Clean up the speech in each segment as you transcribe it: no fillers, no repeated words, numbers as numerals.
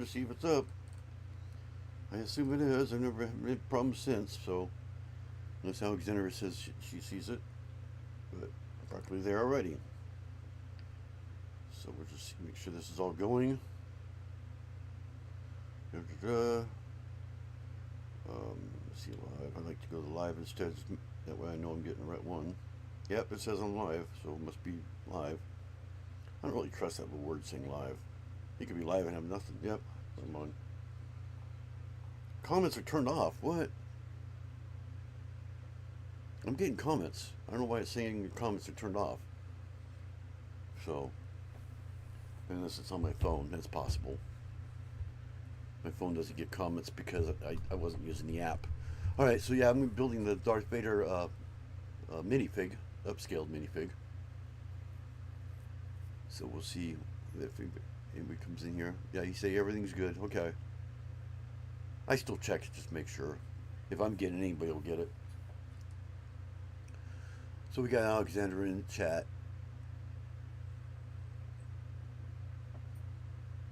see if it's up. I assume it is. I've never had any problems since, so that's how Alexandra says she sees it. But practically there already. So we'll just make sure this is all going. Let's see, live. I like to go to live instead. That way I know I'm getting the right one. Yep, it says I'm live, so it must be live. I don't really trust that word saying live. You could be live and have nothing. Yep, I'm on. Comments are turned off. What? I'm getting comments. I don't know why it's saying your comments are turned off. So, unless it's on my phone, that's possible. My phone doesn't get comments because I wasn't using the app. Alright, so yeah, I'm building the Darth Vader minifig, upscaled minifig. So we'll see if anybody comes in here. Yeah, you say everything's good. Okay. I still check to just make sure. If I'm getting it, anybody will get it. So we got Alexander in the chat.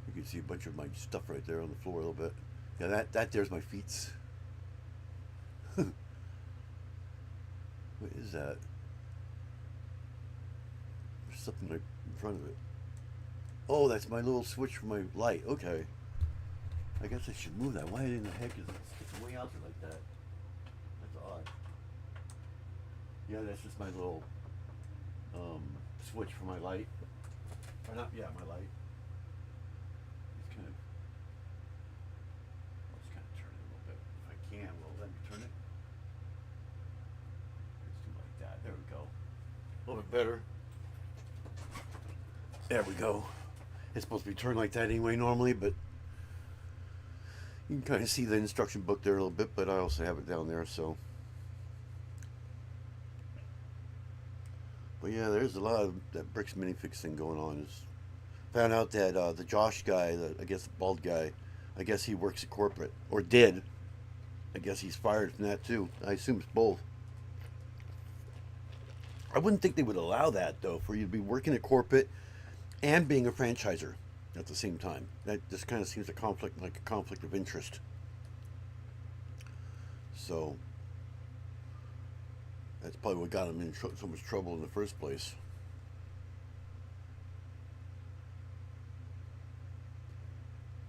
You can see a bunch of my stuff right there on the floor a little bit. Yeah, that there's my feet. What is that? There's something right in front of it. Oh, that's my little switch for my light. Okay. I guess I should move that. Why in the heck is it's way out there like that? That's odd. Yeah, that's just my little switch for my light. Or not, yeah, my light. It's kind of, I'll just kind of turn it a little bit. If I can, will it let me turn it? Let's do like that. There we go. A little bit better. There we go. It's supposed to be turned like that anyway normally, but you can kind of see the instruction book there a little bit, but I also have it down there, so. But yeah, there's a lot of that Bricks Minifix thing going on. Found out that the Josh guy, I guess the bald guy, I guess he works at corporate, or did. I guess he's fired from that too. I assume it's both. I wouldn't think they would allow that though, for you to be working at corporate and being a franchiser at the same time. That just kind of seems like a conflict of interest. So that's probably what got him in so much trouble in the first place.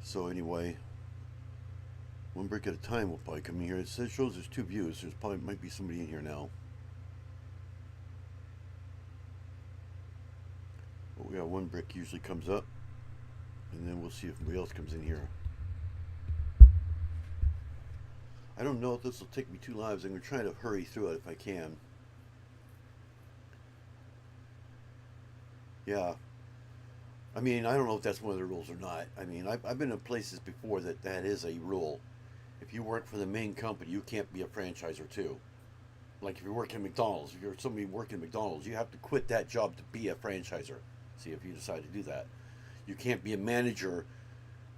So anyway, one brick at a time will probably come in here. It shows there's 2 views. There's probably might be somebody in here now. But we got 1 brick usually comes up, and then we'll see if somebody else comes in here. I don't know if this will take me 2 lives. I'm going to try to hurry through it if I can. Yeah. I mean, I don't know if that's one of the rules or not. I mean, I've been in places before that is a rule. If you work for the main company, you can't be a franchiser too. Like if you're working at McDonald's, if you're somebody working at McDonald's, you have to quit that job to be a franchiser. See if you decide to do that. You can't be a manager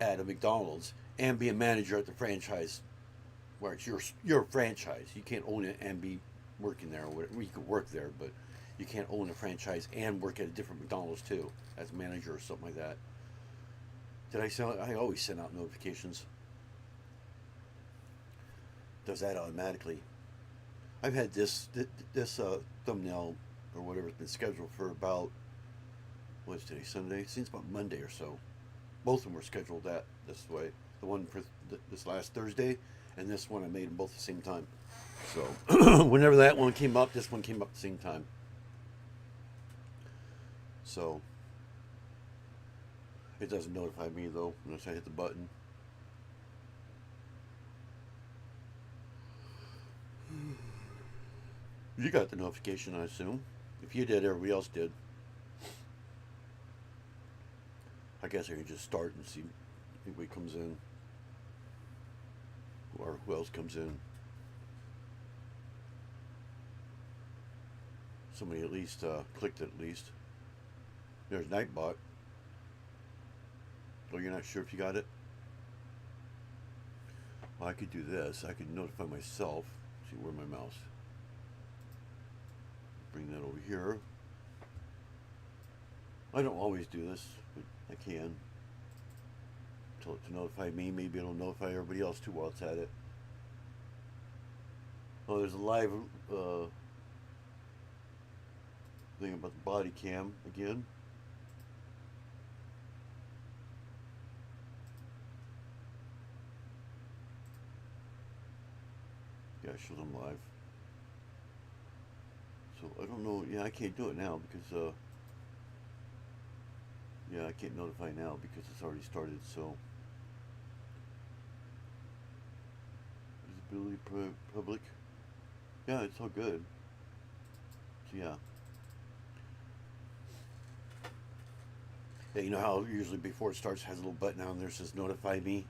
at a McDonald's and be a manager at the franchise where it's your franchise. You can't own it and be working there, or whatever. You could work there, but you can't own a franchise and work at a different McDonald's too as a manager or something like that. Did I send? I always send out notifications. Does that automatically. I've had this thumbnail or whatever has been scheduled for about, what's today, Sunday? It seems about Monday or so. Both of them were scheduled this way. The one for this last Thursday, and this one I made them both at the same time. So whenever that one came up, this one came up at the same time. So it doesn't notify me though unless I hit the button. You got the notification, I assume. If you did, everybody else did. I guess I can just start and see if anybody comes in. Or who else comes in. Somebody at least clicked it at least. There's Nightbot. Oh, you're not sure if you got it? Well, I could do this. I could notify myself. See, where my mouse? Bring that over here. I don't always do this, but I can. Tell it to notify me. Maybe it'll notify everybody else too while it's at it. Oh, there's a live thing about the body cam again. Yeah, show them live. So I don't know. Yeah, I can't do it now because yeah, I can't notify now because it's already started. So visibility public. Yeah, it's all good. So yeah. Yeah, you know how usually before it starts it has a little button down there that says notify me.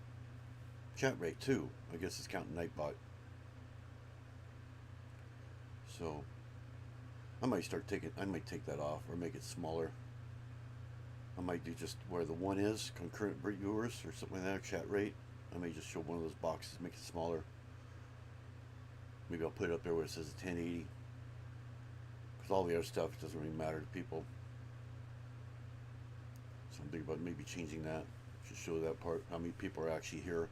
Chat rate too. I guess it's counting Nightbot. So I might take that off or make it smaller. I might do just where the one is, concurrent viewers or something like that, chat rate. I may just show one of those boxes, make it smaller. Maybe I'll put it up there where it says 1080. Because all the other stuff doesn't really matter to people. So I'm thinking about maybe changing that. Just show that part, how many people are actually here.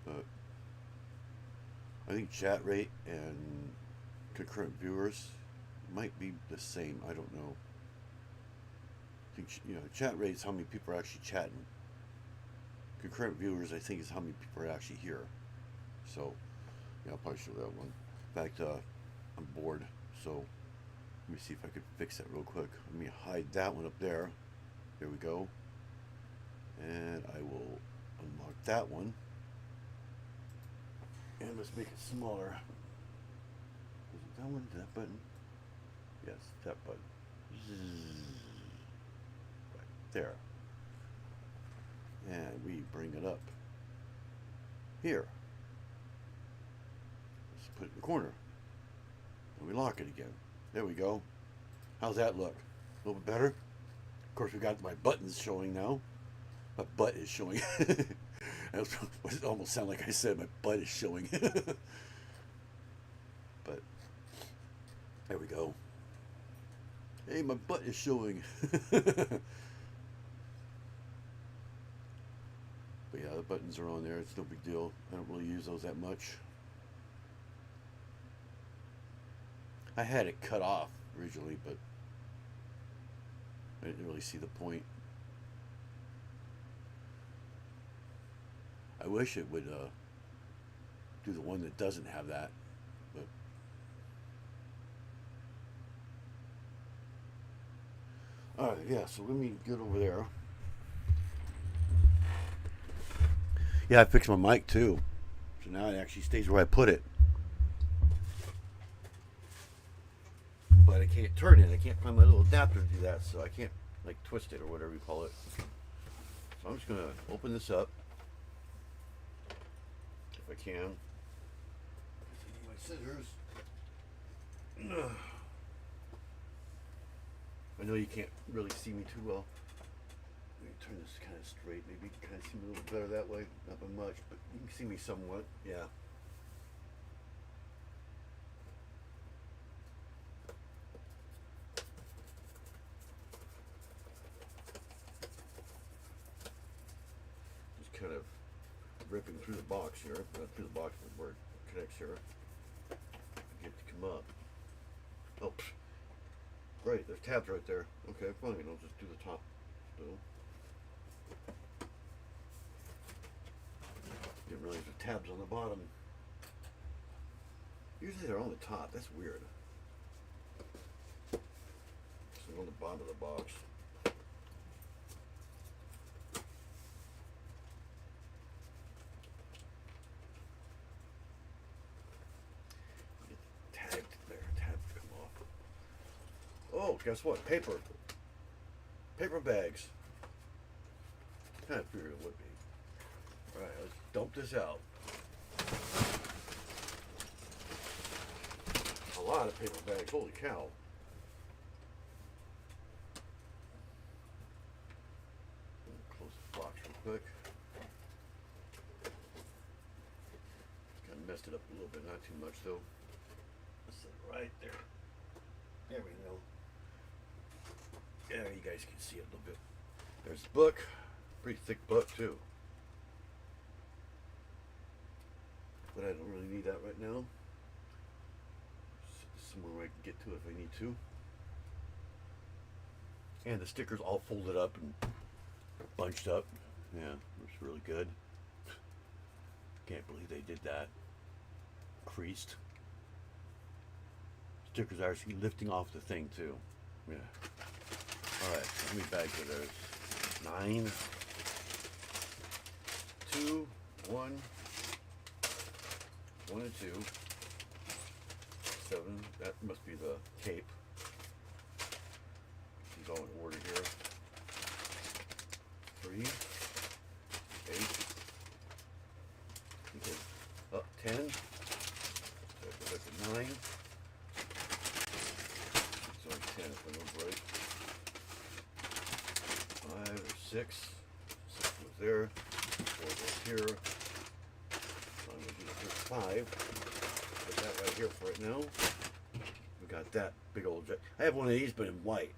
But I think chat rate and concurrent viewers might be the same. I don't know. I think, you know, chat rate is how many people are actually chatting. Concurrent viewers, I think, is how many people are actually here. So, yeah, I'll probably show that one. In fact, I'm bored, so let me see if I could fix that real quick. Let me hide that one up there. There we go. And I will unlock that one. And let's make it smaller. Is it that one? That button? Yes, that button. Right there. And we bring it up here. Let's put it in the corner. And we lock it again. There we go. How's that look? A little bit better? Of course, we got my buttons showing now. My butt is showing. It almost sounded like I said my butt is showing. But there we go. Hey, my butt is showing. But yeah, the buttons are on there. It's no big deal. I don't really use those that much. I had it cut off originally, but I didn't really see the point. I wish it would do the one that doesn't have that, but all right, yeah. So let me get over there. Yeah, I fixed my mic too, so now it actually stays where I put it. But I can't turn it. I can't find my little adapter to do that, so I can't like twist it or whatever you call it. So I'm just gonna open this up. If I can. I need my scissors. I know you can't really see me too well. Let me turn this kind of straight. Maybe you can kind of see me a little better that way. Not by much, but you can see me somewhat. Yeah. Just kind of ripping through the box here, not through the box, but where it connects here. Get it to come up. Oh, great, there's tabs right there. Okay, fine, I'll just do the top still. Didn't realize the tabs on the bottom. Usually they're on the top, that's weird. So on the bottom of the box. Oh, guess what? Paper. Paper bags. Kind of figured it would be. Alright, let's dump this out. A lot of paper bags. Holy cow. Close the box real quick. Kind of messed it up a little bit. Not too much, though. Let's set it right there. There we go. Yeah, you guys can see it a little bit. There's the book. Pretty thick book too. But I don't really need that right now. Somewhere where I can get to it if I need to. And the stickers all folded up and bunched up. Yeah, looks really good. Can't believe they did that. Creased. Stickers are actually lifting off the thing too. Yeah. Alright, how many bags are there? 9, 2, 1, 1 and 2, 7. That must be the cape. These all in order here. 3, 8, up 10. So that's a 9. It's only 10 if I remember right. 5 or 6. 6 goes there. 4 goes here. So I'm going to do the first 5. Put that right here for right now. We got that big old jet. I have one of these, but in white.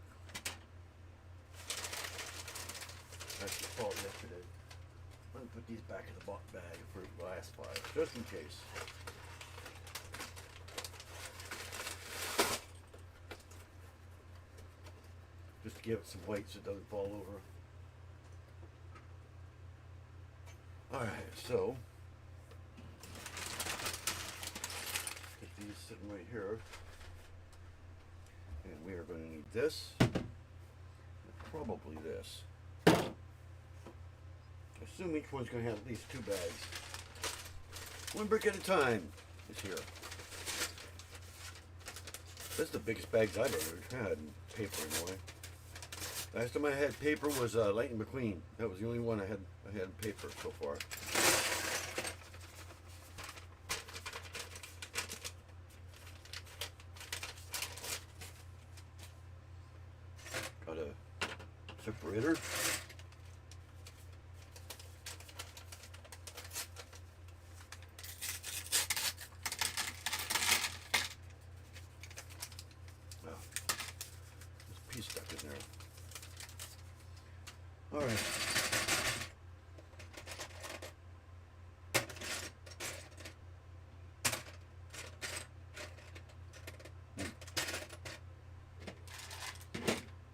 I saw it yesterday. I'm going to put these back in the bag for the last 5, just in case. Just to give it some weight so it doesn't fall over. Alright, so get these sitting right here. And we are going to need this. And probably this. I assume each one's going to have at least 2 bags. 1 brick at a time is here. This is the biggest bags I've ever had in paper anyway. Last time I had paper was Lightning McQueen. That was the only one I had in paper so far. Got a separator. Piece stuck in there. All right.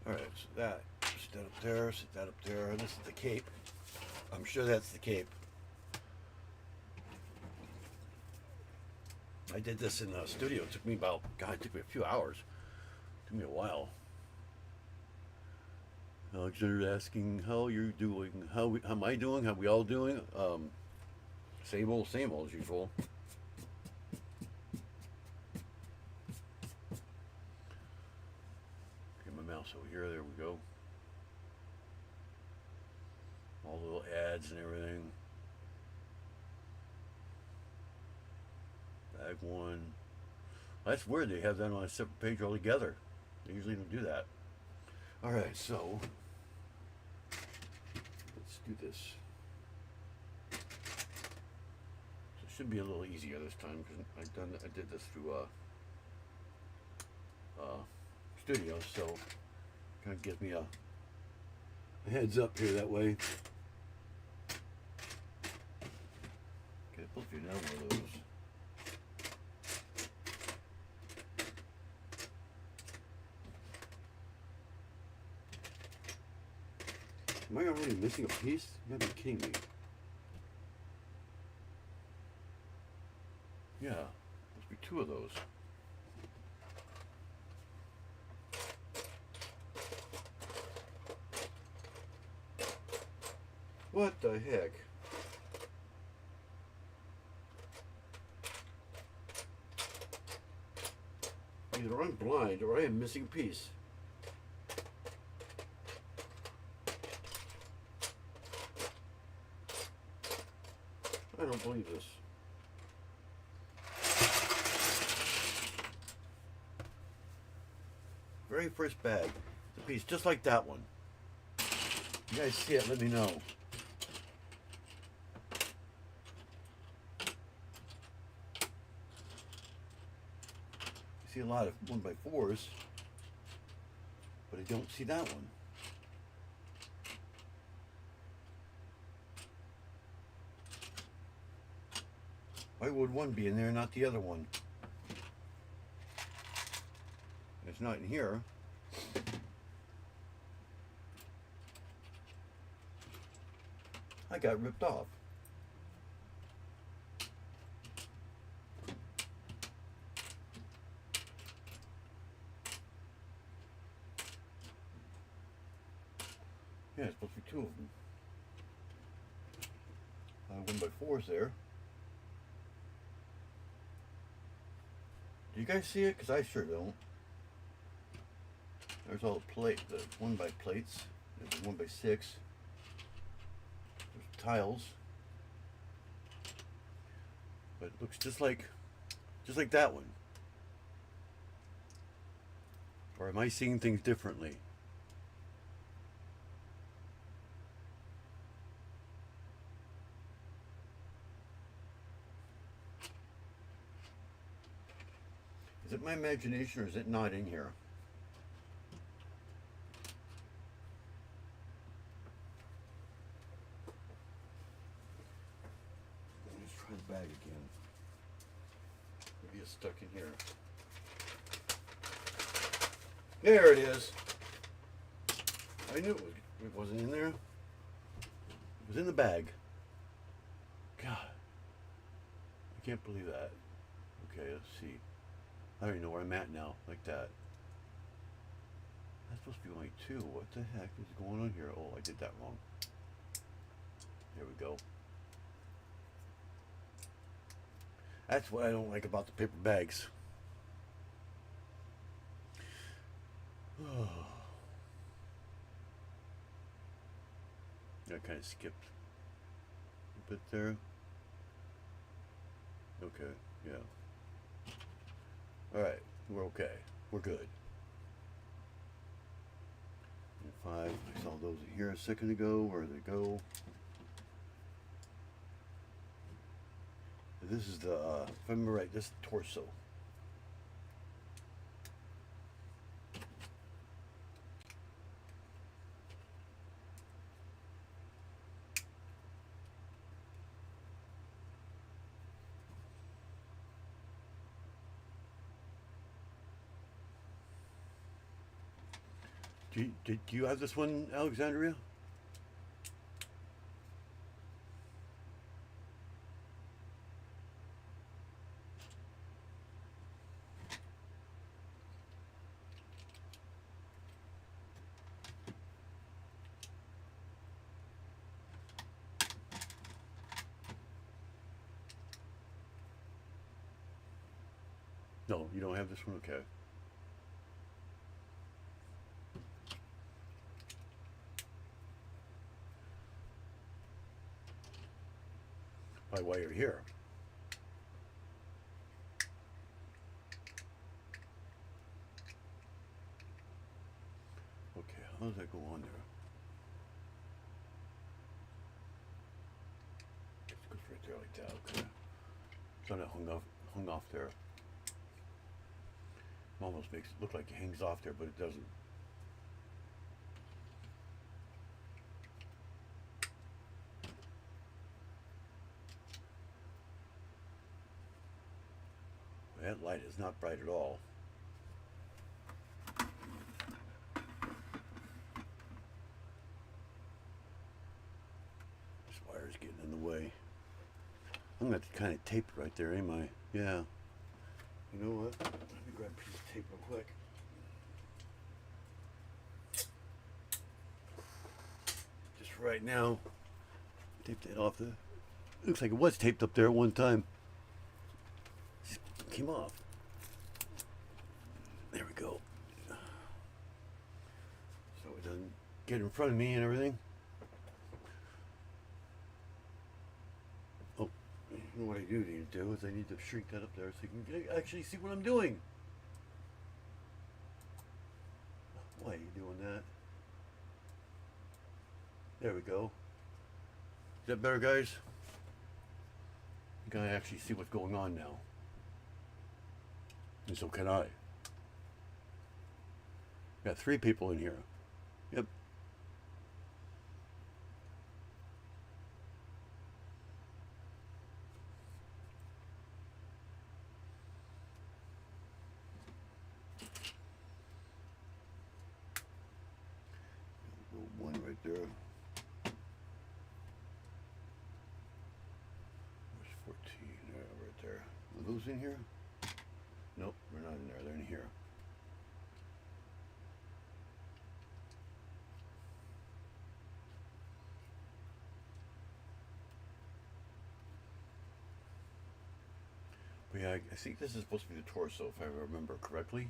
All right, so that, sit that up there, sit that up there. This is the cape. I'm sure that's the cape. I did this in the studio. It took me about, God, it took me a few hours. It took me a while. Alexander asking how you're doing, how am I doing, how we all doing? Same old as usual. Get my mouse over here, there we go. All the little ads and everything. Bag 1. That's weird, they have that on a separate page altogether. They usually don't do that. Alright, so let's do this. So it should be a little easier this time because I did this through studio, so kind of gives me a heads up here that way. Okay, both of you now one of those. Am I already missing a piece? You gotta be kidding me. Yeah, must be 2 of those. What the heck? Either I'm blind or I am missing a piece. I don't believe this. Very first bag. It's a piece just like that one. You guys see it, let me know. I see a lot of 1x4s, but I don't see that one. Why would one be in there, not the other one? It's not in here. I got ripped off. Yeah, it's supposed to be two of them. 1x4s there. Do you guys see it? Because I sure don't. There's all the plate, the 1x plates. There's 1x6. There's tiles. But it looks just like that one. Or am I seeing things differently? Is it my imagination or is it not in here? Let's try the bag again. Maybe it's stuck in here. There it is. I knew it wasn't in there. It was in the bag. God. I can't believe that. Okay, let's see. I don't even know where I'm at now, like that. That's supposed to be only two. What the heck is going on here? Oh, I did that wrong. There we go. That's what I don't like about the paper bags. Oh. I kind of skipped a bit there. Okay, yeah. All right, we're okay. We're good. And 5, I saw those here a second ago. Where did they go? This is the, if I remember right, this is the torso. Do you have this one, Alexandria? No, you don't have this one? Okay. Probably why you're here. Okay, how does that go on there? It goes right there like that, okay. It's kind of hung off there. It almost makes it look like it hangs off there, but it doesn't. That light is not bright at all. This wire's getting in the way. I'm going to have to kind of tape it right there, ain't I? Yeah. You know what? Let me grab a piece of tape real quick. Just for right now. Tape that off the... Looks like it was taped up there at one time. Just came off. There we go. So it doesn't get in front of me and everything. Oh, you know what I do need to do is I need to shrink that up there so you can actually see what I'm doing. Why are you doing that? There we go. Is that better, guys? You can actually see what's going on now. And so can I. Got 3 people in here. Yep. right there. There's 14 right there. Are those in here? Nope, they're not in there. They're in here. But yeah, I think this is supposed to be the torso, if I remember correctly.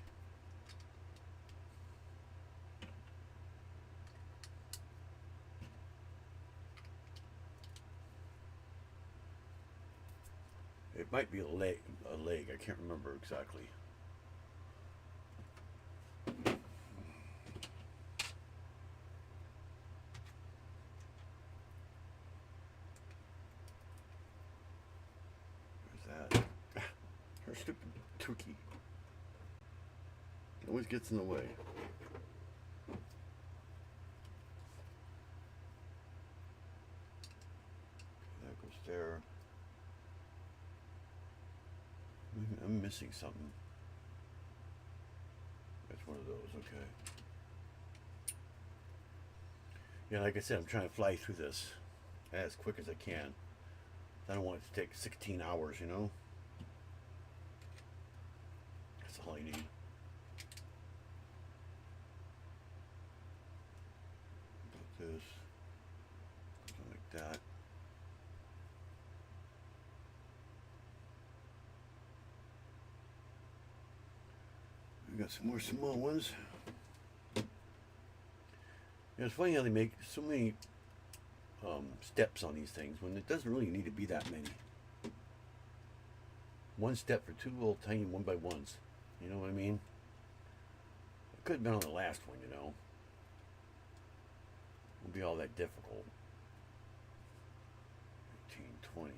It might be a leg. I can't remember exactly. There's that. Her stupid turkey. It always gets in the way. That goes there. I'm missing something. That's one of those, okay. Yeah, like I said, I'm trying to fly through this as quick as I can. I don't want it to take 16 hours, you know? That's all I need. Got this. Something like that. We got some more small ones. Yeah, it's funny how they make so many steps on these things when it doesn't really need to be that many. One step for two little tiny 1x1s. You know what I mean? It could have been on the last one, you know. It won't be all that difficult. 18, 20.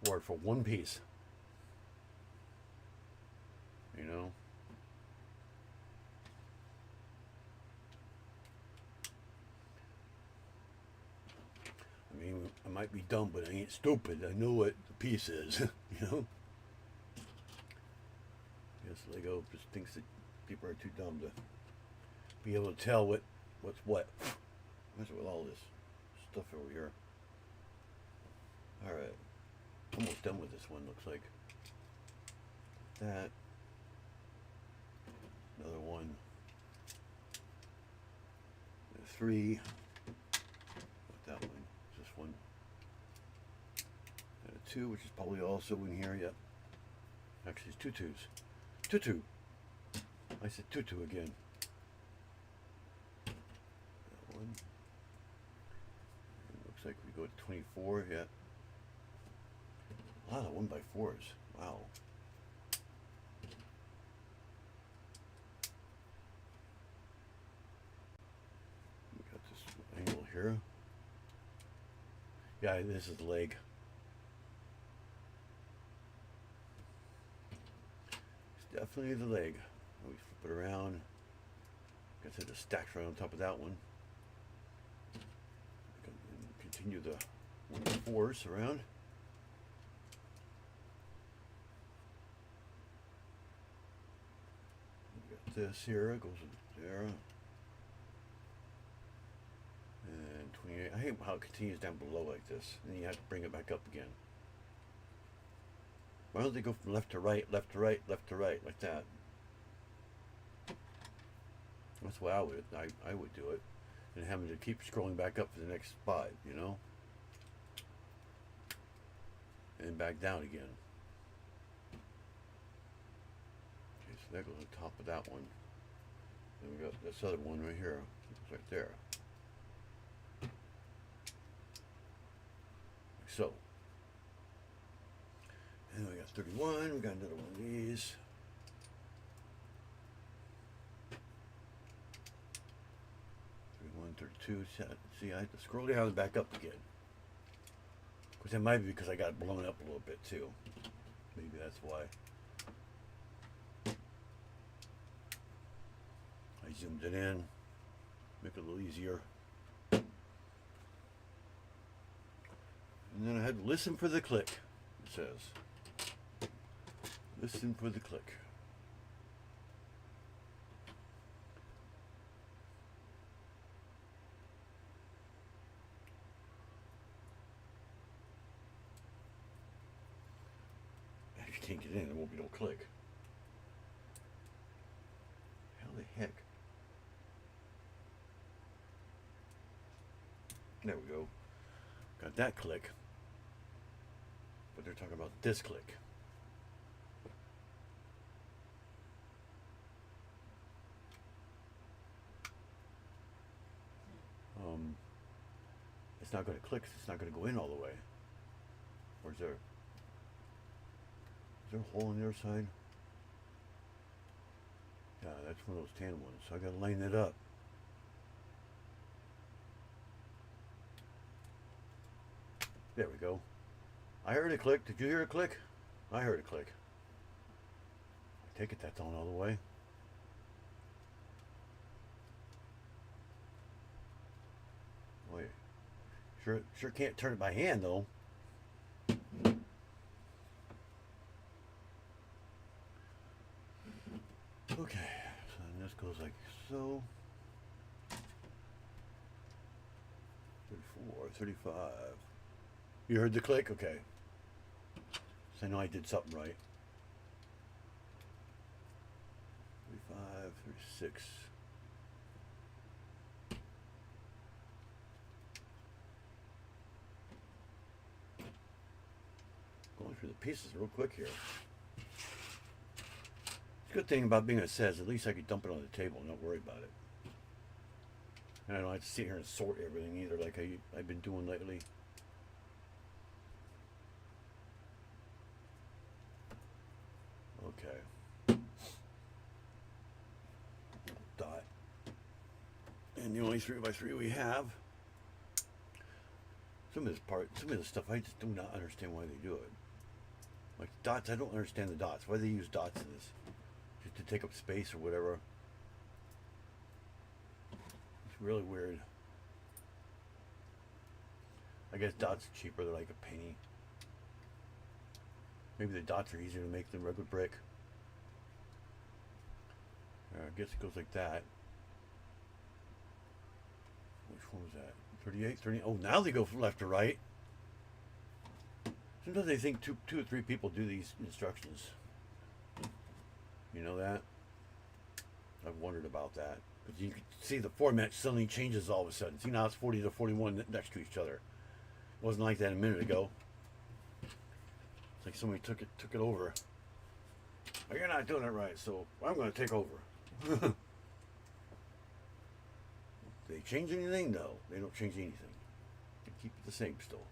Or for one piece. You know? I mean, I might be dumb, but I ain't stupid. I know what the piece is, you know? I guess Lego just thinks that people are too dumb to be able to tell what's what. What's with all this stuff over here? Alright. Almost done with this one, looks like. That. Another one. There's 3. Not that one. This one. And a 2, which is probably also in here. Yep. Actually, it's 2 2s. 2 2. I said 2 2 again. That one. It looks like we go to 24. Yeah. A lot of 1x4s. Wow. We got this angle here. Yeah, this is the leg. It's definitely the leg. We flip it around. Like I said, the stacks right on top of that one. Continue the 1x4s around. This here goes there, and 28. I hate how it continues down below like this, and then you have to bring it back up again. Why don't they go from left to right, left to right, left to right, like that? That's why I would do it, and having to keep scrolling back up to the next spot, you know, and back down again. So that goes on top of that one. Then we got this other one right here. It's right there. Like so. And we got 31. We got another one of these. $31, $32. See, I have to scroll down and back up again. Which that might be because I got it blown up a little bit too. Maybe that's why. I zoomed it in, make it a little easier. And then I had to listen for the click, it says. Listen for the click. If you can't get in, there won't be no click. How the heck? There we go. Got that click. But they're talking about this click. It's not going to click. It's not going to go in all the way. Or is there a hole on the other side? Yeah, that's one of those tan ones. So I got to line it up. There we go. I heard a click. Did you hear a click? I heard a click. I take it that's on all the way. Boy, sure can't turn it by hand though. Okay, so then this goes like so. 34, 35. You heard the click? Okay. So I know I did something right. 35, 36. Going through the pieces real quick here. The good thing about being a says, at least I could dump it on the table and not worry about it. And I don't have to sit here and sort everything either like I've been doing lately. Okay. Dot. And the only 3x3 we have. Some of this stuff, I just do not understand why they do it. Like dots, I don't understand the dots. Why they use dots in this? Just to take up space or whatever. It's really weird. I guess dots are cheaper, they're like a penny. Maybe the dots are easier to make than regular brick. I guess it goes like that. Which one was that? 38, 30. Oh, now they go from left to right. Sometimes I think two or three people do these instructions. You know that? I've wondered about that. Because you can see the format suddenly changes all of a sudden. See, now it's 40 to 41 next to each other. It wasn't like that a minute ago. It's like somebody took it over. Well, you're not doing it right, so I'm going to take over. They change anything? No, they don't change anything. They keep it the same still.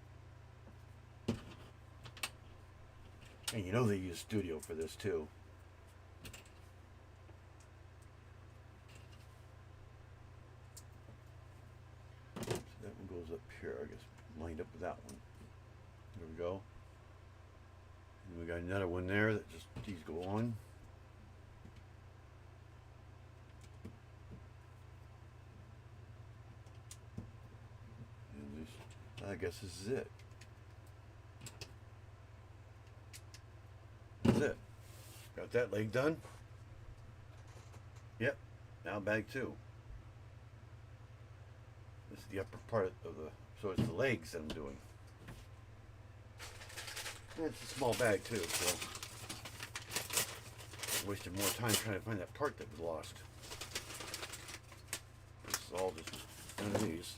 And you know they use Studio for this too. So that one goes up here, I guess, lined up with that one. There we go. And we got another one there that just, these go on. And this, I guess this is it. That's it. Got that leg done. Yep. Now bag 2. This is the upper part of the, so it's the legs that I'm doing. And it's a small bag too, so I wasted more time trying to find that part that was lost. This is all just one of these.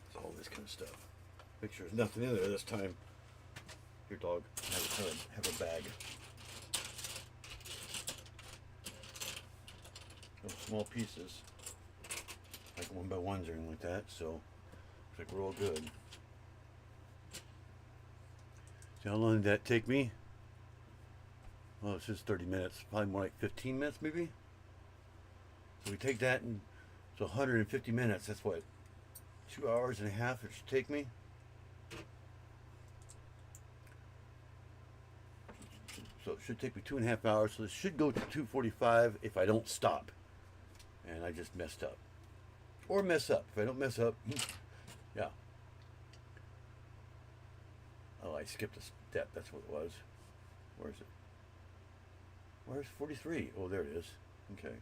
It's all this kind of stuff. Make sure there's nothing in there this time. Your dog have a bag. No small pieces, like 1 by 1s or anything like that. So looks like we're all good. So how long did that take me? Well, it's just 30 minutes, probably more like 15 minutes maybe. So we take that and so 150 minutes. That's what, 2 hours and a half it should take me. So it should take me 2.5 hours. So this should go to 2:45 if I don't stop. And I just messed up. Or mess up. If I don't mess up, yeah. Oh, I skipped depth. That's what it was. Where is it? Where's 43? Oh, there it is. Okay.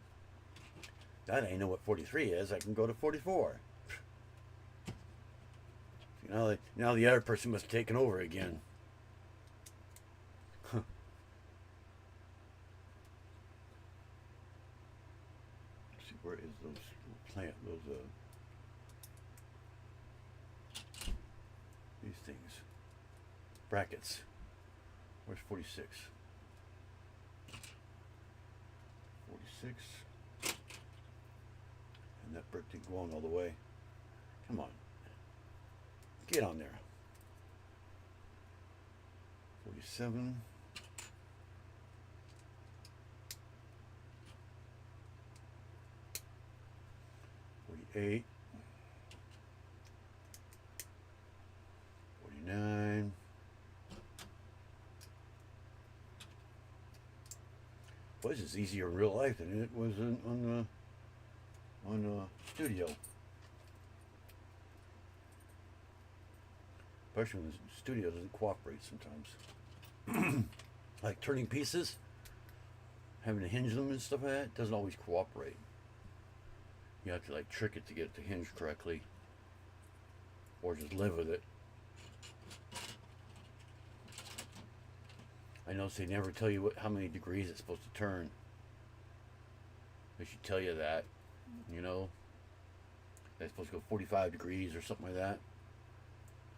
Now that I know what 43 is, I can go to 44. Now the other person must have taken over again. Huh. Let's see, where is those plant, these things? Brackets. Where's 46? 46. And that brick didn't go on all the way. Come on. Get on there. 47. 48. 49. Well, this is easier in real life than it was on studio. Especially when the studio doesn't cooperate sometimes. Like turning pieces, having to hinge them and stuff like that, doesn't always cooperate. You have to like trick it to get it to hinge correctly, or just live with it. I notice they never tell you how many degrees it's supposed to turn. They should tell you that, you know. They're supposed to go 45 degrees or something like that.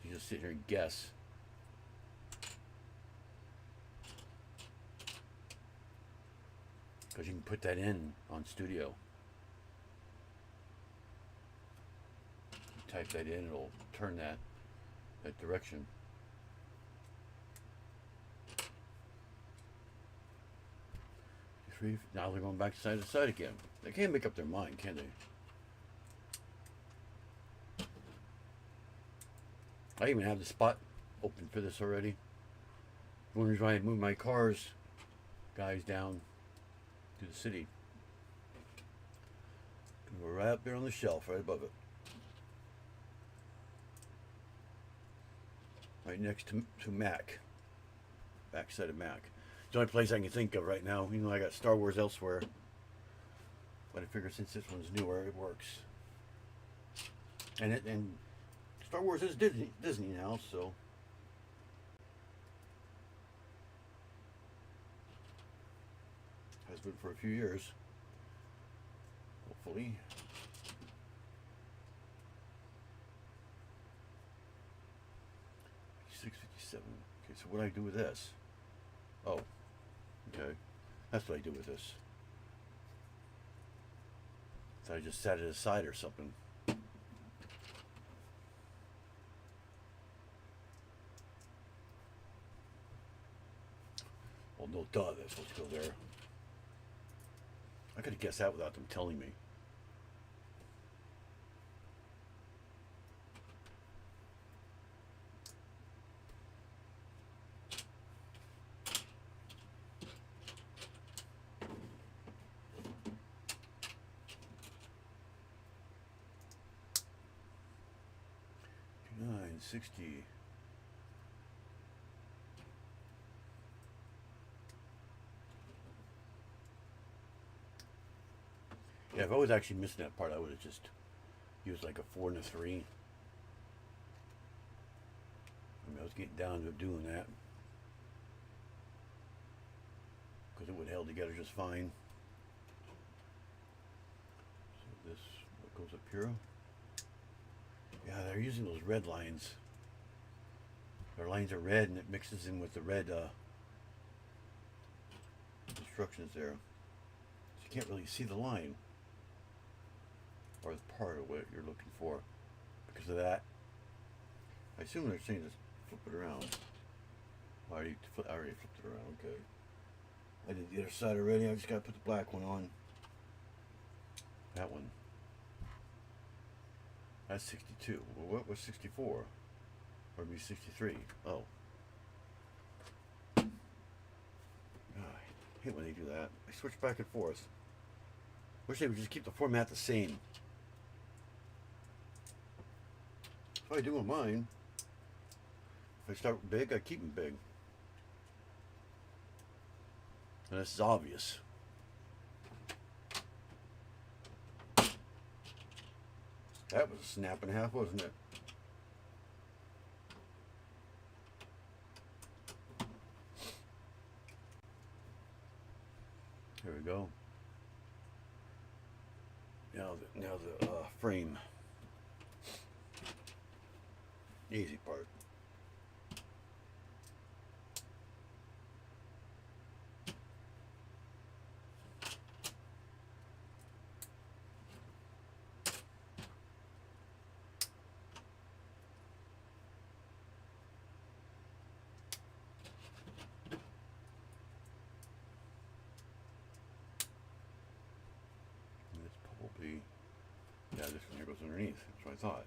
You just sit here and guess. Because you can put that in on studio. You type that in, it'll turn that direction. Now they're going back side to side again. They can't make up their mind, can they? I even have the spot open for this already. One reason why I moved my cars, guys, down to the city. We're right up there on the shelf, right above it. Right next to Mac. Backside of Mac. It's the only place I can think of right now. You know, I got Star Wars elsewhere. But I figure since this one's newer, it works. And Star Wars is Disney now, so. Has been for a few years. Hopefully. $6.57. Okay, so what do I do with this? Oh, okay. That's what I do with this. So I just set it aside or something. Well, no duh, that's supposed to go there. I could have guessed that without them telling me. $9.60. Yeah, if I was actually missing that part, I would have just used like a 4 and a 3. I mean, I was getting down to doing that because it would held together just fine. So this, what goes up here? Yeah, they're using those red lines. Their lines are red, and it mixes in with the red instructions there. So you can't really see the line or the part of what you're looking for because of that. I assume they're saying just flip it around. I already flipped it around. Okay. I did the other side already. I just got to put the black one on. That one. That's 62. Well, what was 64? Or maybe 63. Oh. I hate when they do that. I switch back and forth. Wish they would just keep the format the same. That's what I do with mine. If I start big, I keep them big. And this is obvious. That was a snap and a half, wasn't it? There we go. Now the frame. Easy part. It's probably, yeah, this one here goes underneath. That's what I thought.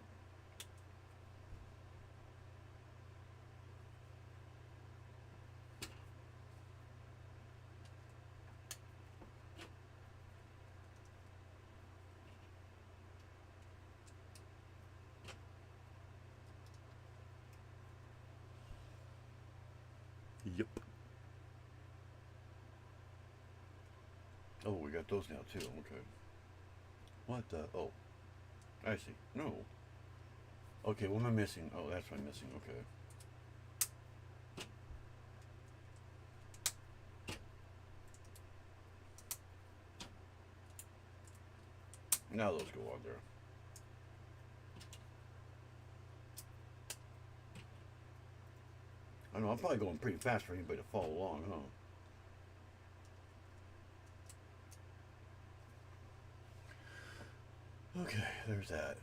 Yep. Oh, we got those now too. Okay. What the? Oh, I see. No. Okay, what am I missing? Oh, that's what I'm missing. Okay. Now those go on there. I know, I'm probably going pretty fast for anybody to follow along, huh? Okay, there's that.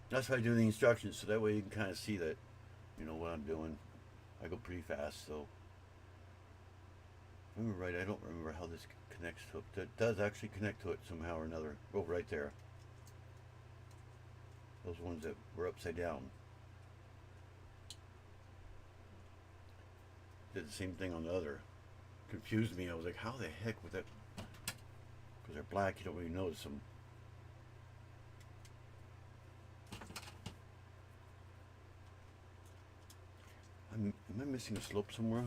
That's why I do the instructions, so that way you can kind of see that, you know, what I'm doing. I go pretty fast, so. If I remember right, I don't remember how this connects to it. It does actually connect to it somehow or another. Oh, right there. Those ones that were upside down. Did the same thing on the other. Confused me. I was like, how the heck would that? Because they're black, you don't really notice them. Am I missing a slope somewhere?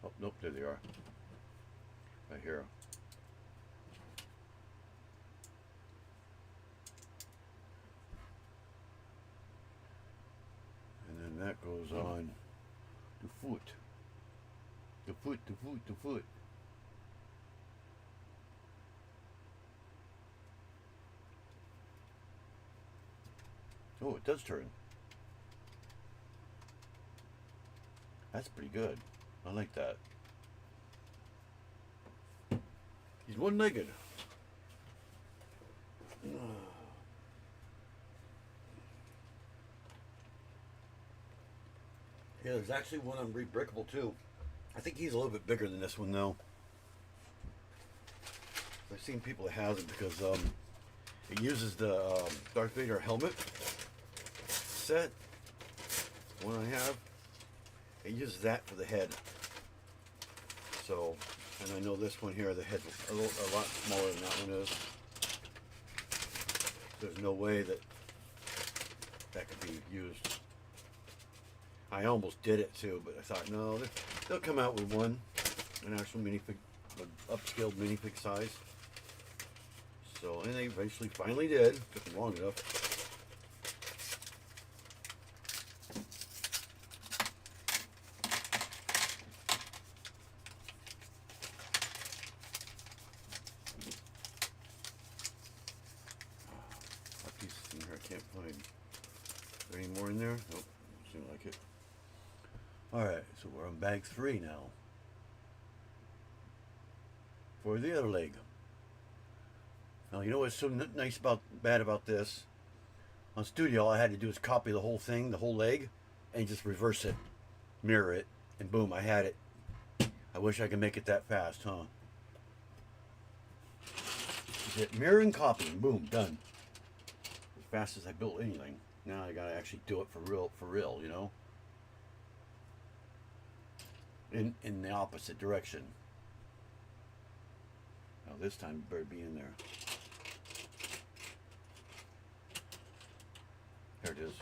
Oh, nope, there they are. Right here. And then that goes on the foot. The foot, the foot, the foot. Oh, it does turn. That's pretty good. I like that. He's one-legged. Yeah, there's actually one on Breakable too. I think he's a little bit bigger than this one though. I've seen people that has it because it uses the Darth Vader helmet set. One I have, it uses that for the head. So, and I know this one here, the head's a lot smaller than that one is. There's no way that could be used. I almost did it too, but I thought, no, they'll come out with one, an actual minifig, an upscaled minifig size. So, and they eventually finally did. Took them long enough. A piece in here I can't find. Is there any more in there? Nope, doesn't seem like it. Alright, so we're on bag 3 now. For the other leg. Now, you know what's so bad about this? On Studio, all I had to do is copy the whole thing, the whole leg, and just reverse it, mirror it, and boom, I had it. I wish I could make it that fast, huh? Just hit mirror and copy, and boom, done. As fast as I built anything. Now I gotta actually do it for real, you know? In the opposite direction. Now this time, it better be in there. There it is.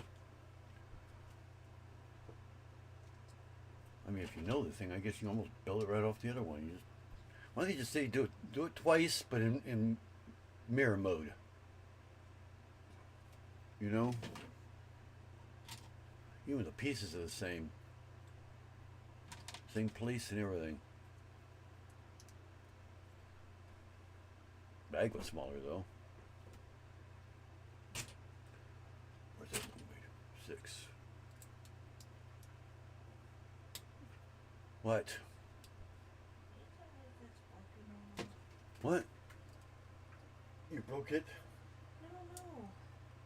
I mean, if you know the thing, I guess you almost build it right off the other one. You just, why don't you just say do it twice, but in mirror mode? You know? Even the pieces are the same. Same place and everything. Bag was smaller though. Where's that number? 6. What? What? You broke it? No.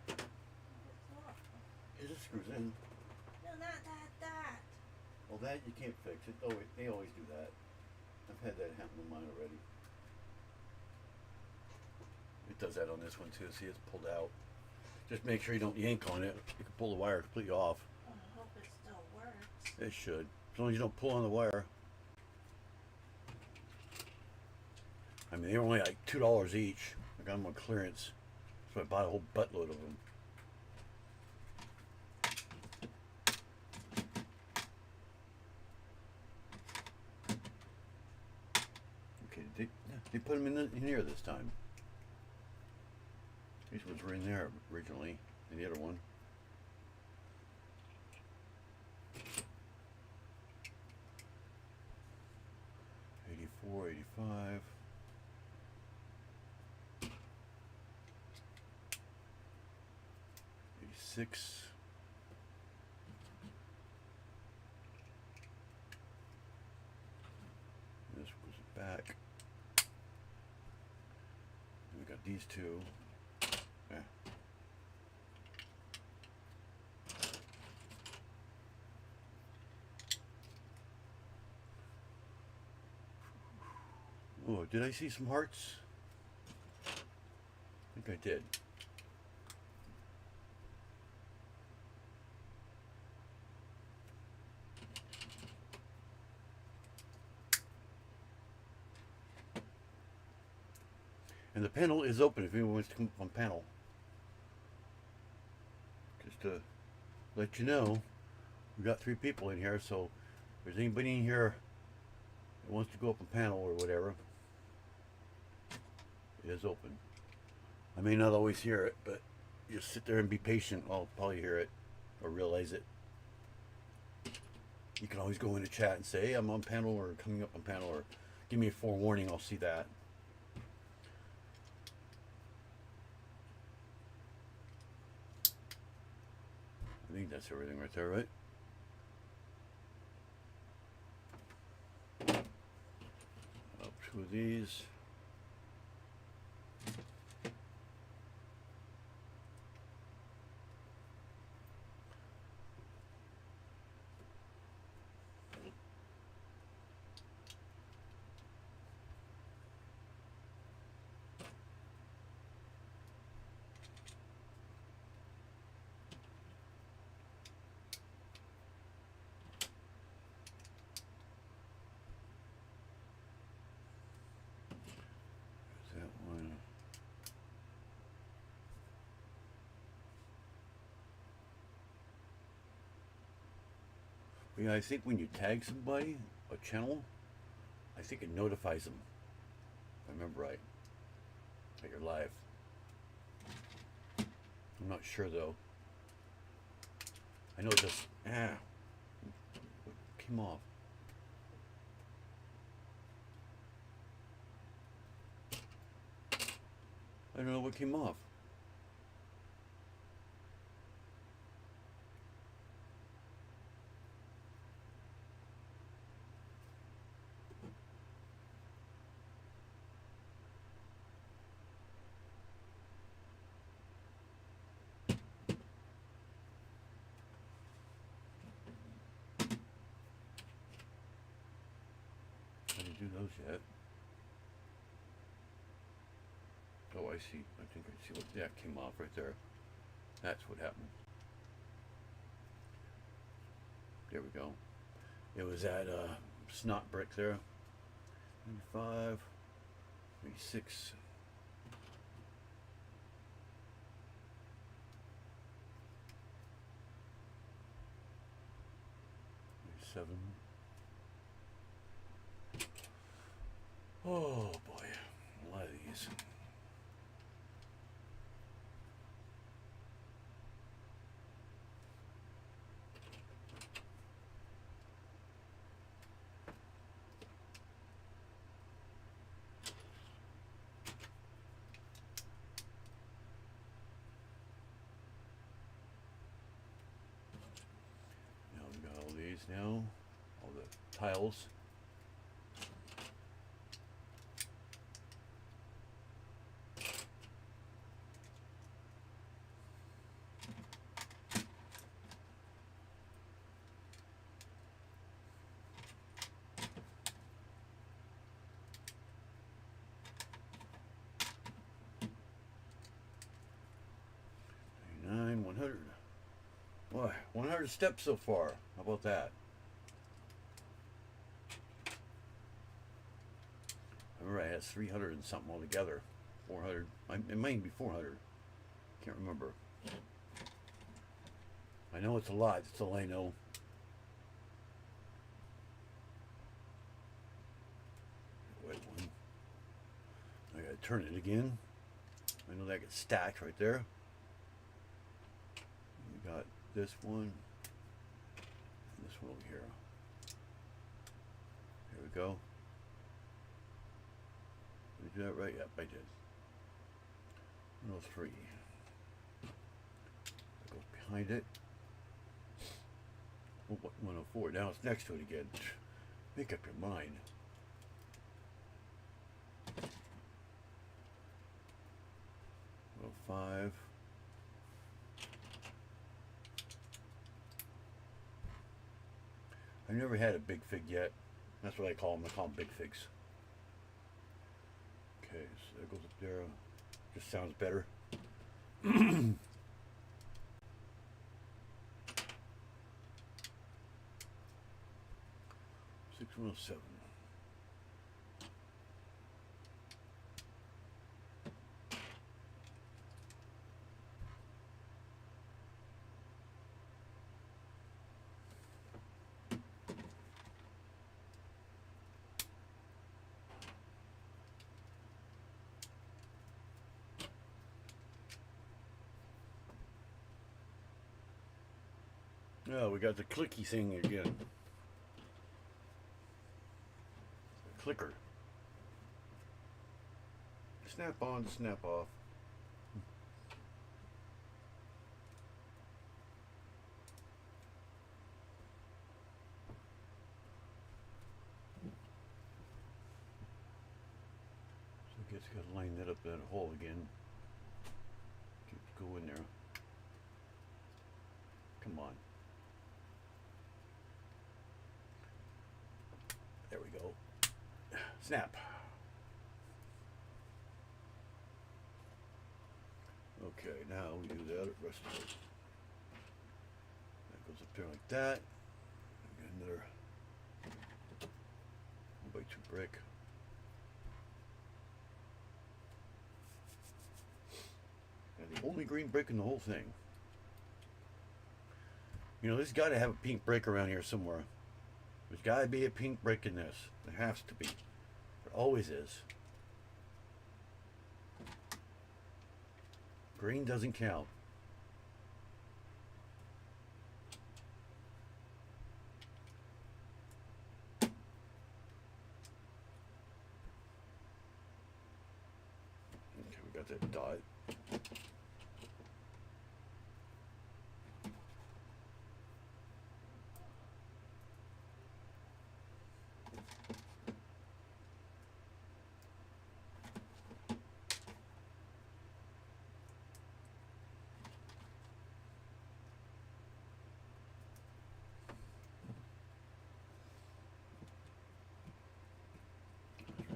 It's not. It just screws in. No, not that. Well, that you can't fix it. Oh, they always do that. I've had that happen to mine already. It does that on this one too. See, it's pulled out. Just make sure you don't yank on it. You can pull the wire completely off. I hope it still works. It should. As long as you don't pull on the wire. I mean, they're only like $2 each. I got them on clearance. So I bought a whole buttload of them. Okay, they put them in here this time. These ones were in there originally, and the other one. $84, $85. $86. This goes back. And we got these two. Yeah. Oh, did I see some hearts? I think I did. And the panel is open if anyone wants to come up on panel. Just to let you know, we got 3 people in here, so if there's anybody in here that wants to go up on panel or whatever, it is open. I may not always hear it, but just sit there and be patient. I'll probably hear it or realize it. You can always go in the chat and say, hey, I'm on panel or coming up on panel, or give me a forewarning. I'll see that. I think that's everything right there, right? Up 2 of these. That one. Yeah, I think when you tag somebody, a channel, I think it notifies them. If I remember right. That you're live. I'm not sure though. I know it just what came off. I don't know what came off. I didn't do those yet. Oh, I see. I think I see what that came off right there. That's what happened. There we go. It was that snot brick there. 95, 86. 7. size now. All the tiles. Nine, 100. Boy, 100 steps so far. How about that? I remember I had 300 and something altogether. 400. It might even be 400. Can't remember. I know it's a lot. That's all I know. Wait one. I gotta turn it again. I know that gets stacked right there. We got this one. And this one over here. Here we go. Did I do that right? Yep, I did. 103. That goes behind it. Oh, 104. Now it's next to it again. Make up your mind. Oh, 5. I've never had a big fig yet. That's what I call them. I call them big figs. Okay, so that goes up there. Just sounds better. 6107. Oh, we got the clicky thing again. The clicker. Snap on, snap off. So I guess got to line that up that hole again. Keep going there. Come on. There we go. Snap. Okay, now we do the other rest of it. That goes up there like that. We got another 1x2 brick. And the only green brick in the whole thing. You know, there's got to have a pink brick around here somewhere. There's got to be a pink brick in this. There has to be. There always is. Green doesn't count. Okay, we got that dot.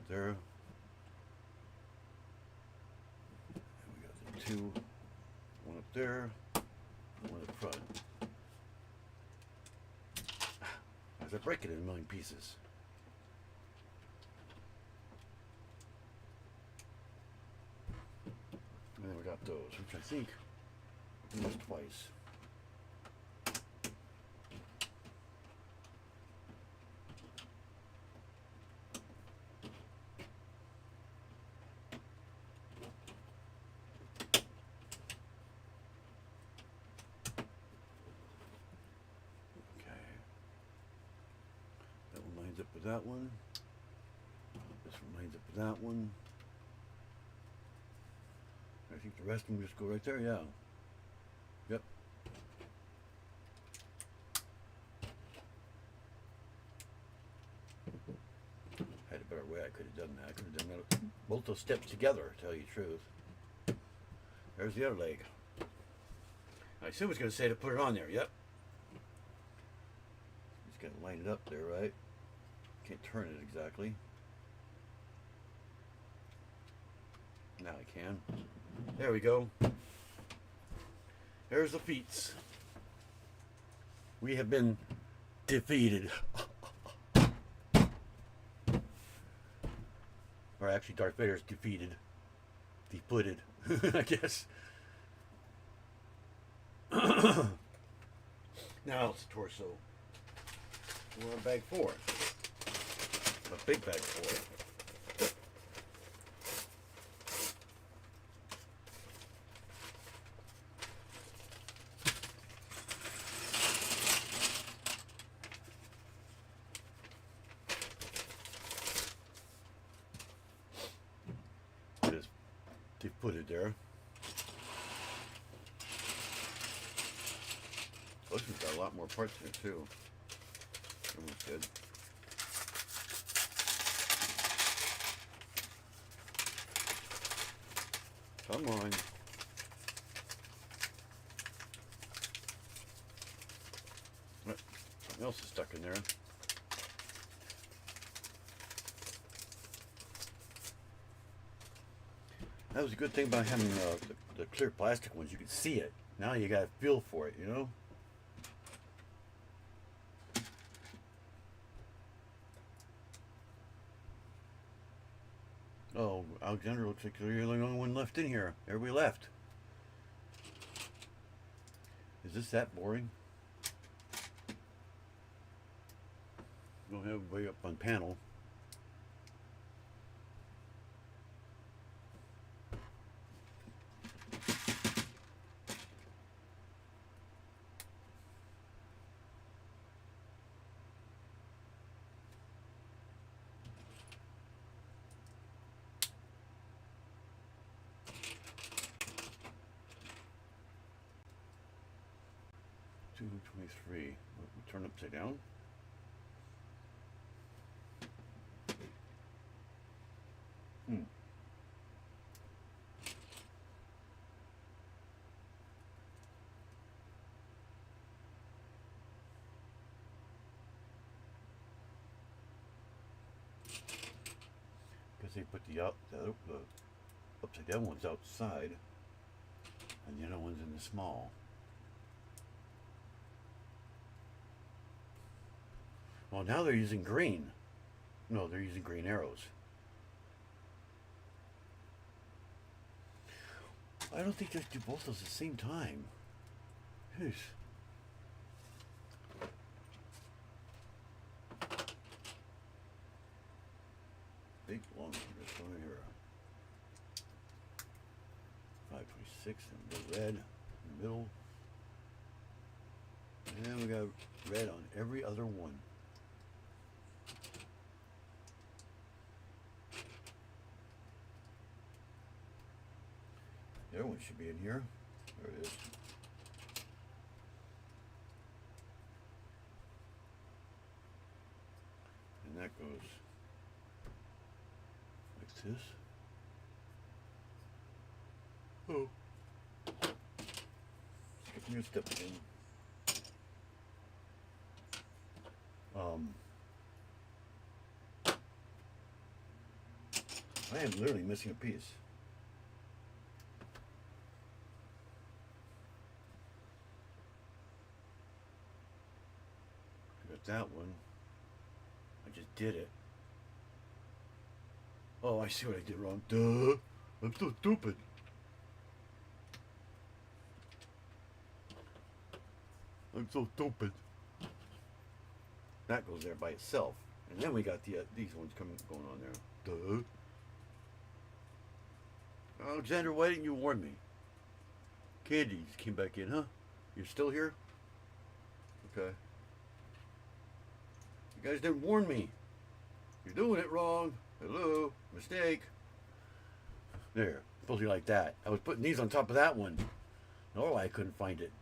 There. And we got the two, one up there, one up front. As I break it in a million pieces. And then we got those, which I think we used twice. Up with that one. This one lines up with that one. I think the rest of them just go right there, yeah. Yep. have done that. I could have done that, both those steps together, to tell you the truth. There's the other leg. I assume it's going to say to put it on there. Yep. Just got to line it up there, right? Can't turn it exactly. Now I can. There we go. There's the feats. We have been defeated. Or actually, Darth Vader's defeated. Defooted, I guess. Now it's the torso. We're on bag 4. A big bag 4. Put it there. This one's got a lot more parts in it too. That one's good. Come on. Something else is stuck in there. That was a good thing about having the clear plastic ones. You could see it. Now you got to feel for it, you know? Oh, Alexander looks like you're the only one left in here. Everybody left. Is this that boring? Don't have everybody up on panel. $2.23. We turn upside down. Because they put the upside down ones outside, and the other ones in the small. Well, now they're using green. No, they're using green arrows. I don't think they do both those at the same time. Jeez. Big long one, this one here. 526 and the red in the middle. And we got red on every other one. The other one should be in here. There it is. And that goes like this. Oh. Skipping your step again. I am literally missing a piece. That one. I just did it. Oh, I see what I did wrong. Duh. I'm so stupid. I'm so stupid. That goes there by itself. And then we got the these ones going on there. Duh. Alexander, why didn't you warn me? Candy just came back in, huh? You're still here? Okay. You guys didn't warn me. You're doing it wrong. Hello. Mistake. There. Supposed to be like that. I was putting these on top of that one. No, I couldn't find it.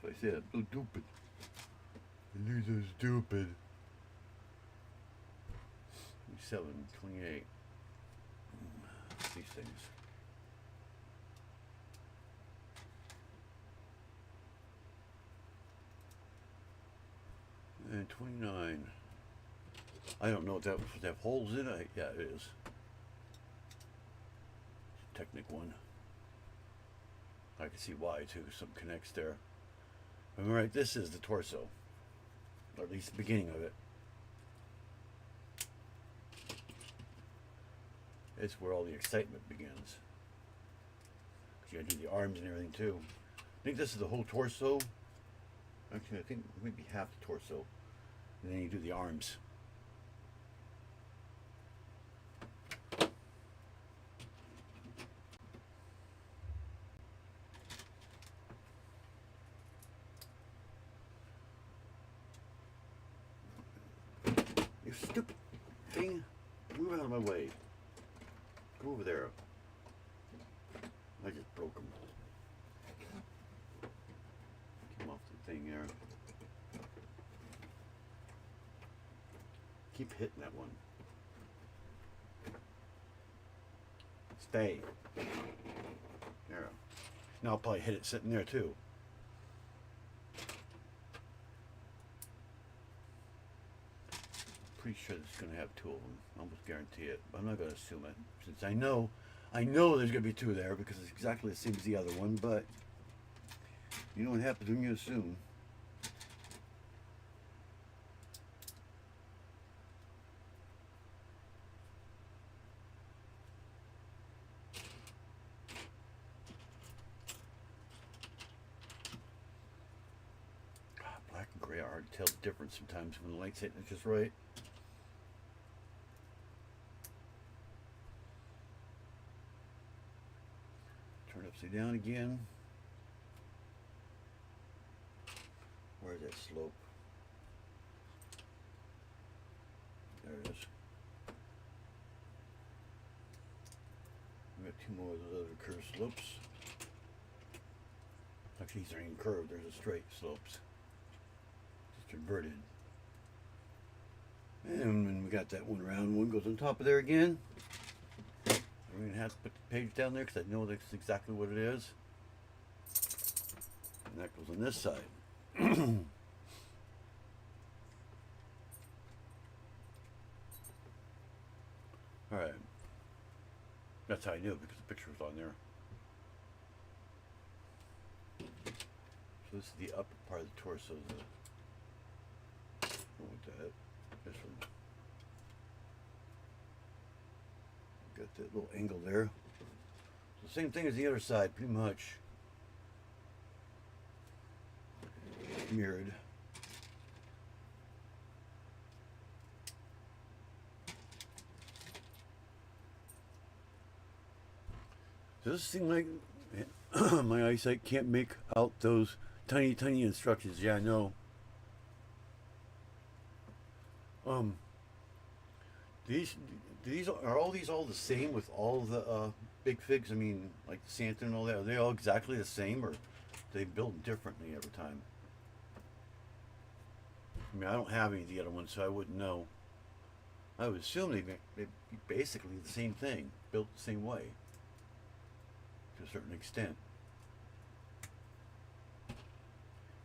I said, I'm so stupid. These are stupid. 27, 28. These things. And 29. I don't know if that would have holes in it. Yeah, it is. Technic one. I can see why too. Some connects there. All right, this is the torso, or at least the beginning of it. It's where all the excitement begins. 'Cause you gotta do the arms and everything too. I think this is the whole torso. Actually, I think maybe half the torso, and then you do the arms. You stupid thing! Move out of my way. Go over there. I just broke them. Came off the thing there. Keep hitting that one. Stay. There. Now I'll probably hit it sitting there too. Pretty sure it's going to have two of them. I almost guarantee it. But I'm not going to assume it. Since I know there's going to be two there because it's exactly the same as the other one. But you know what happens when you assume. Black and gray are hard to tell the difference sometimes when the light's hitting it just right. Turn upside down again. Where's that slope? There it is. We got two more of those other curved slopes. Actually, these aren't even curved, they're just straight slopes. Just inverted. And when we got that one round one goes on top of there again. I'm going to have to put the page down there because I know that's exactly what it is. And that goes on this side. Alright. That's how I knew because the picture was on there. So this is the upper part of the torso. With that. This one. Got that little angle there. So same thing as the other side, pretty much. Mirrored. Does this seem like my eyesight can't make out those tiny instructions? Yeah, I know. These are all the same with all the big figs? I mean, like the Santa and all that. Are they all exactly the same, or do they build differently every time? I mean, I don't have any of the other ones, so I wouldn't know. I would assume they'd be basically the same thing, built the same way, to a certain extent.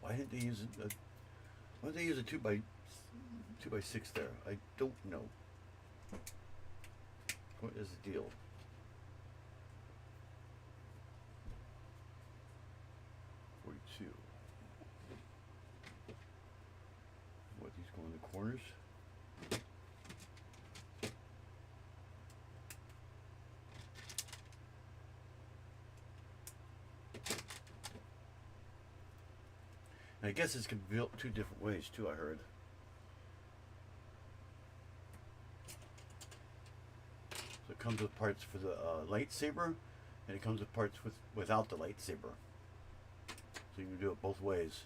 Why didn't they use why did they use a 2x6 there? I don't know. What is the deal? What, these go in the corners? And I guess this could be built two different ways too, I heard. So it comes with parts for the lightsaber, and it comes with parts without the lightsaber. So you can do it both ways.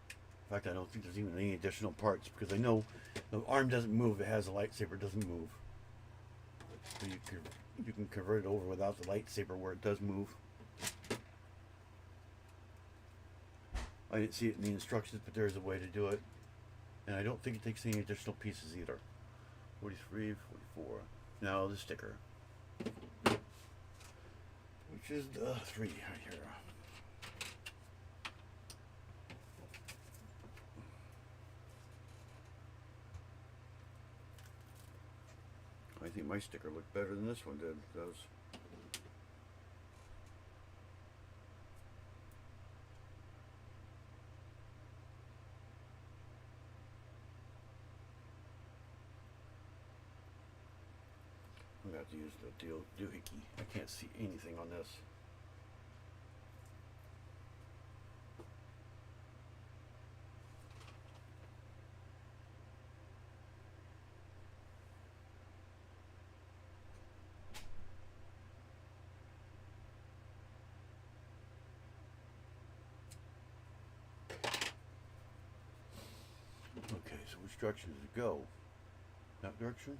In fact, I don't think there's even any additional parts because I know the arm doesn't move. It has a lightsaber, it doesn't move. So you can convert it over without the lightsaber where it does move. I didn't see it in the instructions, but there's a way to do it. And I don't think it takes any additional pieces either. 43, 44. Now the sticker. Which is the 3 right here. I think my sticker looked better than this one did. Does. I'm gonna have to use the doohickey. I can't see anything on this. Okay, so which direction does it go? That direction?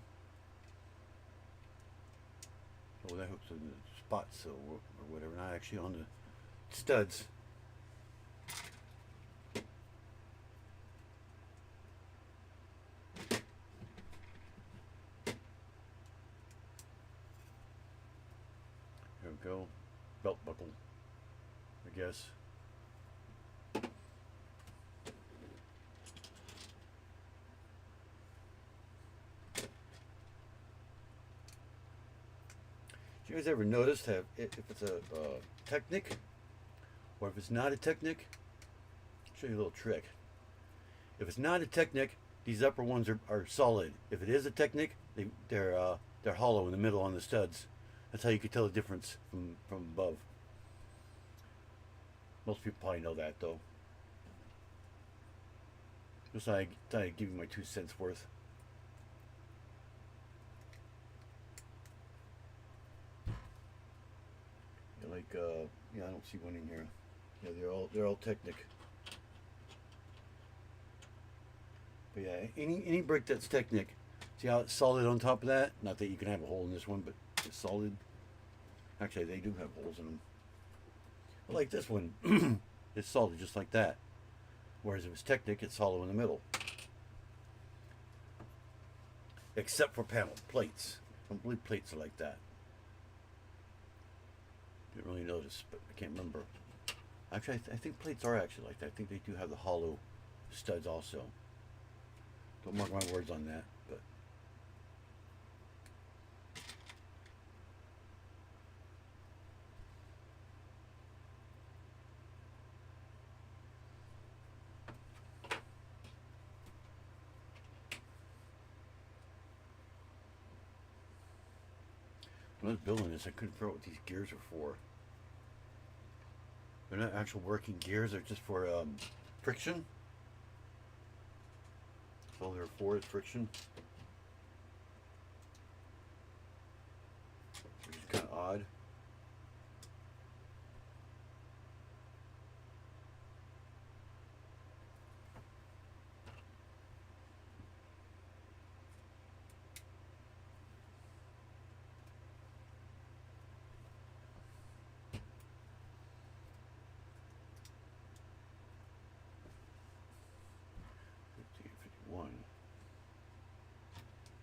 Oh, that hook's in the spot, so or whatever. Not actually on the studs. There we go. Belt buckle, I guess. You guys ever noticed have if it's a Technic or if it's not a Technic? I'll show you a little trick. If it's not a Technic, these upper ones are solid. If it is a Technic, they're hollow in the middle on the studs. That's how you can tell the difference from above. Most people probably know that though. Just thought I'd give you my 2 cents worth. Like yeah, I don't see one in here. Yeah, they're all Technic. But yeah, any brick that's Technic, see how it's solid on top of that? Not that you can have a hole in this one, but it's solid. Actually, they do have holes in them. But like this one, it's solid just like that. Whereas if it's Technic, it's hollow in the middle. Except for panel plates. I don't believe plates are like that. Didn't really notice, but I can't remember. Actually, I think plates are actually like that. I think they do have the hollow studs also. Don't mark my words on that, but. When I was building this, I couldn't figure out what these gears are for. They're not actual working gears, they're just for friction. That's all they're for is friction. Which is kind of odd. One.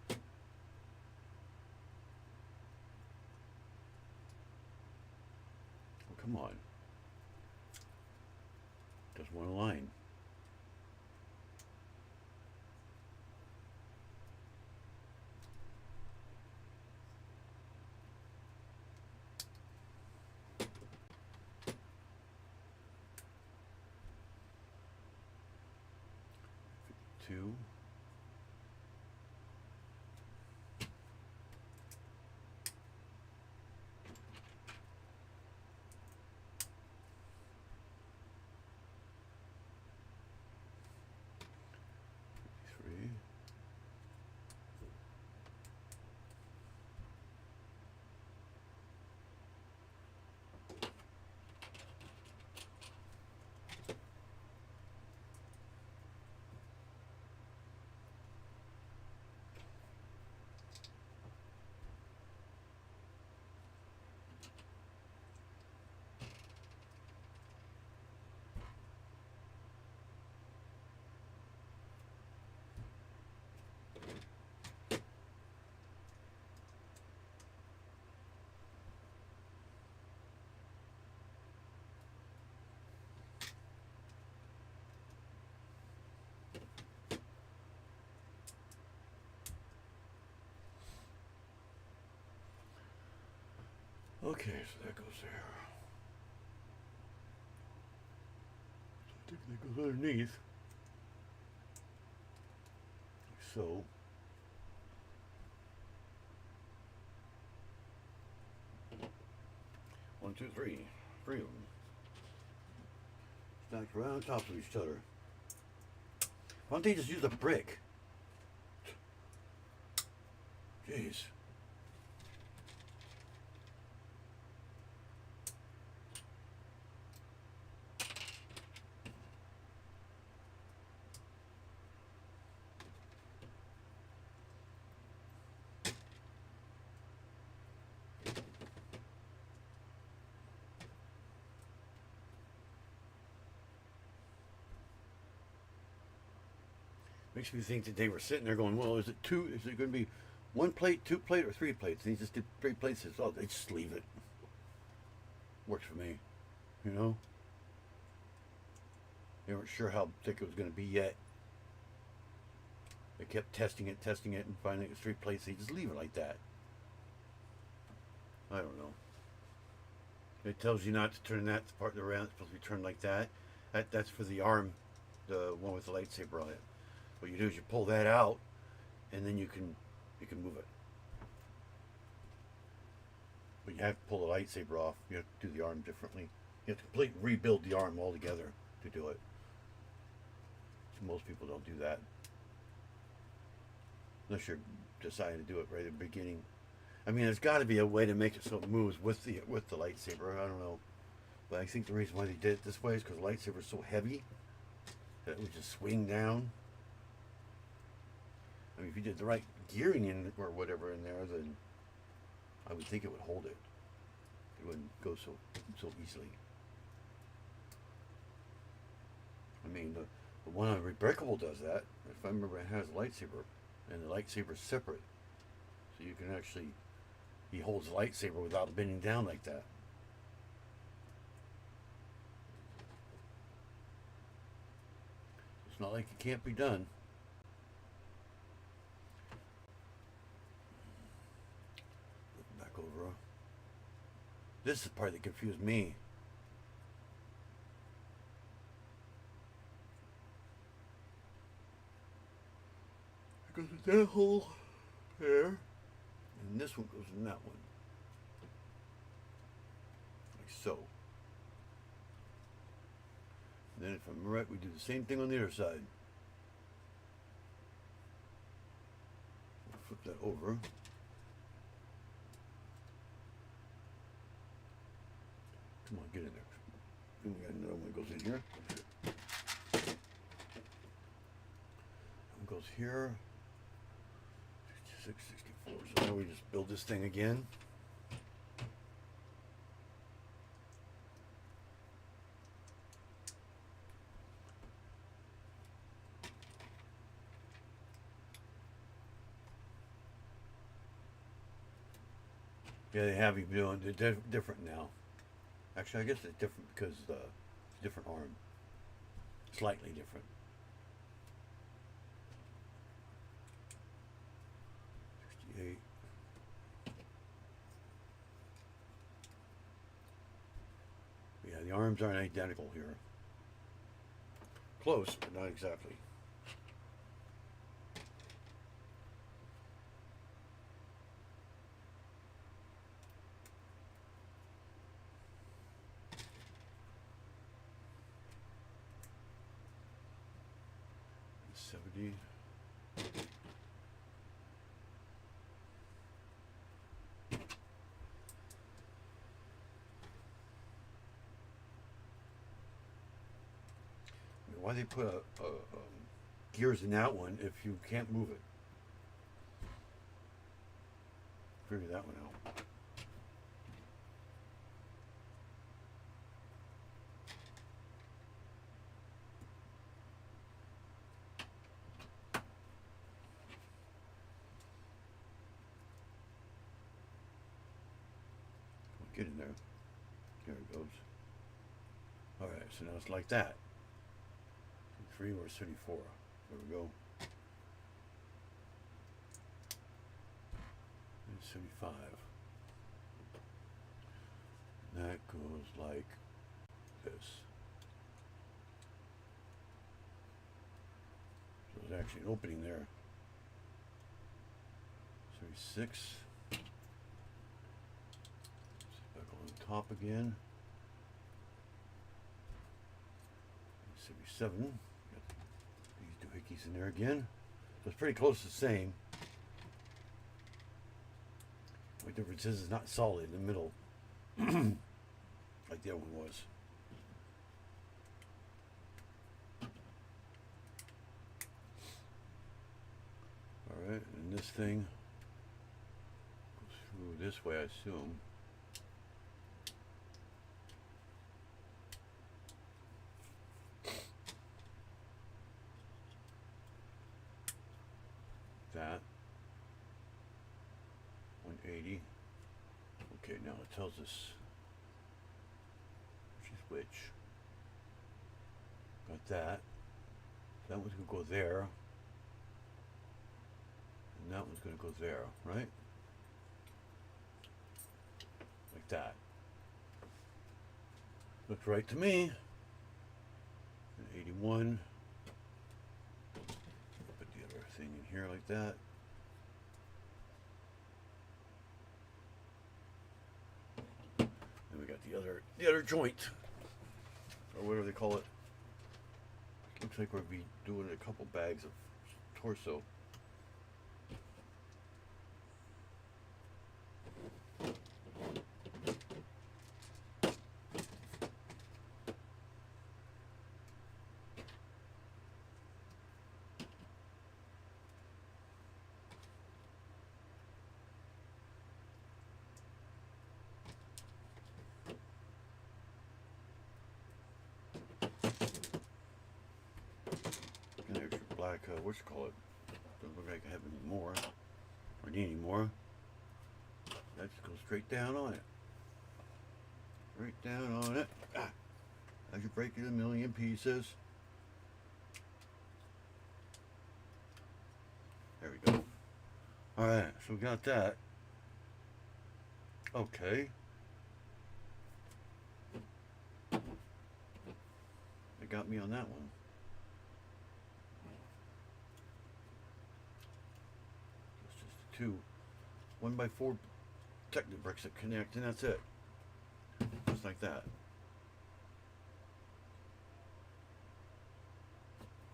Oh, come on. Just one line. Two. Three. Okay, so that goes there. So I think that goes underneath. Like so. One, two, three. Three of them. Stacked right on top of each other. Why don't they just use a brick? Jeez. Makes me think that they were sitting there going, well, is it going to be one plate, two plate, or three plates? And he just did three plates. Oh, they just leave it. Works for me, you know? They weren't sure how thick it was going to be yet. They kept testing it, and finally it was three plates. They just leave it like that. I don't know. It tells you not to turn that part around. It's supposed to be turned like that. That's for the arm, the one with the lightsaber on it. What you do is you pull that out, and then you can move it. But you have to pull the lightsaber off. You have to do the arm differently. You have to completely rebuild the arm altogether to do it. So most people don't do that, unless you're deciding to do it right at the beginning. I mean, there's got to be a way to make it so it moves with the lightsaber. I don't know, but I think the reason why they did it this way is because the lightsaber is so heavy that it would just swing down. I mean, if you did the right gearing in or whatever in there, then I would think it would hold it. It wouldn't go so easily. I mean, the one on Unbreakable does that. If I remember, it has a lightsaber, and the lightsaber's separate, so you can actually, he holds the lightsaber without bending down like that. It's not like it can't be done. Back over. This is the part that confused me. It goes in that hole there, and this one goes in that one. Like so. And then if I'm right, we do the same thing on the other side. Flip that over. Come on, get in there. And we got another one that goes in here. One goes here. 66, 64. So now we just build this thing again. Yeah, they have you doing it different now. Actually, I guess it's different because it's a different arm. Slightly different. 68. Yeah, the arms aren't identical here. Close, but not exactly. Why they put gears in that one if you can't move it? Figure that one out. Get in there. There it goes. Alright, so now it's like that. 3 or 34. There we go. And 75. That goes like this. So there's actually an opening there. 36. Back on the top again. 77. Got these doohickeys in there again. So it's pretty close to the same. The difference is it's not solid in the middle like the other one was. Alright, and this thing goes through this way, I assume. That 180. Okay, now it tells us which is which. Got that. That one's gonna go there. And that one's gonna go there, right? Like that. Looks right to me. And 81. Put the other thing in here like that. Then we got the other joint, or whatever they call it. Looks like we'll be doing a couple bags of torso. And there's your black, what you call it? Doesn't look like I have any more, or need any more. That just goes straight down on it. Straight down on it. Ah. As you break it a million pieces. There we go. Alright, so we got that. Okay. They got me on that one. It's just two 1x4 Technic bricks that connect, and that's it. Just like that.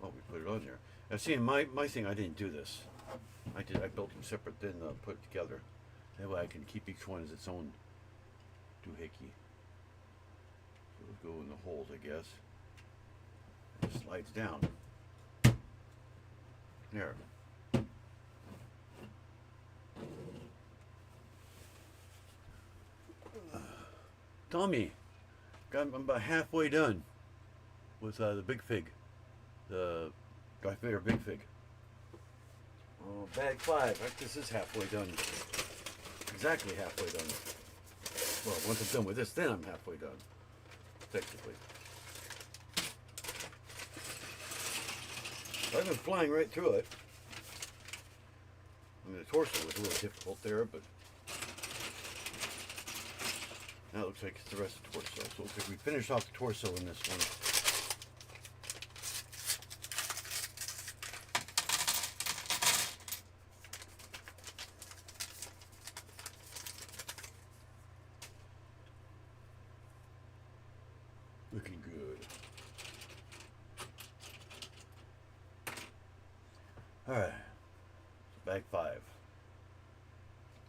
Oh, we put it on there. Now, see, in my thing, I didn't do this. I built them separate, then put it together. That way I can keep each one as its own doohickey. So let's go in the holes, I guess. It slides down. There. Tommy, I'm about halfway done with the big fig, the Darth Vader big fig. Oh, bag 5. This is halfway done. Exactly halfway done. Well, once I'm done with this, then I'm halfway done. Technically. I've been flying right through it. I mean, the torso was a little difficult there, but now it looks like it's the rest of the torso. So it looks like we finished off the torso in this one. Looking good. Alright. So bag 5.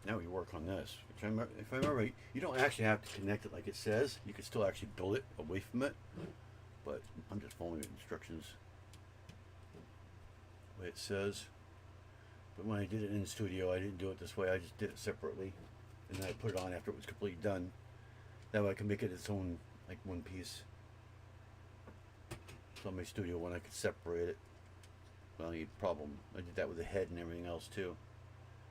Now we work on this. Which if I remember right, you don't actually have to connect it like it says. You can still actually build it away from it. But I'm just following the instructions the way it says. But when I did it in the studio, I didn't do it this way. I just did it separately. And then I put it on after it was completely done. That way I can make it its own, like, one piece. So in my studio one, I could separate it. Well, the problem, I did that with the head and everything else too.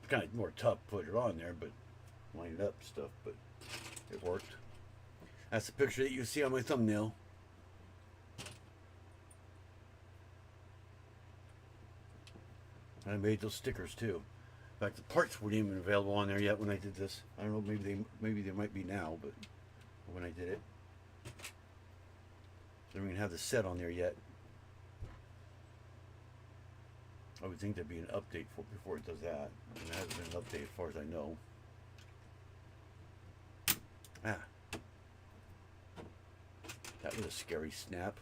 It's kind of more tough to put it on there, but line it up and stuff, but it worked. That's the picture that you see on my thumbnail. And I made those stickers too. In fact, the parts weren't even available on there yet when I did this. I don't know, maybe they might be now, but when I did it. So we don't even have the set on there yet. I would think there'd be an update for before it does that. And there hasn't been an update as far as I know. Ah. That was a scary snap.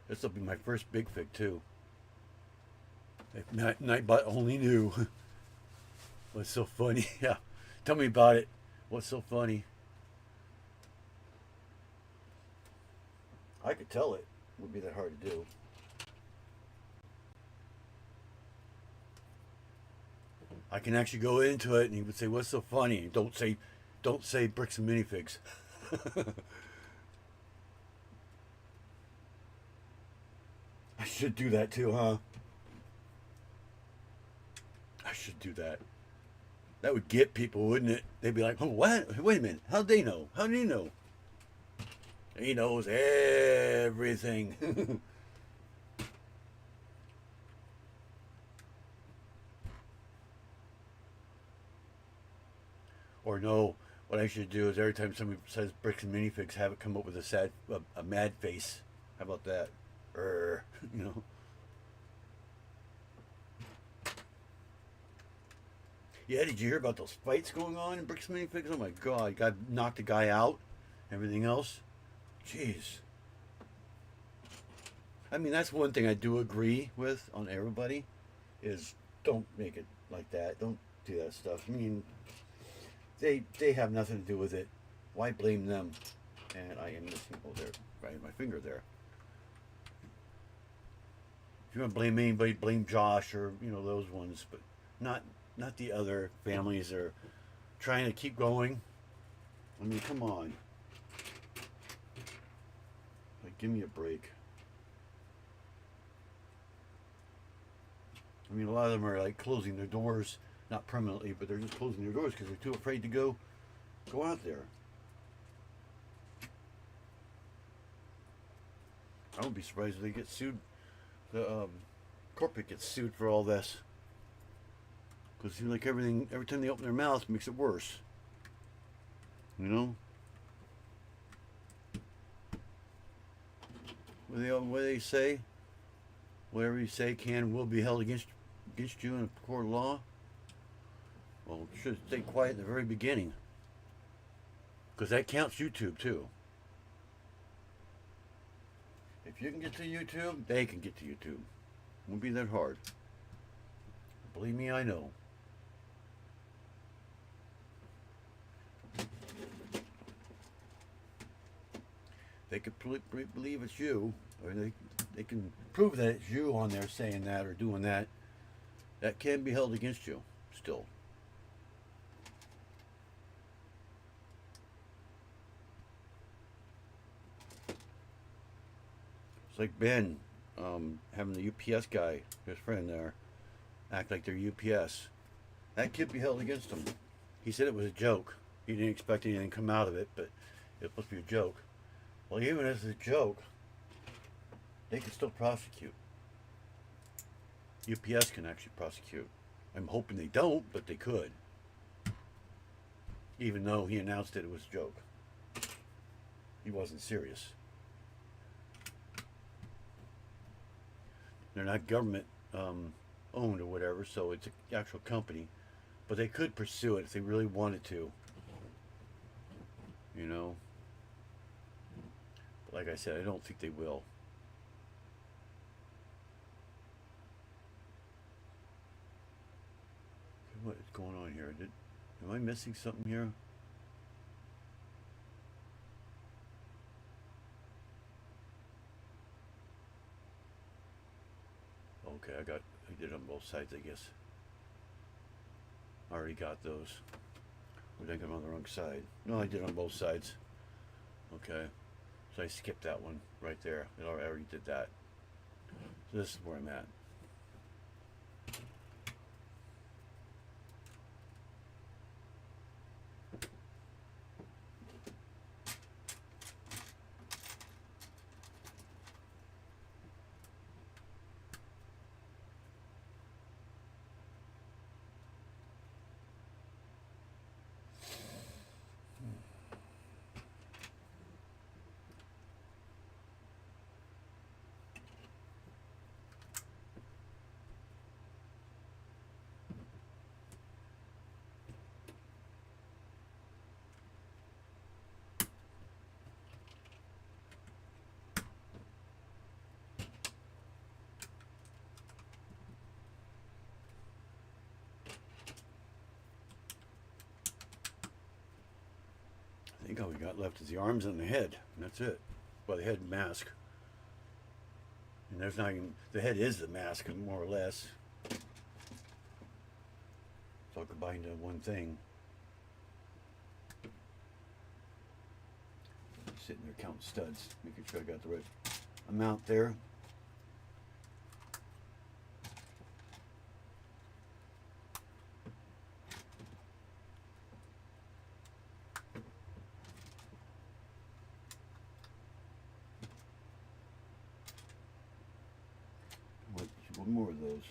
This will be my first big fig too. If Nightbot only knew. What's so funny? Yeah. Tell me about it. What's so funny? I could tell it. Would be that hard to do. I can actually go into it and he would say, "What's so funny?" Don't say Bricks and Minifigs. I should do that too, huh? I should do that. That would get people, wouldn't it? They'd be like, "Oh, what? Wait a minute. How'd they know? How did he know?" He knows everything. Or no, what I should do is every time somebody says Bricks and Minifigs, have it come up with a mad face. How about that? You know. Yeah, did you hear about those fights going on in Bricks Minifigs? Oh my god, guy knocked a guy out, everything else. Jeez. I mean, that's one thing I do agree with on everybody, is don't make it like that. Don't do that stuff. I mean, they have nothing to do with it. Why blame them? And I am missing, oh there, right in my finger there. If you want to blame anybody, blame Josh or, you know, those ones, but not the other families that are trying to keep going. I mean, come on. Like, give me a break. I mean, a lot of them are like closing their doors, not permanently, but they're just closing their doors because they're too afraid to go out there. I won't be surprised if they get sued. The corporate gets sued for all this. Because it seems like everything, every time they open their mouth, makes it worse. You know? What do they say? Whatever you say can and will be held against you in a court of law. Well, you should stay quiet in the very beginning. Because that counts YouTube too. If you can get to YouTube, they can get to YouTube. It won't be that hard. Believe me, I know. They could believe it's you, or they can prove that it's you on there saying that or doing that. That can be held against you still. It's like Ben having the UPS guy, his friend there, act like they're UPS. That could be held against him. He said it was a joke. He didn't expect anything to come out of it, but it must be a joke. Well, even as a joke, they can still prosecute. UPS can actually prosecute. I'm hoping they don't, but they could. Even though he announced that it was a joke. He wasn't serious. They're not government owned or whatever, so it's an actual company. But they could pursue it if they really wanted to. You know? But like I said, I don't think they will. What is going on here? Am I missing something here? Okay, I did it on both sides, I guess. I already got those. I think I'm on the wrong side. No, I did on both sides. Okay. So I skipped that one right there. I already did that. So this is where I'm at. I think all we got left is the arms and the head, and that's it. Well, the head and mask. And there's not even, the head is the mask, more or less. It's all combined into one thing. Sitting there counting studs, making sure I got the right amount there. One more of those.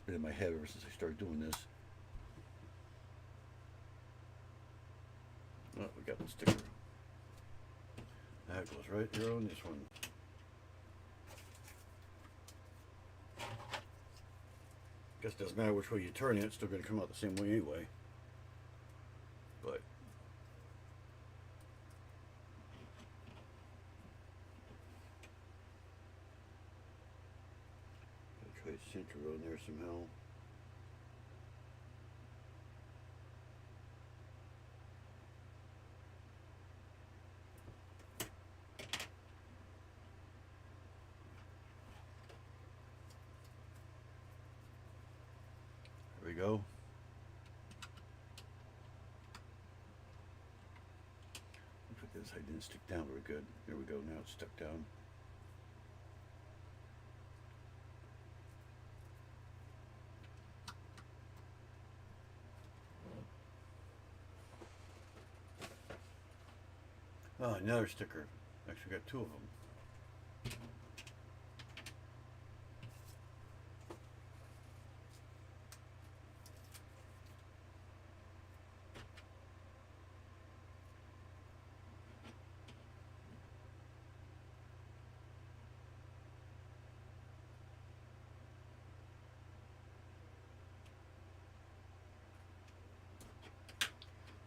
Been in my head ever since I started doing this. Oh, we got the sticker. That goes right here on this one. Guess it doesn't matter which way you turn it, it's still going to come out the same way anyway. But try to center on there somehow. There we go. Looks like this side didn't stick down very good. There we go, now it's stuck down. Oh, another sticker. Actually got two of them.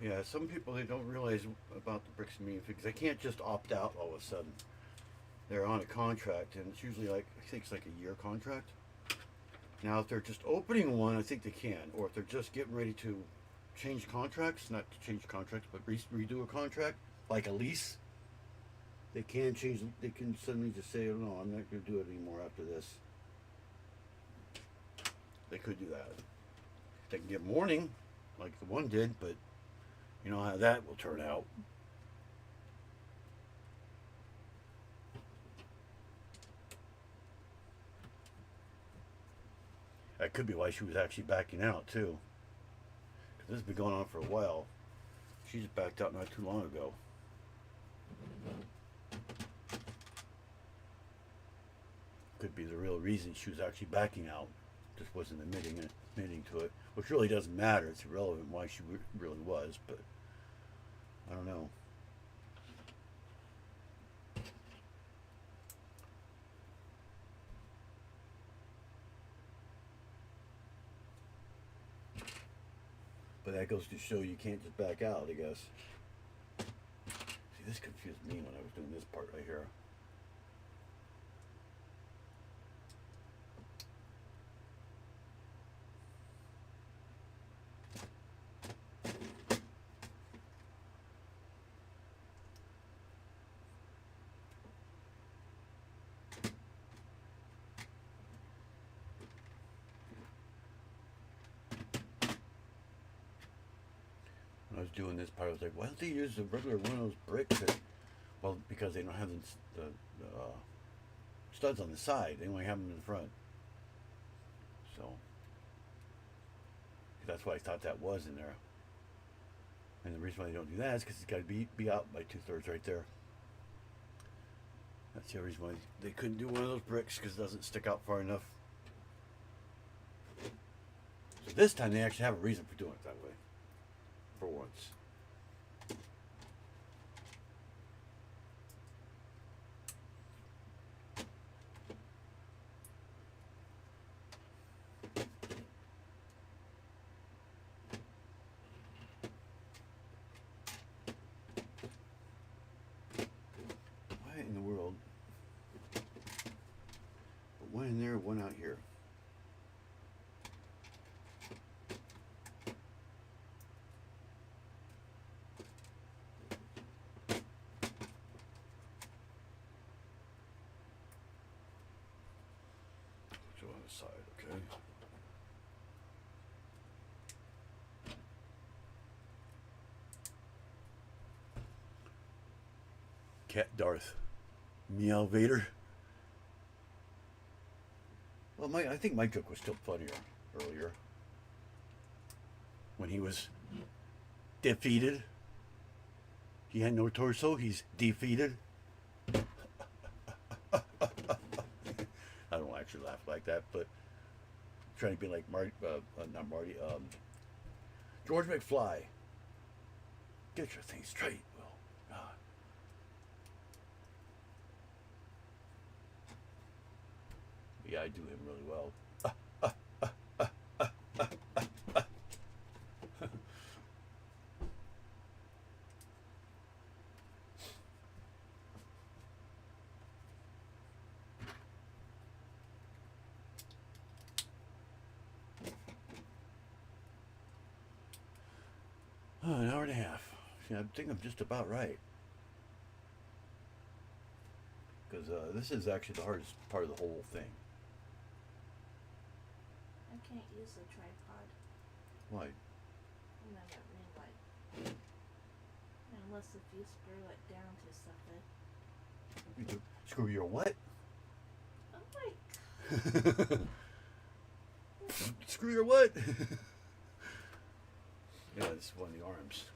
Yeah, some people, they don't realize about the Bricks Minifgs. They can't just opt out all of a sudden. They're on a contract, and it's usually like, I think it's like a year contract. Now, if they're just opening one, I think they can. Or if they're just getting ready to change contracts, not to change contracts, but redo a contract, like a lease, they can change, they can suddenly just say, oh, no, I'm not going to do it anymore after this. They could do that. They can give warning, like the one did, but you know how that will turn out. That could be why she was actually backing out too. Because this has been going on for a while. She just backed out not too long ago. Could be the real reason she was actually backing out. Just wasn't admitting to it. Which really doesn't matter. It's irrelevant why she really was, but I don't know. But that goes to show you can't just back out, I guess. See, this confused me when I was doing this part right here. When I was doing this part, I was like, why don't they use the regular one of those bricks? Well, because they don't have the studs on the side. They only have them in the front. So that's why I thought that was in there. And the reason why they don't do that is because it's got to be out by 2/3 right there. That's the reason why they couldn't do one of those bricks, because it doesn't stick out far enough. So this time they actually have a reason for doing it that way. For once. Okay. Cat Darth. Meow Vader. Well, I think my joke was still funnier earlier. When he was defeated. He had no torso, he's defeated. I don't actually laugh like that, but trying to be like Marty, not Marty, George McFly. Get your thing straight, Will. God. Yeah, I do him really well. An hour and a half. See, I think I'm just about right. Because this is actually the hardest part of the whole thing. I can't use the tripod. Why? And then that ring light. Unless if you screw it down to something. You do, screw your what? Oh my god. Screw your what? Yeah, it's one of the arms.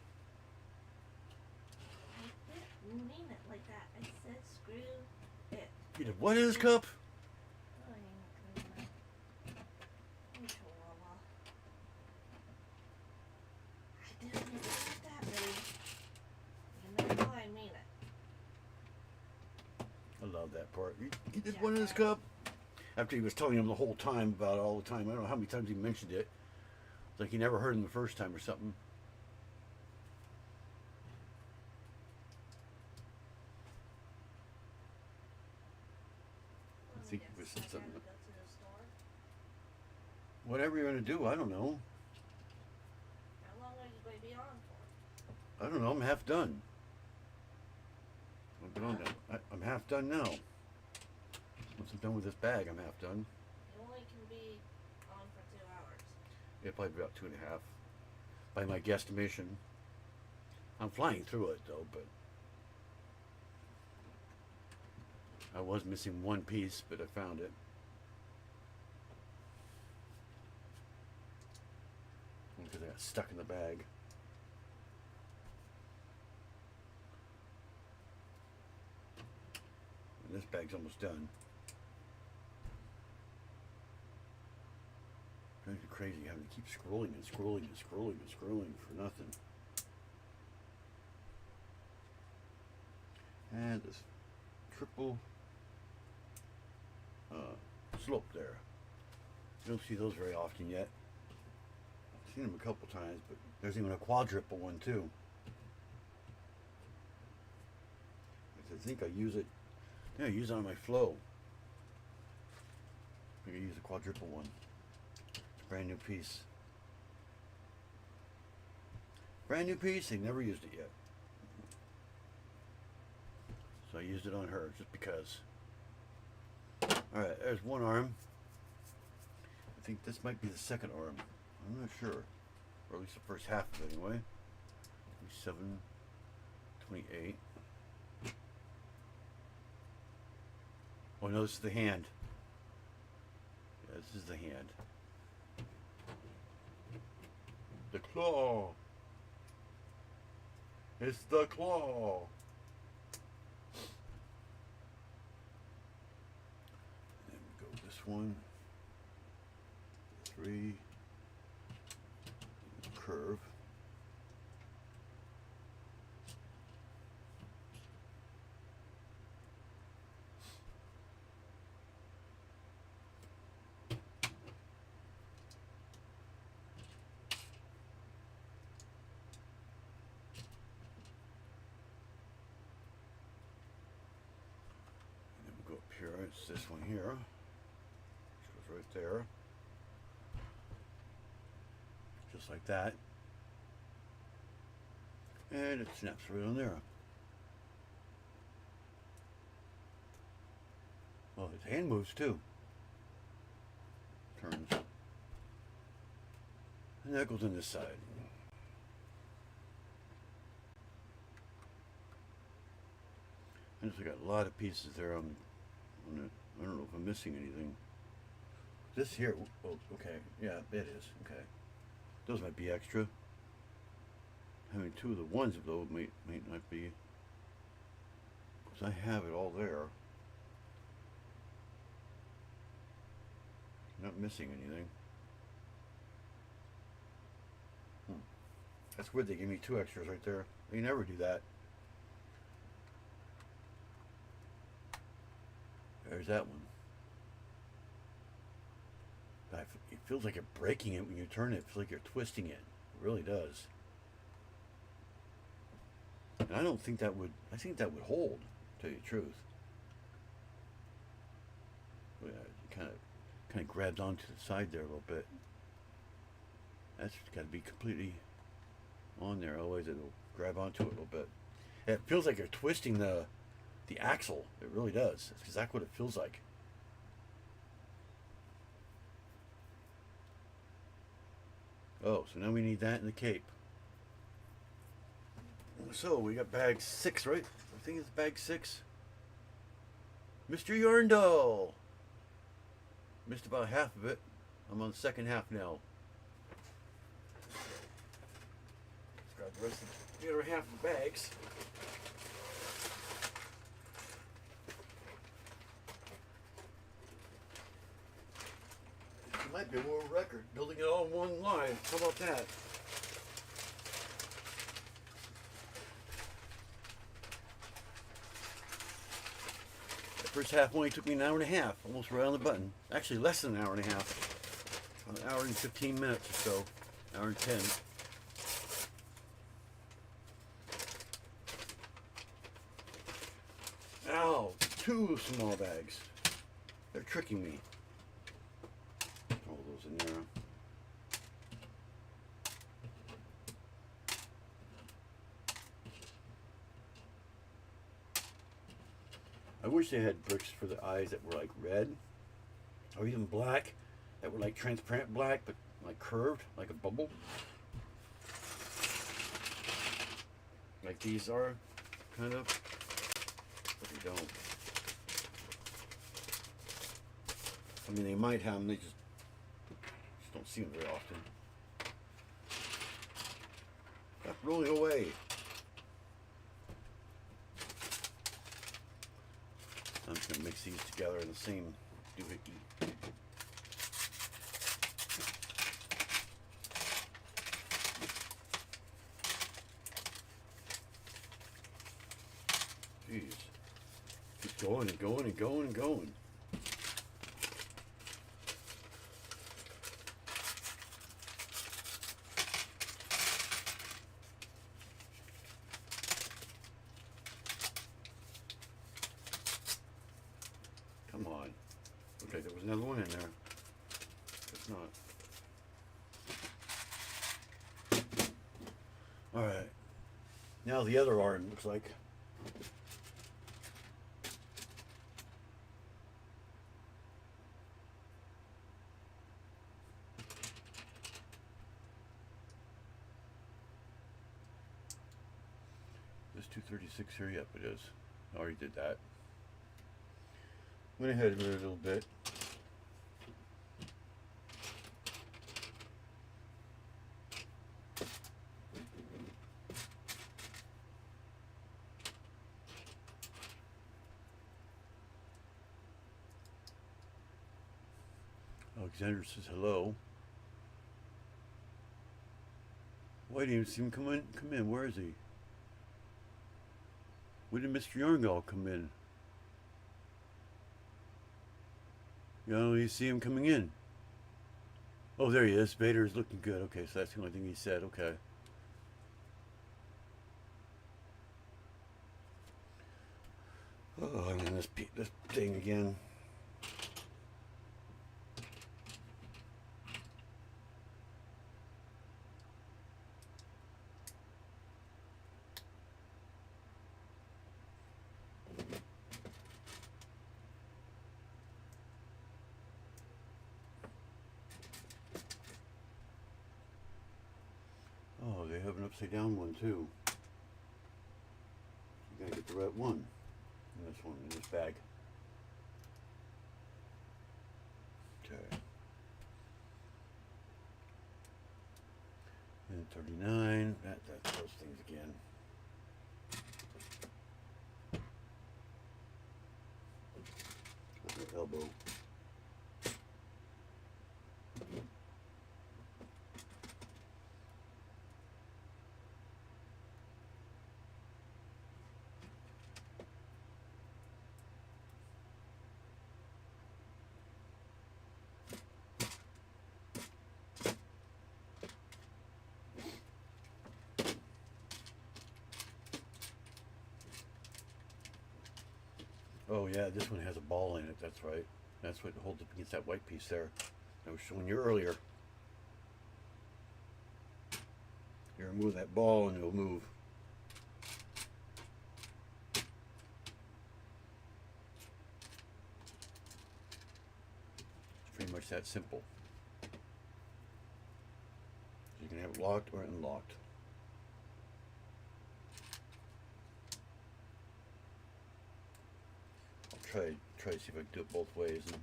I didn't mean it like that. I said screw it. You did what in his cup? Oh, I ain't gonna know. Oh, chihuahua. I didn't mean it like that, babe. You know I mean it. I love that part. He did one in his cup. After he was telling him the whole time about it all the time. I don't know how many times he mentioned it. It's like he never heard him the first time or something. I think he was I gotta something. go to the store. Whatever you're gonna do, I don't know. How long are you going to be on for? I don't know. I'm half done. I've been on that. I'm half done now. Once I'm done with this bag, I'm half done. You only can be on for 2 hours. Yeah, probably about 2.5. By my guesstimation. I'm flying through it though, but I was missing one piece, but I found it. Because I got stuck in the bag. And this bag's almost done. Drives you crazy having to keep scrolling and scrolling and scrolling and scrolling for nothing. And this triple slope there. You don't see those very often yet. I've seen them a couple times, but there's even a quadruple one too. I think I use it. Yeah, I use it on my flow. I think I use a quadruple one. It's a brand new piece. Brand new piece. They never used it yet. So I used it on her just because. Alright, there's one arm. I think this might be the second arm. I'm not sure. Or at least the first half of it anyway. 27, 28. Oh no, this is the hand. Yeah, this is the hand. The claw. It's the claw. And then we go this one. 3. Curve. And then we go up here, it's this one here. Which goes right there. Just like that. And it snaps right on there. Oh, his hand moves too. turns. And that goes on this side. I just got a lot of pieces there on it. I don't know if I'm missing anything. This here, oh, okay, yeah, it is, okay. Those might be extra. Having two of the ones though might not be, because I have it all there. Not missing anything. That's weird, they gave me two extras right there. They never do that. There's that one. It feels like you're breaking it when you turn it. It feels like you're twisting it. It really does. And I don't think that would, I think that would hold, to tell you the truth. But it kind of grabs onto the side there a little bit. That's got to be completely on there, otherwise it'll grab onto it a little bit. It feels like you're twisting the axle. It really does. That's exactly what it feels like. Oh, so now we need that in the cape. So we got bag 6, right? I think it's bag 6. Mr. Yarndall. Missed about half of it. I'm on the second half now. Let's grab the rest of the other half of the bags. It might be a world record, building it all in one line. How about that? The first half only took me an hour and a half, almost right on the button. Actually, less than an hour and a half. An hour and 15 minutes or so. Hour and 10. Ow! 2 small bags. They're tricking me. All those in there. I wish they had bricks for the eyes that were like red, or even black, that were like transparent black, but like curved, like a bubble. Like these are, kind of, but they don't. I mean, they might have them, they just don't see them very often. Stop rolling away. I'm just going to mix these together in the same doohickey. Jeez. Keep going and going and going and going. Come on. Okay, there was another one in there. It's not. Alright. Now the other arm looks like. This 236 here, yep it is. I already did that. Went ahead with it a little bit. Alexander says hello. Why didn't you see him come in? Where is he? When did Mr. Yarngall come in? You know, you see him coming in. Oh, there he is. Vader is looking good. Okay, so that's the only thing he said. Okay. Oh, I'm in this thing again. I have an upside down one too. You gotta get the right one. In this one, in this bag. Okay. And 39. That's those things again. That's my elbow. Oh yeah, this one has a ball in it, that's right. That's what holds up against that white piece there. I was showing you earlier. You remove that ball and it'll move. It's pretty much that simple. You can have it locked or unlocked. Try to see if I can do it both ways and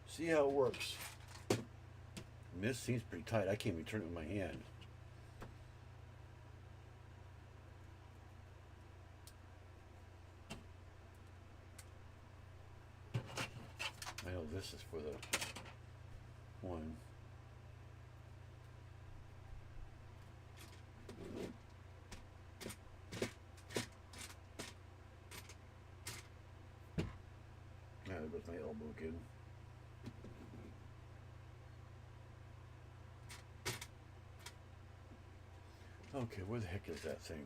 see how it works. And this seems pretty tight. I can't even turn it with my hand. I know this is for the one. There goes my elbow again. Okay, where the heck is that thing?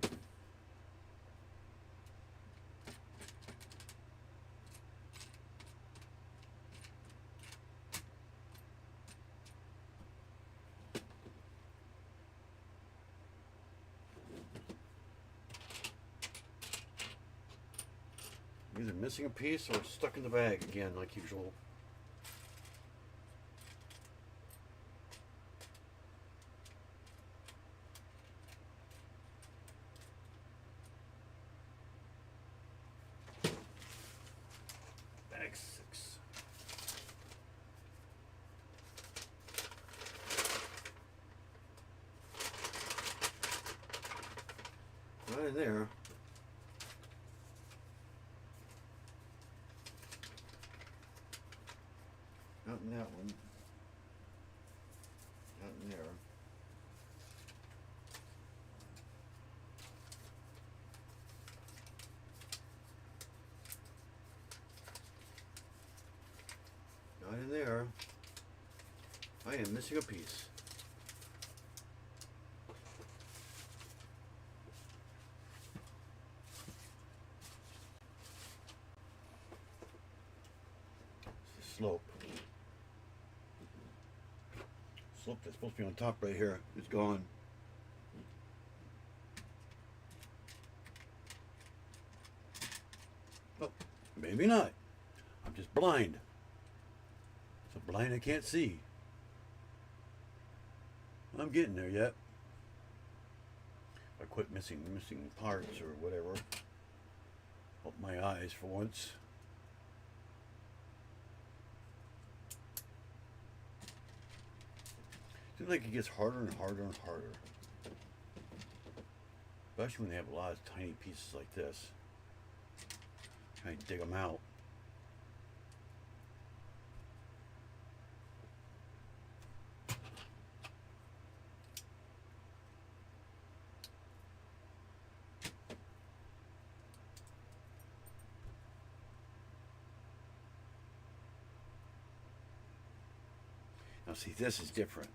Either missing a piece or stuck in the bag again, like usual. Bag 6. Right in there. Not in that one. Not in there. Not in there. I am missing a piece. It's the slope. Slope that's supposed to be on top right here is gone. Oh, maybe not. I'm just blind. So blind I can't see. I'm getting there yet. I quit missing parts or whatever. Help my eyes for once. Seems like it gets harder and harder and harder. Especially when they have a lot of tiny pieces like this. Trying to dig them out. Now see, this is different.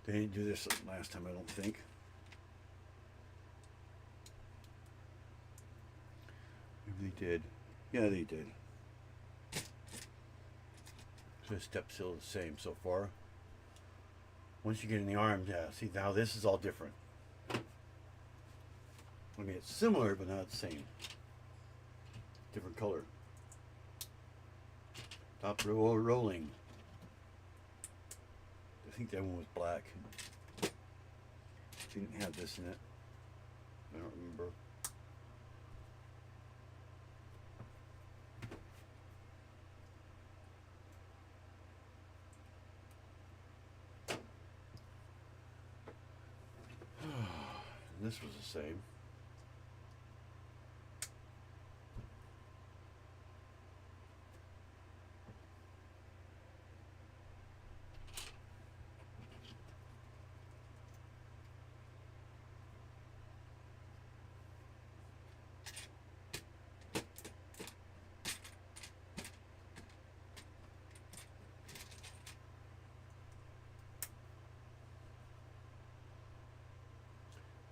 They didn't do this last time, I don't think. Maybe they did. Yeah, they did. So the step's still the same so far. Once you get in the arm, yeah, see now this is all different. I mean, it's similar, but not the same. Different color. Top row rolling. I think that one was black. Didn't have this in it. I don't remember. This was the same.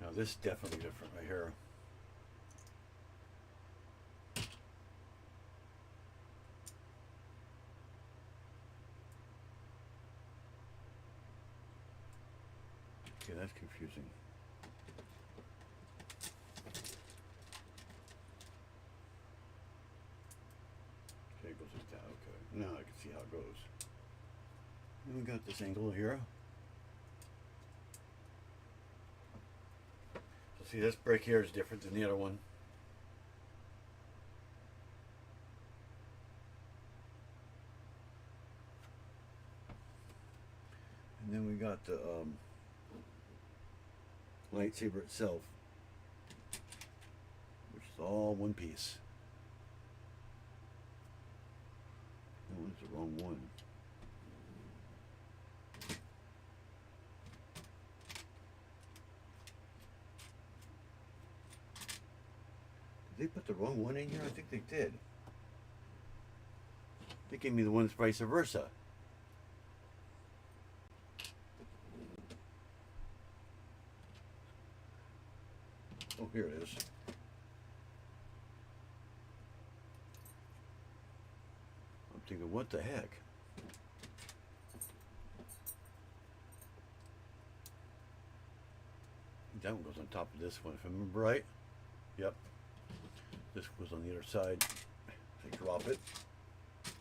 Now this is definitely different right here. Okay, that's confusing. Okay, it goes like that. Okay, now I can see how it goes. And we got this angle here. So see, this brick here is different than the other one. And then we got the lightsaber itself, which is all one piece. That one's the wrong one. Did they put the wrong one in here? I think they did. They gave me the one that's vice versa. Oh, here it is. I'm thinking, what the heck? That one goes on top of this one, if I remember right. Yep. This goes on the other side. I drop it.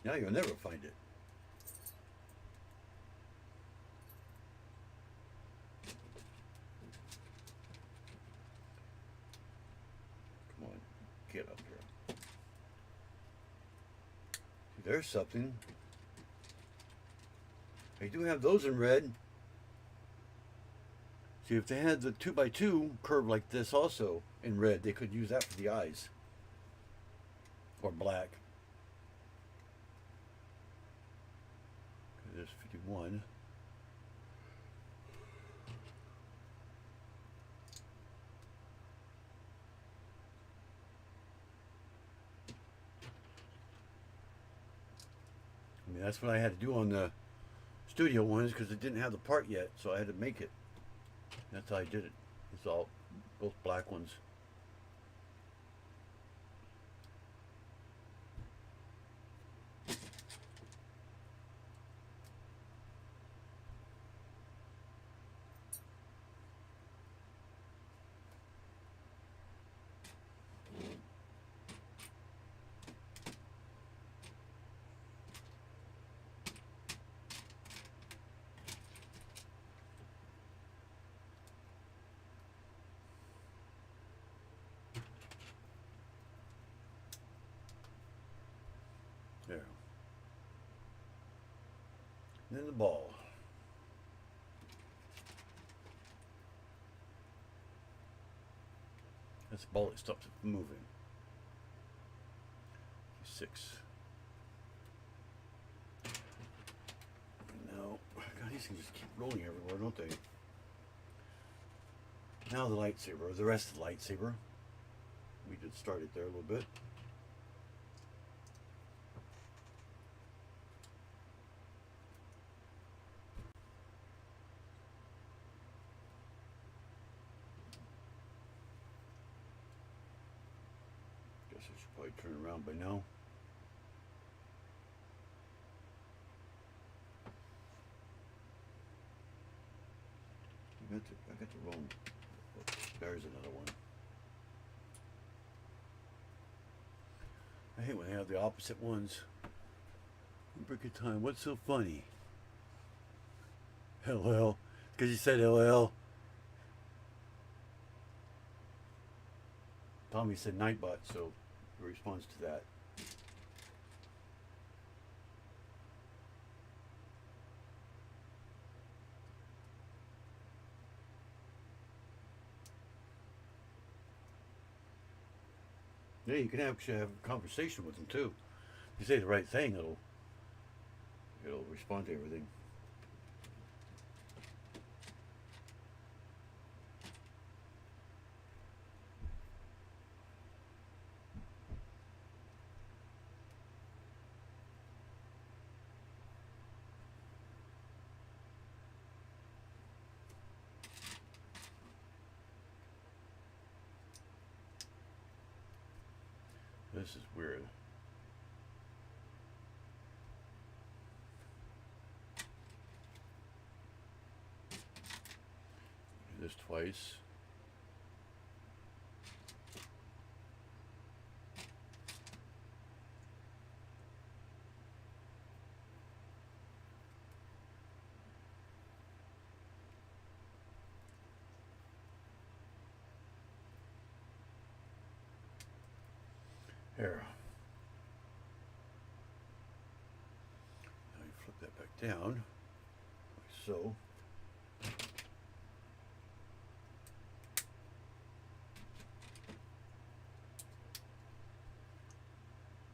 Now you'll never find it. Come on, get up here. See, there's something. I do have those in red. See, if they had the 2x2 curve like this also in red, they could use that for the eyes. Or black. Okay, there's 51. I mean, that's what I had to do on the studio ones because it didn't have the part yet, so I had to make it. That's how I did it. It's all both black ones. There. And then the ball. That's the ball that stops it from moving. 6. Now, God, these things just keep rolling everywhere, don't they? Now the lightsaber, the rest of the lightsaber. We did start it there a little bit. Guess I should probably turn around by now. I got the wrong. Oh, there's another one. I hate when they have the opposite ones. Brick of time. What's so funny? LL. Because you said LL. Tommy said Nightbot, so it responds to that. Yeah, you can actually have a conversation with them too. If you say the right thing, it'll respond to everything. This is weird. Do this twice. There. Now you flip that back down, like so.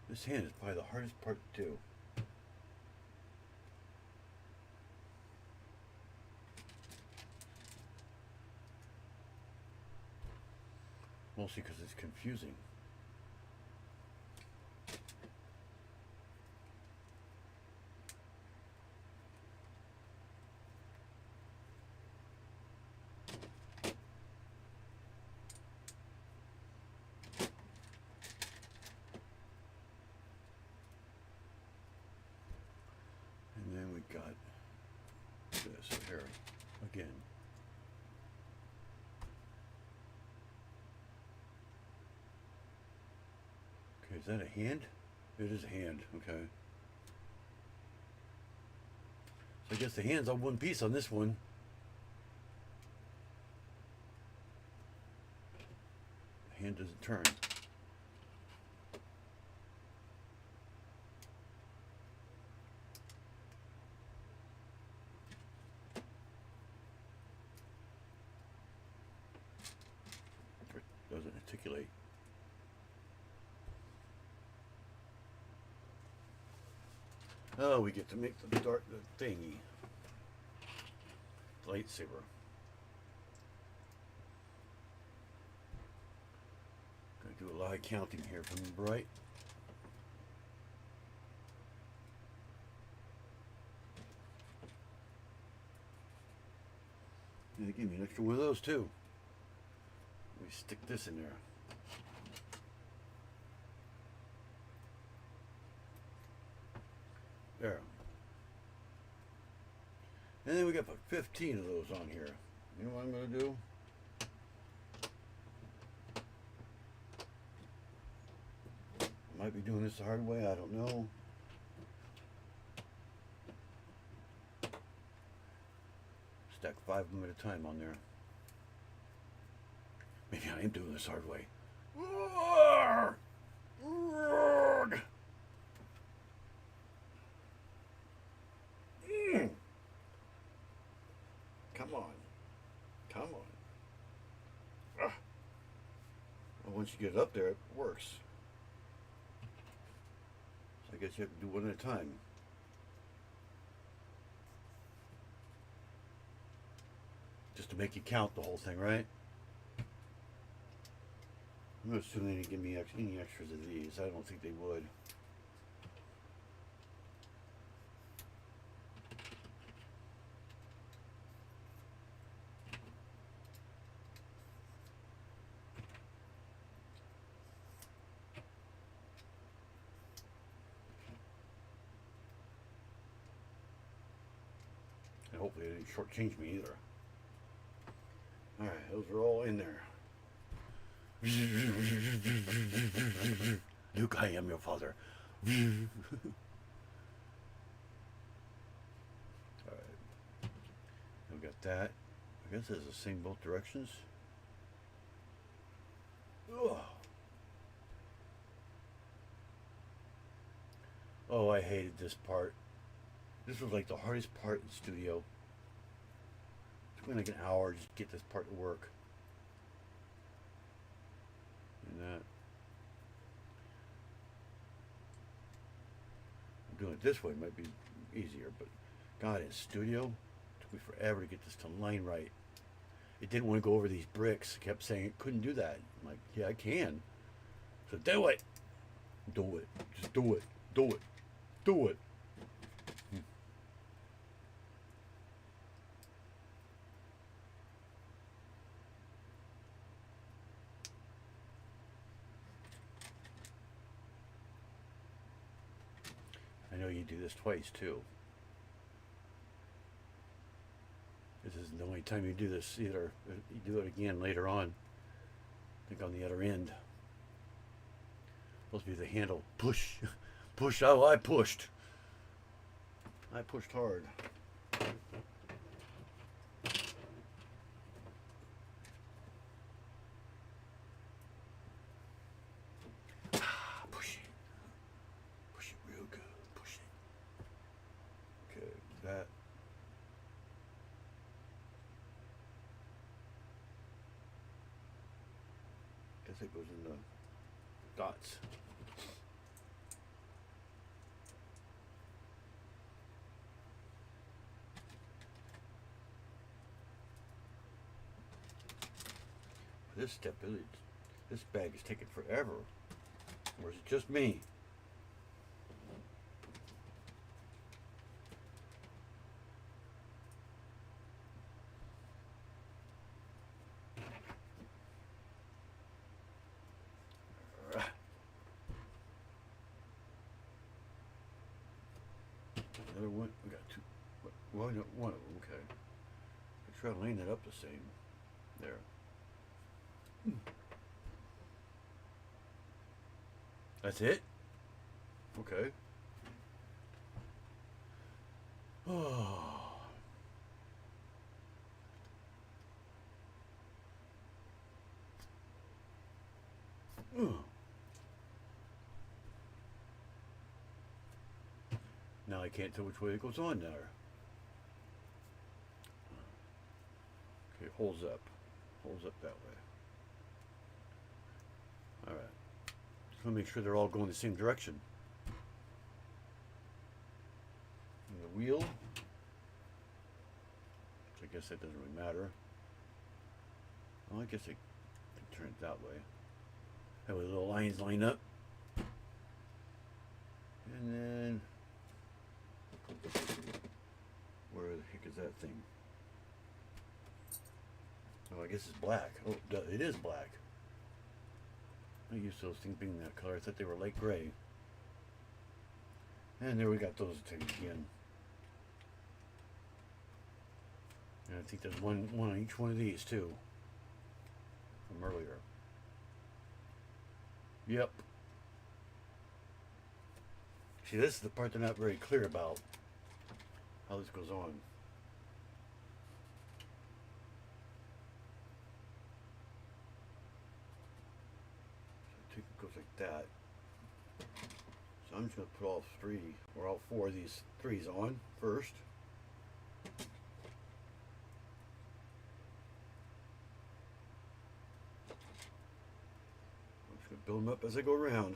This hand is probably the hardest part to do. Mostly because it's confusing. And then we got this here again. Okay, is that a hand? It is a hand, okay. So I guess the hand's on one piece on this one. The hand doesn't turn. Or doesn't articulate. Oh, we get to make the thingy. Lightsaber. Gonna do a lot of counting here from the bright. And they give me an extra one of those too. Let me stick this in there. There. And then we got 15 of those on here. You know what I'm going to do? Might be doing this the hard way, I don't know. Stack 5 of them at a time on there. Maybe I am doing this the hard way. Come on. Come on. Well, once you get it up there, it works. So I guess you have to do one at a time. Just to make you count the whole thing, right? I'm not assuming they didn't give me any extras of these. I don't think they would. And hopefully they didn't shortchange me either. Alright, those are all in there. Luke, I am your father. Alright. We got that. I guess it's the same both directions. Ugh. Oh, I hated this part. This was like the hardest part in studio. It took me like an hour just to get this part to work. And that. Doing it this way might be easier, but God, in studio, it took me forever to get this to line right. It didn't want to go over these bricks. It kept saying it couldn't do that. I'm like, yeah, I can. So do it. Do it. Just do it. Do it. Do it. I know you do this twice too. This isn't the only time you do this either. You do it again later on. I think on the other end. Supposed to be the handle. Push. Push. Oh, I pushed. I pushed hard. Push it. Push it real good. Push it. Okay, that. Guess it goes in the dots. This step, this bag is taking forever. Or is it just me? Another one. We got two. Well, no, one of them. Okay. Make sure I line that up the same. There. That's it? Okay. Oh. Now I can't tell which way it goes on there. Okay, holds up. Holds up that way. Alright. Just want to make sure they're all going the same direction. And the wheel. Which I guess that doesn't really matter. Well, I guess I can turn it that way. That way the little lines line up. And then... where the heck is that thing? Oh, I guess it's black. Oh, it is black. I used those things being that color. I thought they were light gray. And there we got those things again. And I think there's one on each one of these too. From earlier. Yep. See, this is the part they're not very clear about. How this goes on. So it goes like that. So I'm just going to put all three, or all four of these threes on first. I'm just going to build them up as I go around.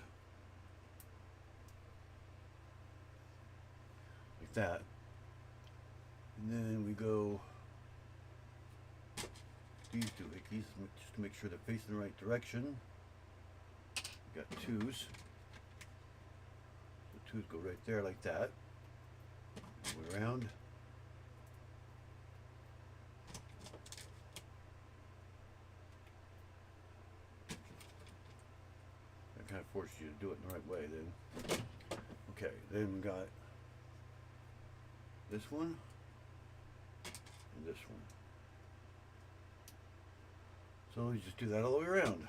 Like that. And then we go these doohickeys just to make sure they're facing the right direction. We got twos. The twos go right there like that. Go around. That kind of forces you to do it in the right way then. Okay, then we got this one. This one. So you just do that all the way around.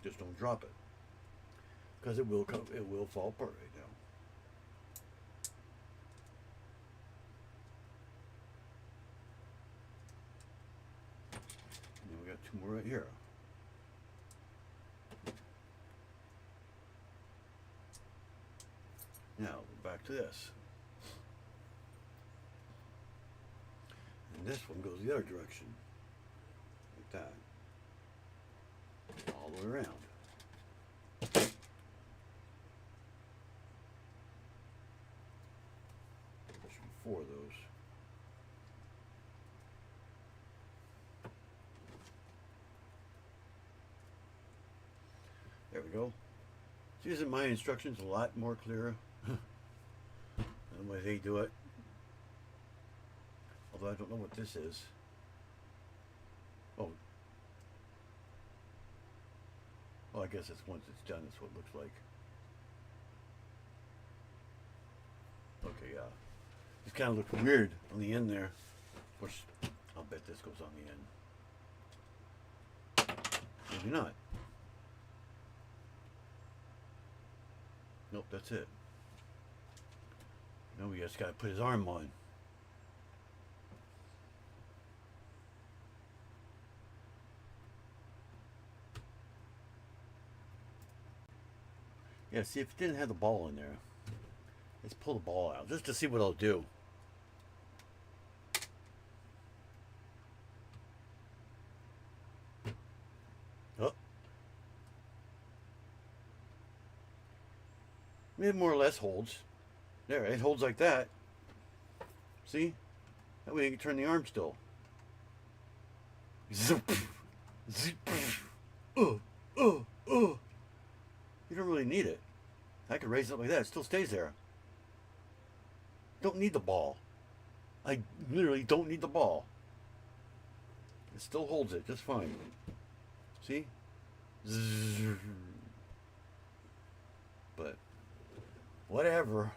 Just don't drop it, because it will fall apart right now. we're right here. Now, back to this. And this one goes the other direction. Like that. All the way around. There should be 4 of those. There we go. See, isn't my instructions a lot more clearer than the way they do it? Although I don't know what this is. Oh. Well, I guess it's once it's done, that's what it looks like. Okay, yeah. This kind of looks weird on the end there. Of course, I'll bet this goes on the end. Maybe not. Nope, that's it. No, we just gotta put his arm on. Yeah, see, if it didn't have the ball in there, let's pull the ball out just to see what it'll do. Oh. It more or less holds. There, it holds like that. See? That way you can turn the arm still. Zip. Zip. You don't really need it. I could raise it like that. It still stays there. Don't need the ball. I literally don't need the ball. It still holds it just fine. See? Zzz. But whatever.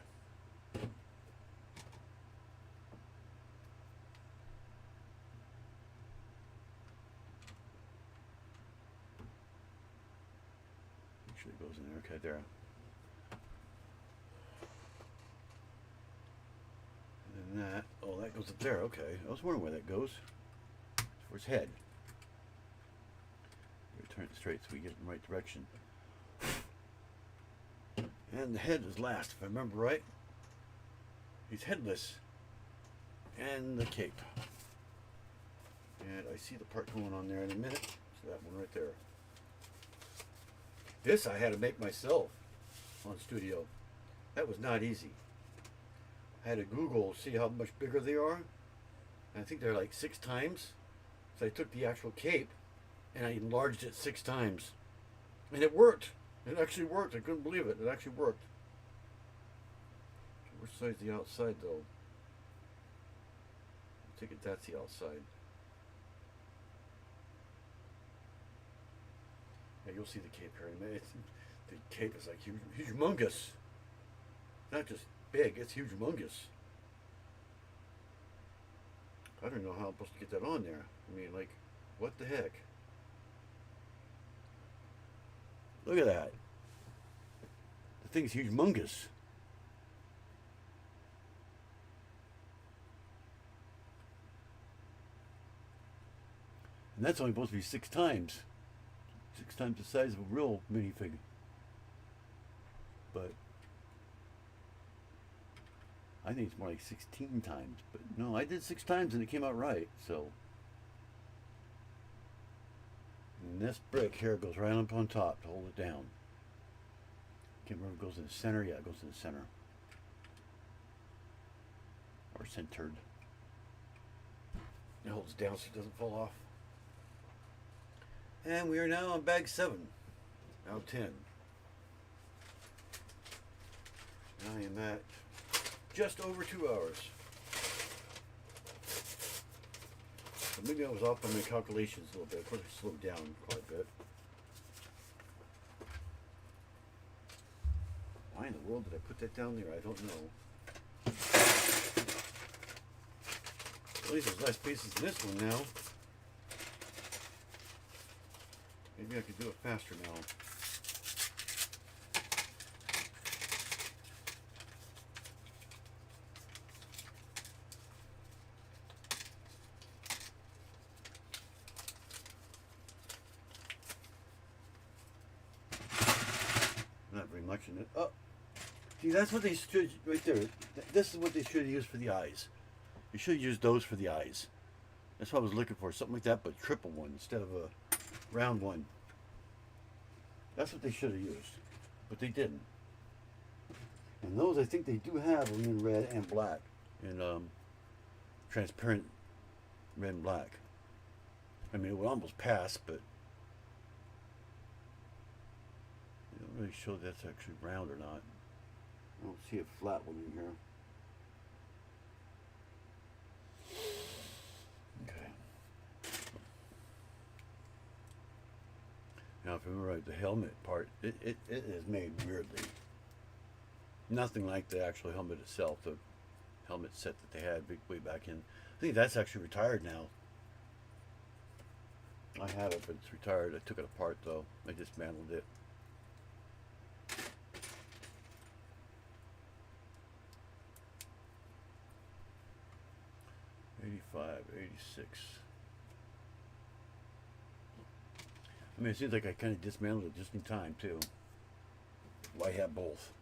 Make sure it goes in there. Okay, there. And then that. Oh, that goes up there. Okay. I was wondering where that goes. It's for his head. We turn it straight so we get it in the right direction. And the head is last, if I remember right. He's headless. And the cape. And I see the part going on there in a minute. So that one right there. This I had to make myself on Studio. That was not easy. I had to Google, see how much bigger they are. And I think they're like 6 times. So I took the actual cape and I enlarged it 6 times. And it worked. It actually worked. I couldn't believe it. It actually worked. Which side's the outside, though? I take it that's the outside. Yeah, you'll see the cape here in a minute. The cape is like humongous. Not just big, it's humongous. I don't know how I'm supposed to get that on there. I mean, like, what the heck? Look at that. The thing's humongous. And that's only supposed to be 6 times. 6 times the size of a real minifig. But I think it's more like 16 times. But no, I did 6 times and it came out right. So. And this brick here goes right up on top to hold it down. Can't remember if it goes in the center. Yeah, it goes in the center. Or centered. It holds it down so it doesn't fall off. And we are now on bag 7 out of 10. I am at just over 2 hours. So maybe I was off on my calculations a little bit. Of course, I slowed down quite a bit. Why in the world did I put that down there? I don't know. At least there's less pieces in this one now. Maybe I could do it faster now. And then, oh, see, that's what they should, right there. This is what they should use for the eyes. You should use those for the eyes. That's what I was looking for, something like that, but triple one instead of a round one. That's what they should have used, but they didn't. And those, I think they do have them in red and black, and transparent red and black. I mean, it would almost pass, but it don't really show that's actually round or not. I don't see a flat one in here. Okay. Now, if I remember right, the helmet part, it is made weirdly. Nothing like the actual helmet itself, the helmet set that they had way back in. I think that's actually retired now. I have it, but it's retired. I took it apart though. I dismantled it. '85, '86. I mean, it seems like I kind of dismantled it just in time too. Why have both?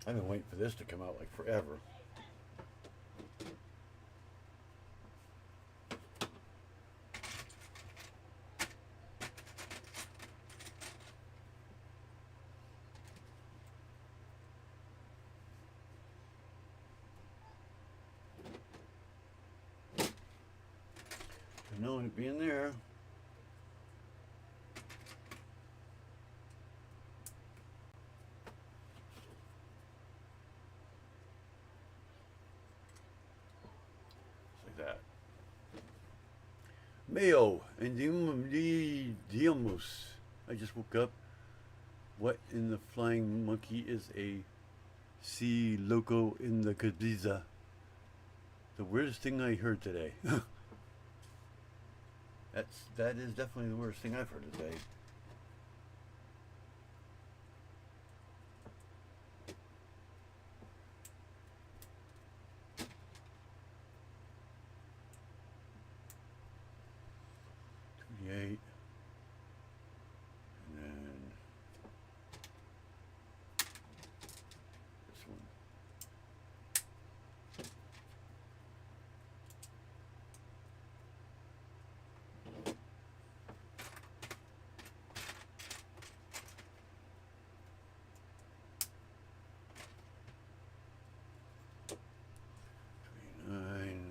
I've been waiting for this to come out like forever. Knowing it being there. That. Mayo and Diamos. I just woke up. What in the flying monkey is a C loco in the Cabiza? The weirdest thing I heard today. That is definitely the worst thing I've heard today. And then this one.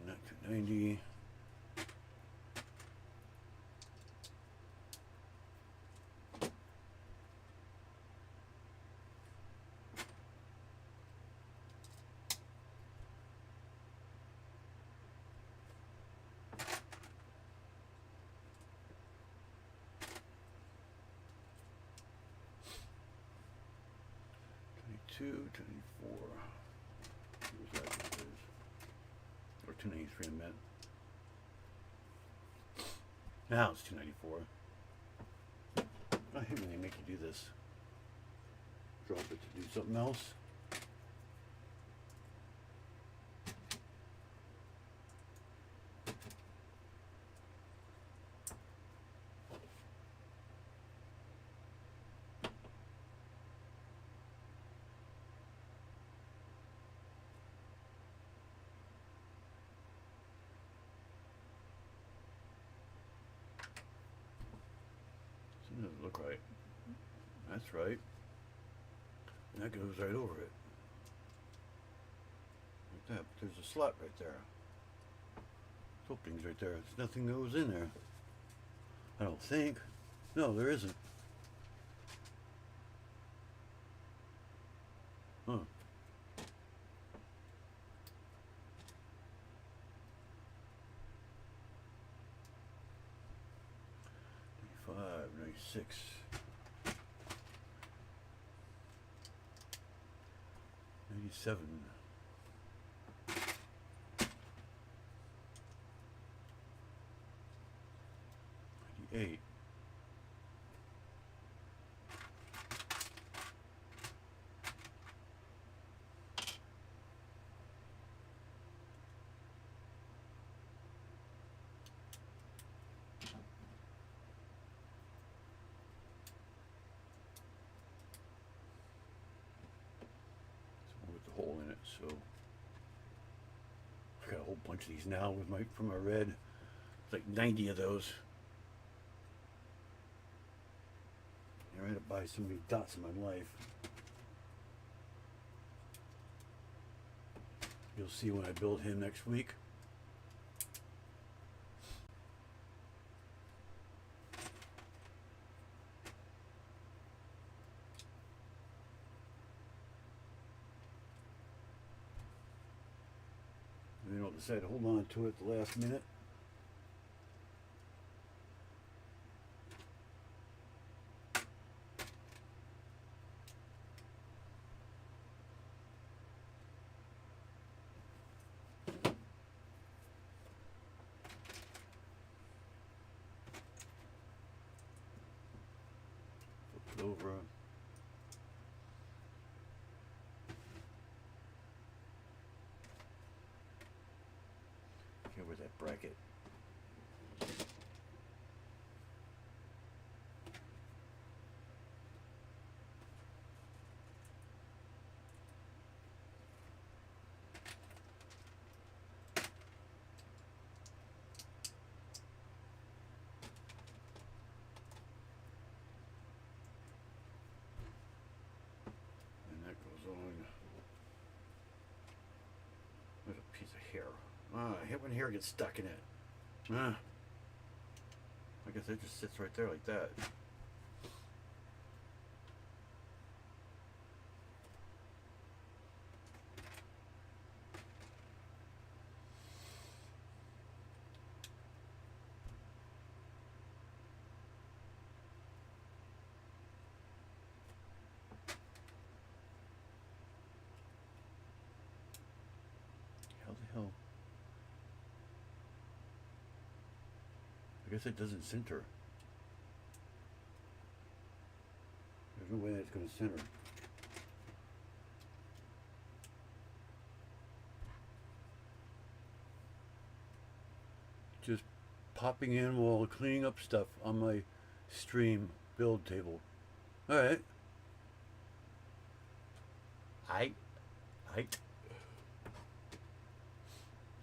Not 290. Two, 24. Where's that? Or 293 I meant. Now it's 294. I hate when they make you do this. Drop it to do something else. Doesn't look right. That's right. And that goes right over it. Like that. But there's a slot right there. Openings right there. There's nothing that goes in there. I don't think. No, there isn't. Huh. '96. 97. 98. 99. So I got a whole bunch of these now with my from my red. It's like 90 of those. I had to buy so many dots in my life. You'll see when I build him next week. They don't decide to hold on to it at the last minute. Flip it over. Okay, where's that bracket? And that goes on. There's a piece of hair. I hate when hair gets stuck in it. I guess it just sits right there like that. How the hell? I guess it doesn't center. There's no way that's going to center. Just popping in while cleaning up stuff on my stream build table. Alright. Aight.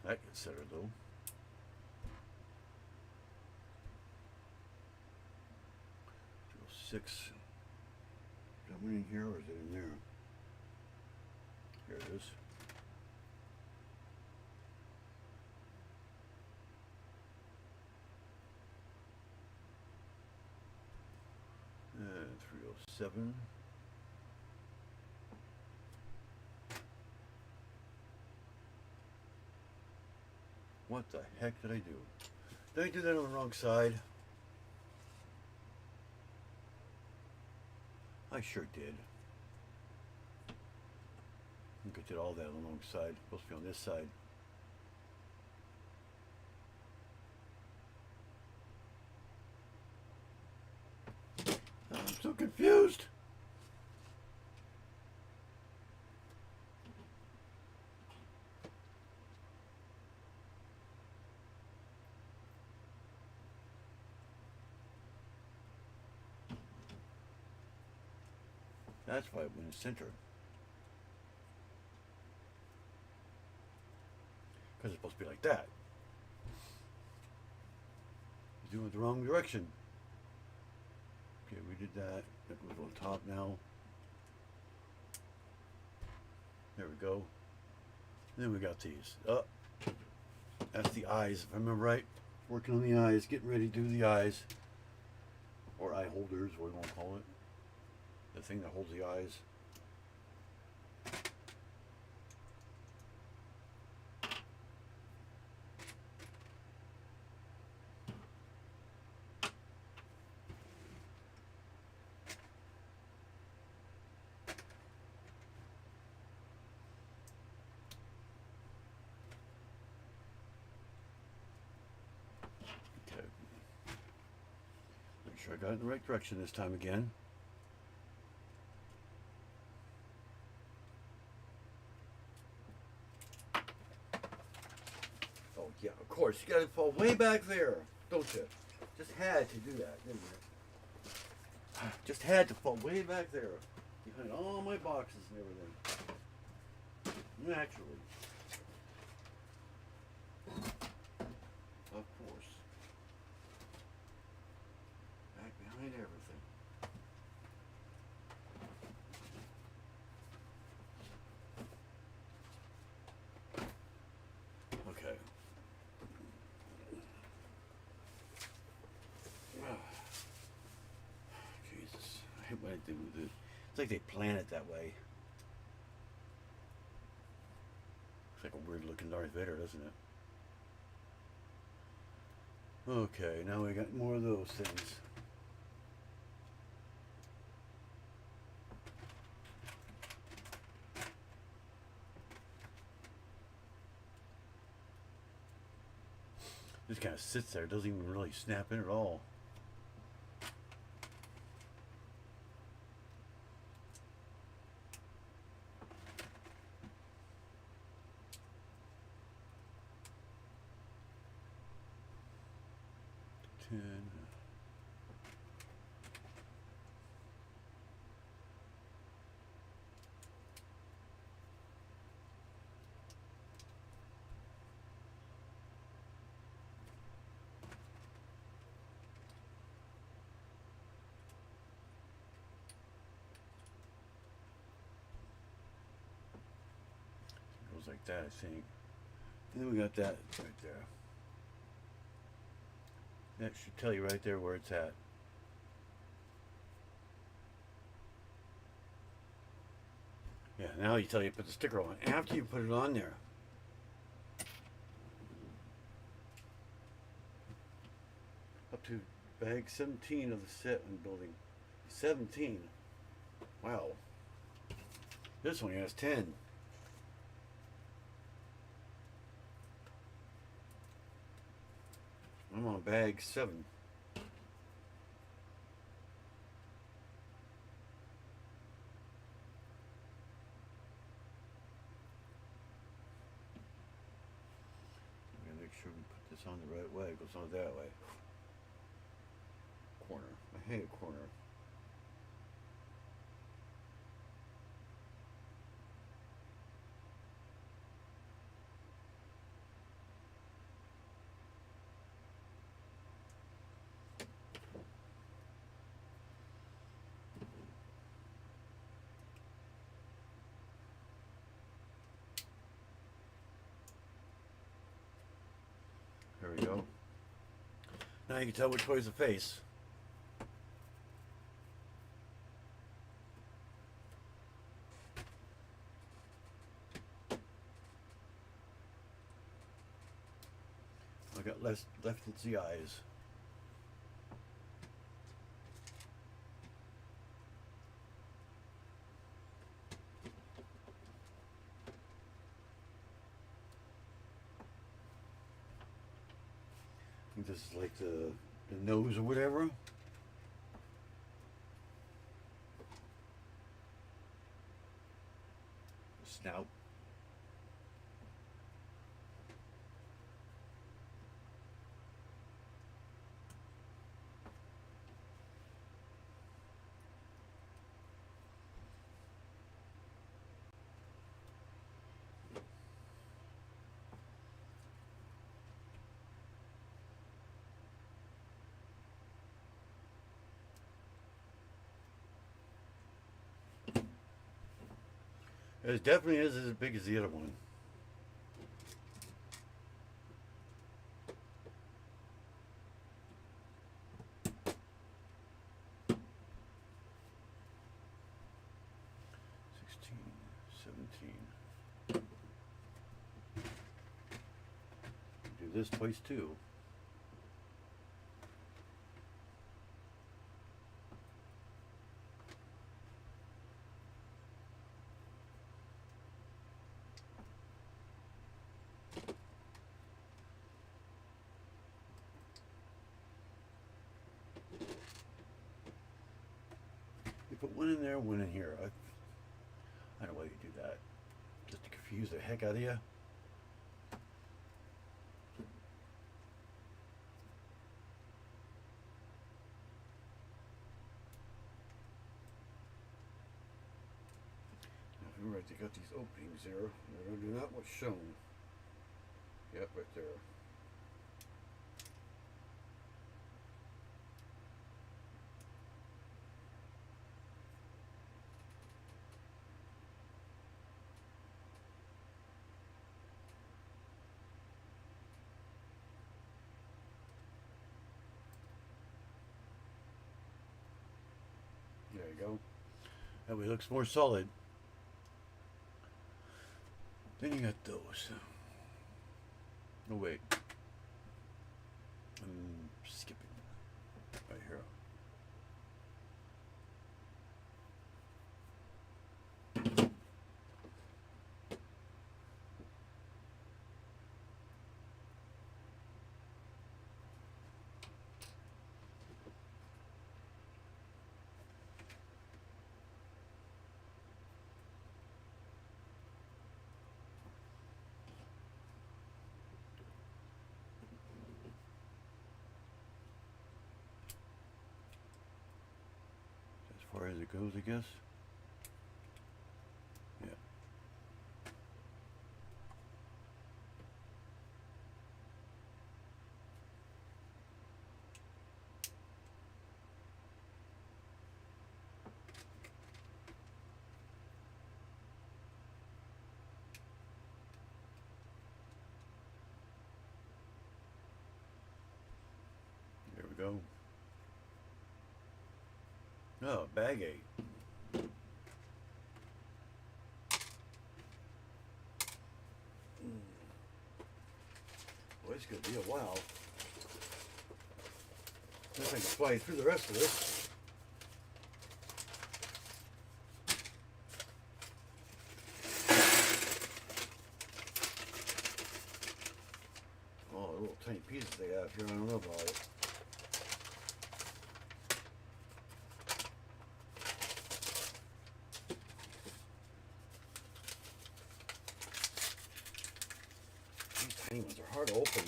That gets centered though. Six. Is that one in here or is it in there? Here it is. And 307. What the heck did I do? Did I do that on the wrong side? I sure did. I think I did all that on the wrong side. Supposed to be on this side. I'm so confused. That's why it went in center. Because it's supposed to be like that. You're doing it the wrong direction. Okay, we did that. That goes on top now. There we go. And then we got these. That's the eyes, if I remember right. Working on the eyes, getting ready to do the eyes. Or eye holders, what do you want to call it. The thing that holds the eyes. Okay. Make sure I got it in the right direction this time again. Yeah, of course. You gotta fall way back there, don't you? Just had to do that, didn't you? Just had to fall way back there, behind all my boxes and everything. Naturally. Of course. Back behind everything. Okay. Jesus. I hate what I do with it. It's like they plan it that way. It's like a weird looking Darth Vader, doesn't it? Okay, now we got more of those things. Just kind of sits there, doesn't even really snap in at all. Goes like that, I think. And then we got that right there. That should tell you right there where it's at. Yeah, now you tell you to put the sticker on after you put it on there. Up to bag 17 of the set I'm building. 17. Wow. This one has 10. I'm on bag 7. I'm gonna make sure we put this on the right way. It goes on that way. Corner. I hate a corner. There we go. Now you can tell which way's the face. I got left it's the eyes. I think this is like the nose or whatever. The snout. It definitely is as big as the other one. Do this twice too. Put one in there, one in here. I don't know why you do that. Just to confuse the heck out of you. Now, if we Alright, they got these openings there. They're not what's shown. Yep, right there. There you go. That way it looks more solid. Then you got those. Oh wait. I'm skipping. Right here. As far as it goes, I guess. Yeah. There we go. Oh, bag aid. Well, it's going to be a while. I think fly through the rest of this. Oh, the little tiny pieces they have here, I don't know about it. These tiny ones are hard to open.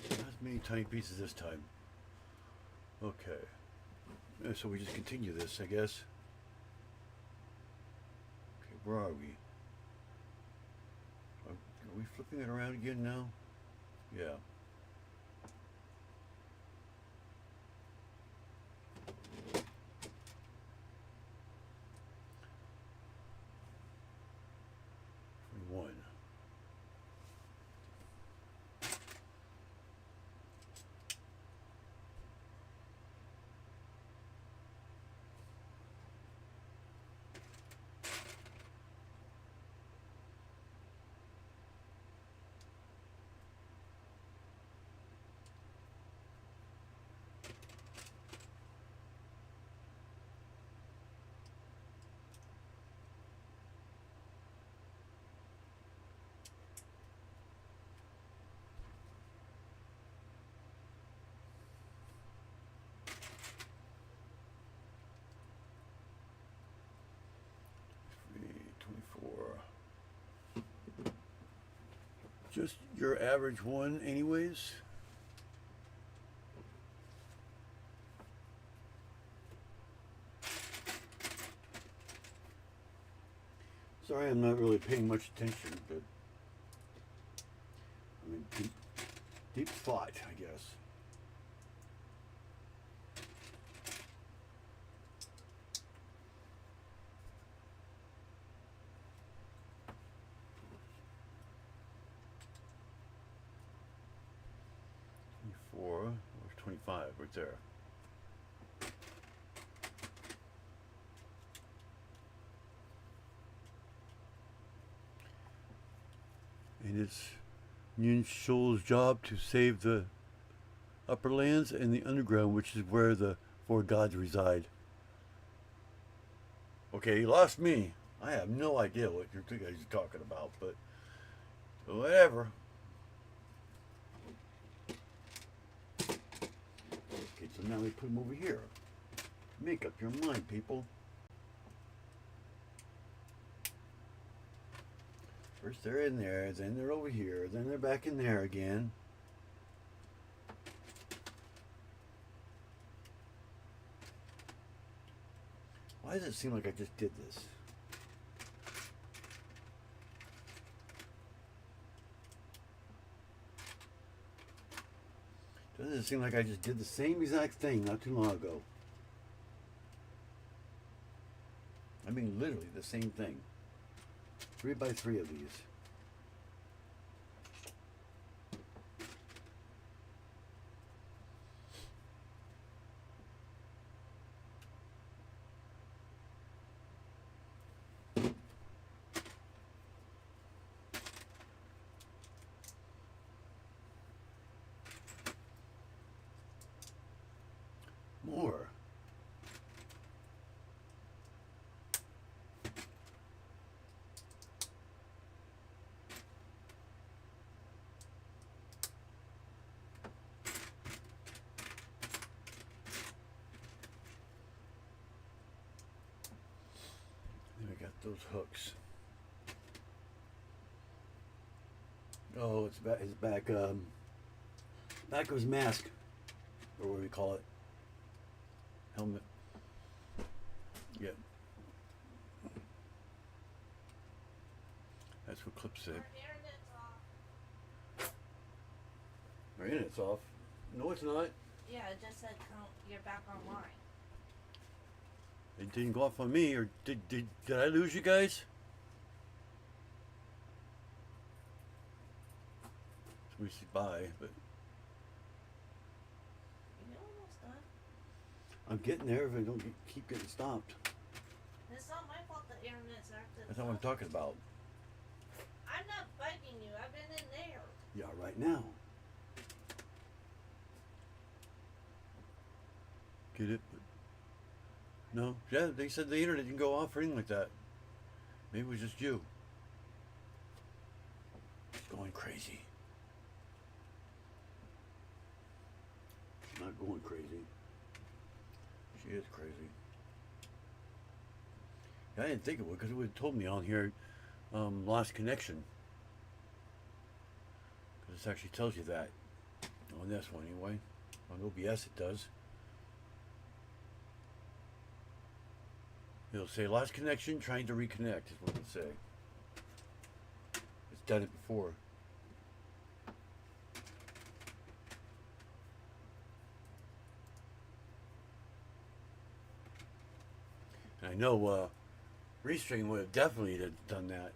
Not as many tiny pieces this time. Okay. Yeah, so we just continue this, I guess. Okay, where are we? Are we flipping it around again now? Yeah. One. Just your average one anyways. Sorry, I'm not really paying much attention, but I mean, deep thought, I guess. Or 25 right there. And it's Yun Shoal's job to save the upper lands and the underground, which is where the four gods reside. Okay, he lost me. I have no idea what you guys are talking about, but whatever. Okay, so now we put them over here. Make up your mind, people. First they're in there, then they're over here, then they're back in there again. Why does it seem like I just did this? Doesn't it seem like I just did the same exact thing not too long ago? I mean, literally the same thing. 3 by 3 of these. More. Then we got those hooks. Oh, it's back. His back. Back of his mask, or what do we call it? Helmet. Yep. That's what clips say. Our internet's off. No, it's not. Yeah, it just said you're back online. It didn't go off on me, or did I lose you guys? So we see bye, but You're almost done. I'm getting there if I don't keep getting stopped. It's not my fault the internet's active. That's not what I'm talking about. I'm not bugging you. I've been in there. Yeah, right now. Get it? But no. Yeah, they said the internet didn't go off or anything like that. Maybe it was just you. She's going crazy. She's not going crazy. She is crazy. I didn't think it would, because it would have told me on here, lost connection. Because this actually tells you that. On this one anyway. On OBS it does. It'll say lost connection, trying to reconnect is what it'll say. It's done it before. And I know Restream would have definitely done that.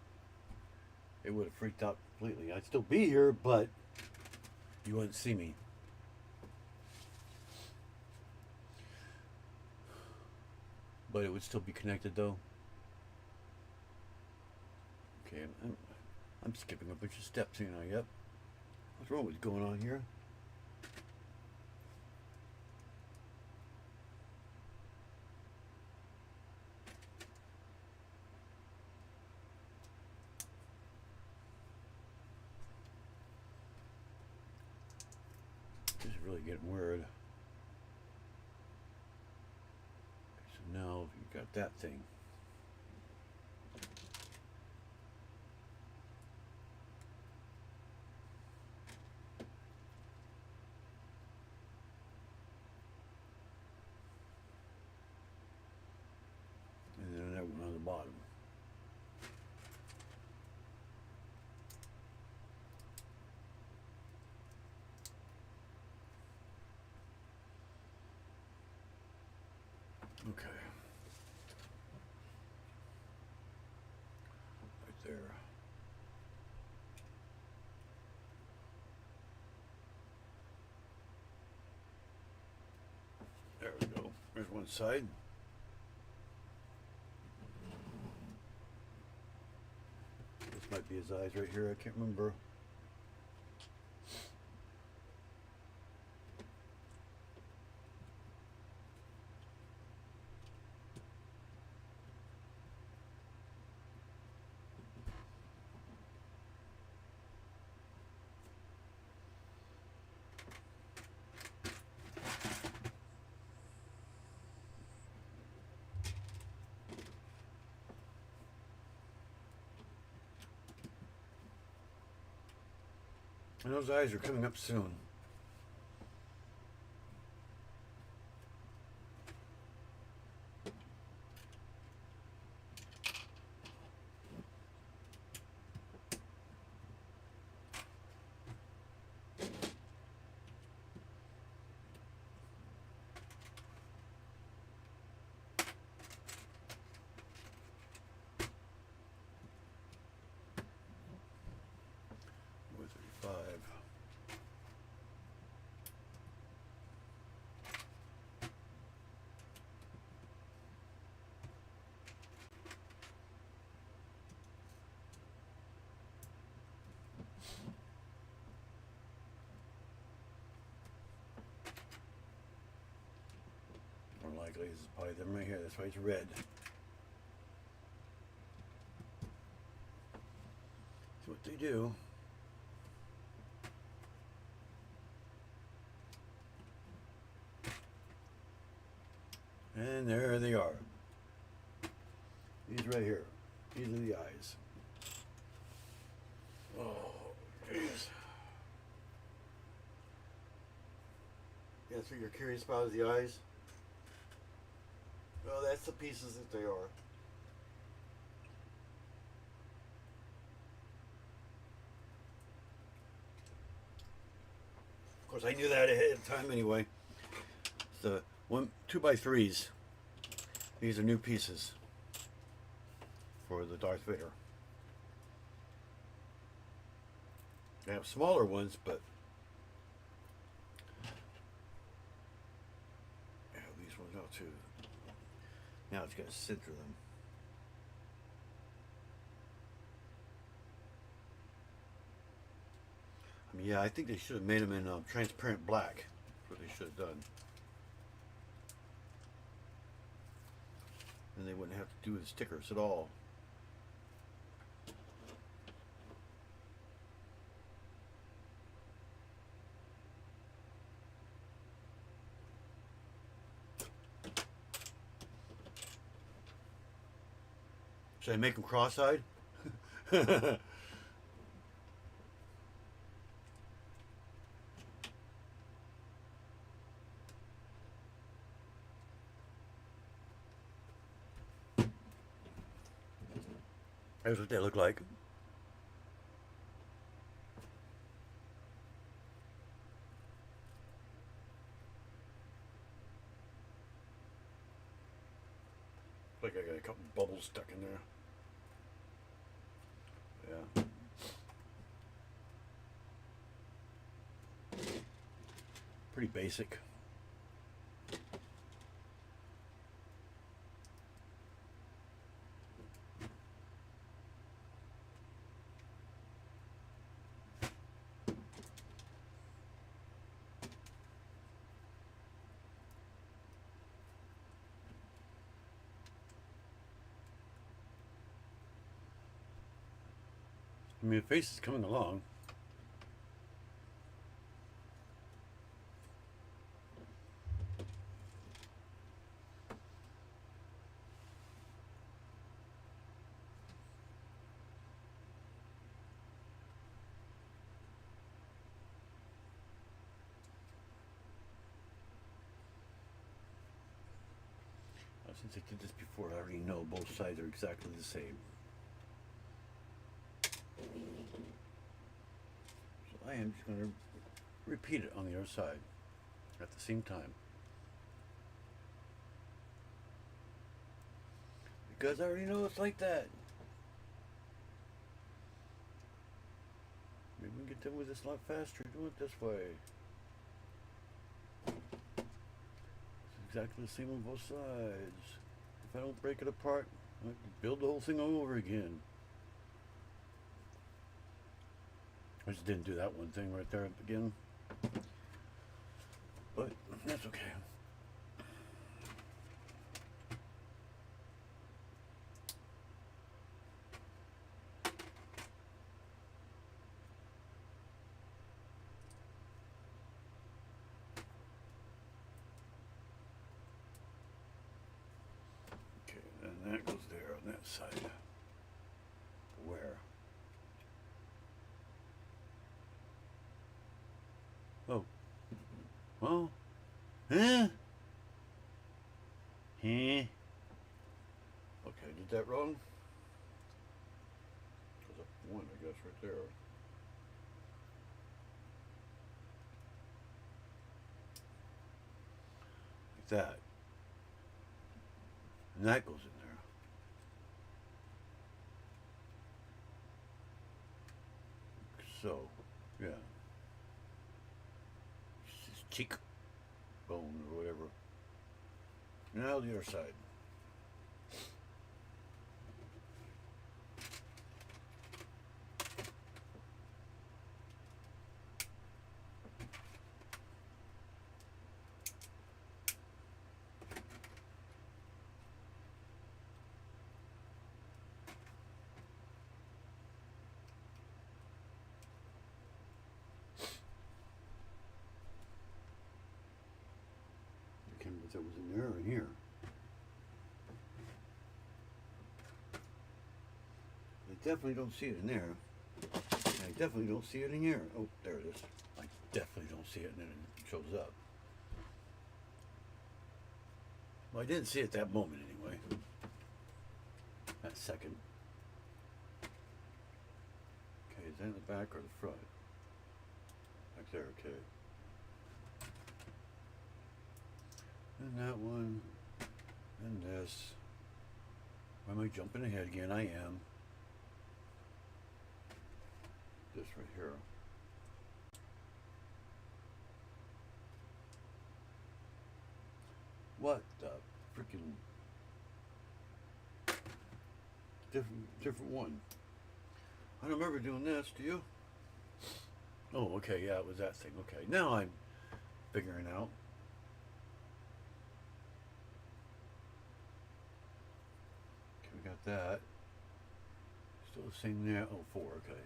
It would have freaked out completely. I'd still be here, but you wouldn't see me. But it would still be connected though. Okay, I'm skipping a bunch of steps, you know. Yep. What's wrong with going on here? This is really getting weird. Okay, so now you got that thing. And then that one on the bottom. Okay. Right there. There we go. There's one side. This might be his eyes right here. I can't remember. And those eyes are coming up soon. likely. This is probably them right here. That's why it's red. That's what they do. And there they are. These right here. These are the eyes. Oh, jeez. That's what you're curious about, is the eyes? Well, that's the pieces that they are. Of course, I knew that ahead of time anyway. It's the 2x3s. These are new pieces for the Darth Vader. They have smaller ones, but I have these ones out too. Now it's got to sit through them. I mean, yeah, I think they should have made them in transparent black. That's what they should have done. Then they wouldn't have to do the stickers at all. Should I make them cross-eyed? That's what they look like. Like I got a couple bubbles stuck in there. Yeah. Pretty basic. I mean, the face is coming along. Since I did this before, I already know both sides are exactly the same. So I am just going to repeat it on the other side at the same time. Because I already know it's like that. Maybe we can get done with this a lot faster. Do it this way. It's exactly the same on both sides. If I don't break it apart, I can build the whole thing all over again. I just didn't do that one thing right there at the beginning. But that's okay. Okay, and that goes there on that side. Where? Oh. Well. Huh? Huh? Okay, I did that wrong. There's a one, I guess, right there. Like that. And that goes in there. So, yeah. His cheek bone or whatever. Now the other side. if it was in there or in here. I definitely don't see it in there. I definitely don't see it in here. Oh, there it is. I definitely don't see it, and then it shows up. Well, I didn't see it that moment anyway. That second. Okay, is that in the back or the front? Back there, okay. And that one. And this. Why am I jumping ahead again? I am. This right here. What the freaking different one? I don't remember doing this, do you? Oh, okay, yeah, it was that thing. Okay, now I'm figuring out. Okay, we got that. Still the same there. Oh, 4, okay.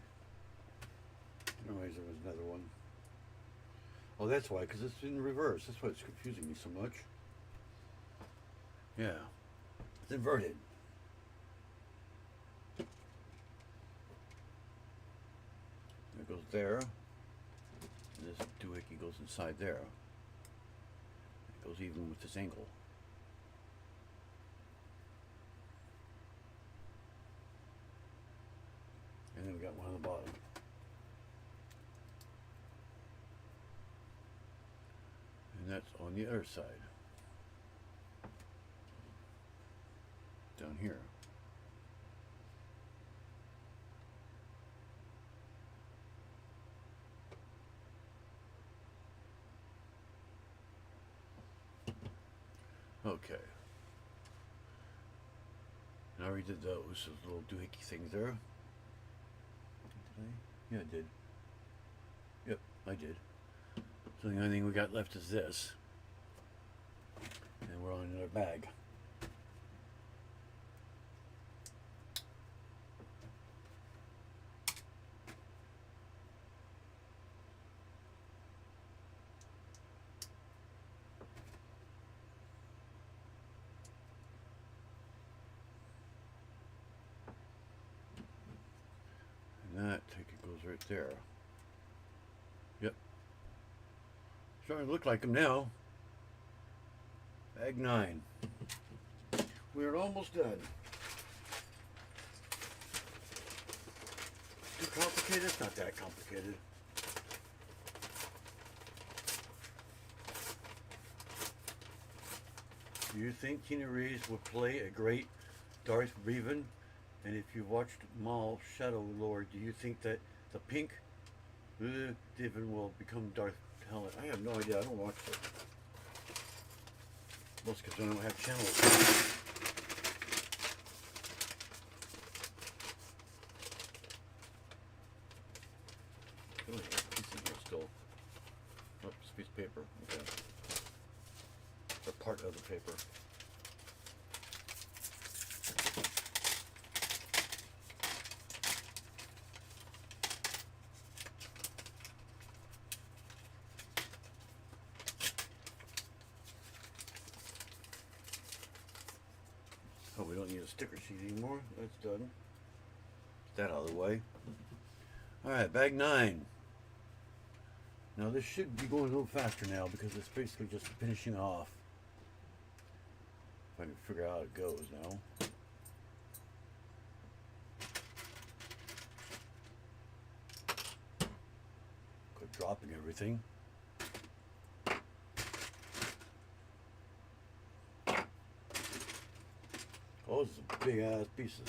Anyways, there was another one. Oh, that's why, because it's in reverse. That's why it's confusing me so much. Yeah, it's inverted. It goes there. And this doohickey goes inside there. It goes even with this angle. And then we got one on the bottom. And that's on the other side. Down here. Okay. And I already did those little doohickey things there. Did I? Yeah, I did. Yep, I did. So the only thing we got left is this. And we're on another bag. That ticket goes right there. Yep. Starting to look like them now. Bag 9. We're almost done. Too complicated? It's not that complicated. Do you think Tina Reeves would play a great Darth Vader? And if you watched Maul Shadow Lord, do you think that the pink Divin will become Darth Helen? I have no idea. I don't watch it. Most because I don't have channels. Oh, yeah, piece of here still. Oh, it's a piece of paper. Okay. It's a part of the paper. Oh, we don't need a sticker sheet anymore. That's done. Get that out of the way. Alright, bag 9. Now this should be going a little faster now because it's basically just finishing off. If I can figure out how it goes now. Quit dropping everything. Oh, those are big ass pieces.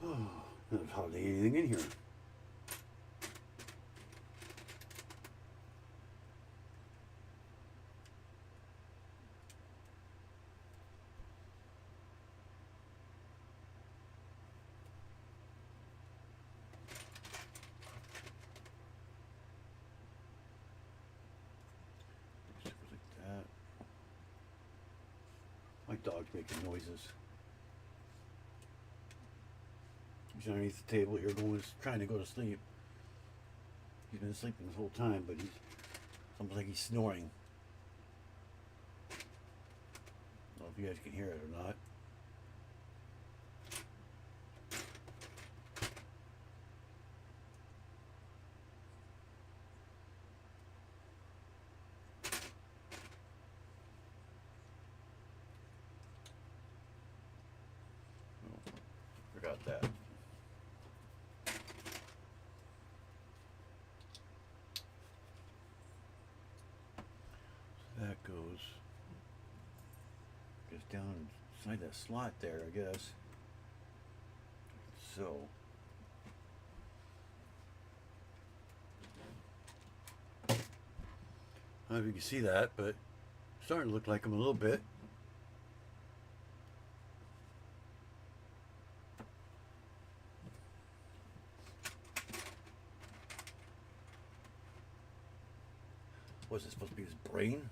Oh, there's hardly anything in here. My dog's making noises. He's underneath the table here, trying to go to sleep. He's been sleeping this whole time, but he's almost like he's snoring. I don't know if you guys can hear it or not. Forgot that. So that goes down inside that slot there, I guess. So I don't know if you can see that, but it's starting to look like them a little bit. Was it supposed to be his brain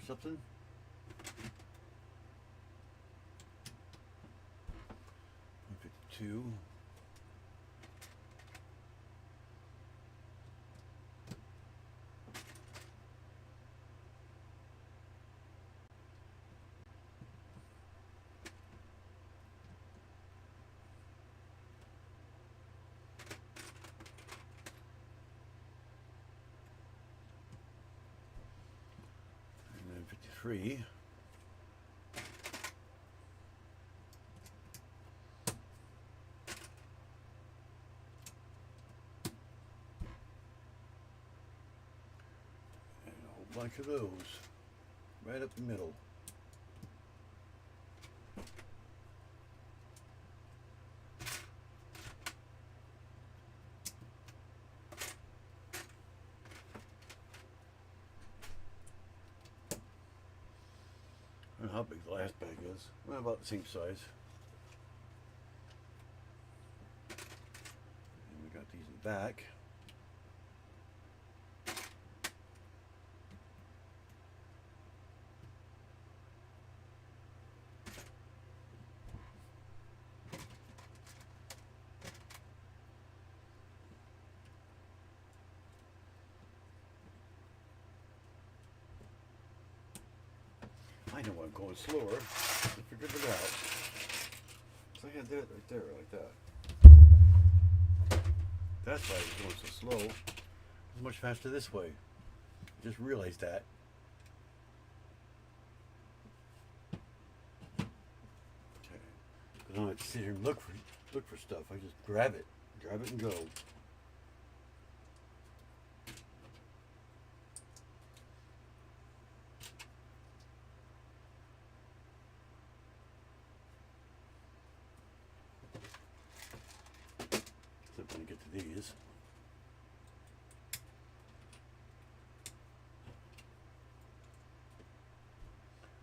or something? 152. And then 53. Bunch of those right up the middle. I don't know how big the last bag is. Well, about the same size. And we got these in the back. I know I'm going slower. I figured it out. So I had that right there, like that. That's why I was going so slow. It's much faster this way. I just realized that. Okay. Because I don't have to sit here and look for stuff. I just grab it and go. When I get to these.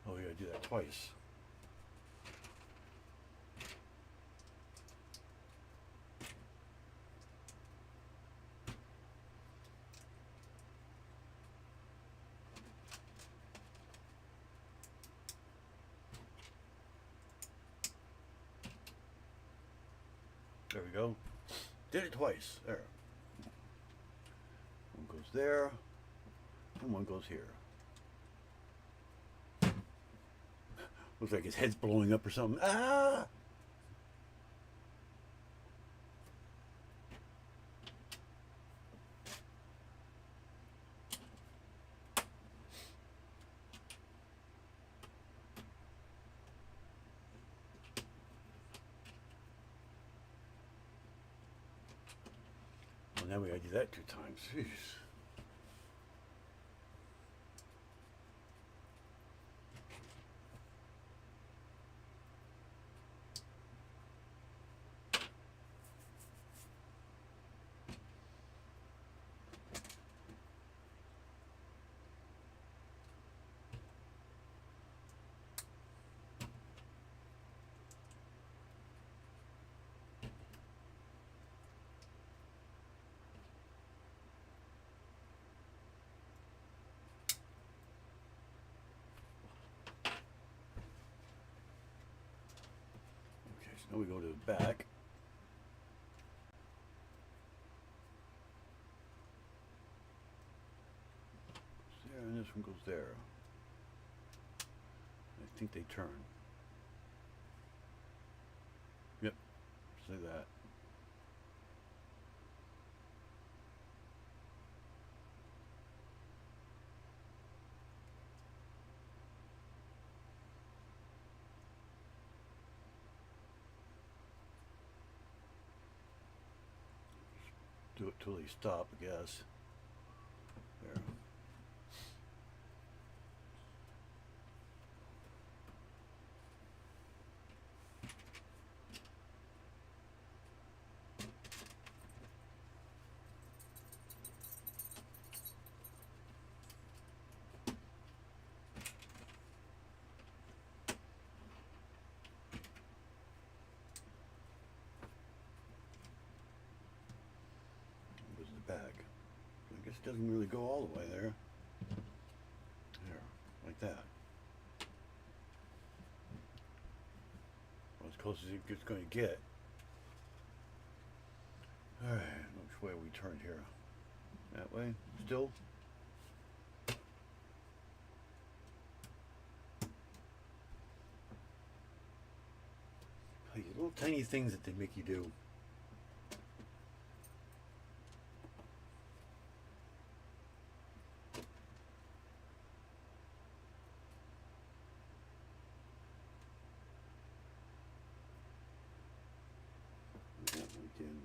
Oh, we gotta do that twice. There we go. Did it twice. There. One goes there, and one goes here. Looks like his head's blowing up or something. Ah! Now we gotta do that 2 times. Jeez. Now we go to the back. There, and this one goes there. I think they turn. Yep, say that. Do it till they stop, I guess. There. Goes the back. I guess it doesn't really go all the way there. There, like that. Well, as close as it's going to get. Alright, which way are we turned here? That way? Still? These little tiny things that they make you do. That went in.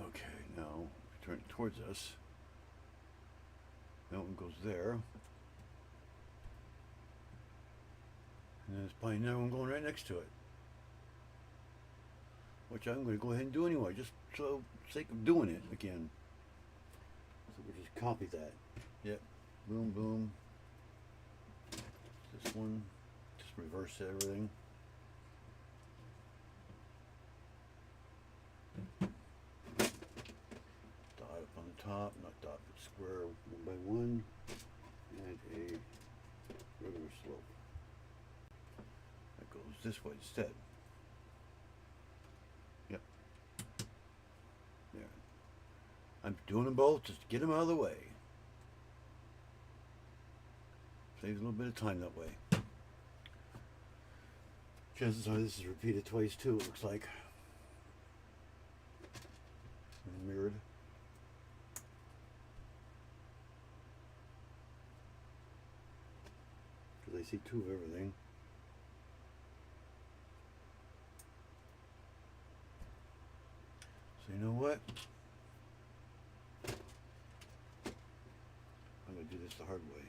Okay, now we turn it towards us. That one goes there. And there's probably another one going right next to it. Which I'm going to go ahead and do anyway, just for the sake of doing it again. So we'll just copy that. Yep. Boom, boom. This one. Just reverse everything. Dot up on the top, not dot, but square one by one. And a regular slope. That goes this way instead. Yep. There. I'm doing them both just to get them out of the way. Saves a little bit of time that way. Chances are this is repeated twice too, it looks like. And mirrored. Because I see two of everything. So you know what? I'm going to do this the hard way.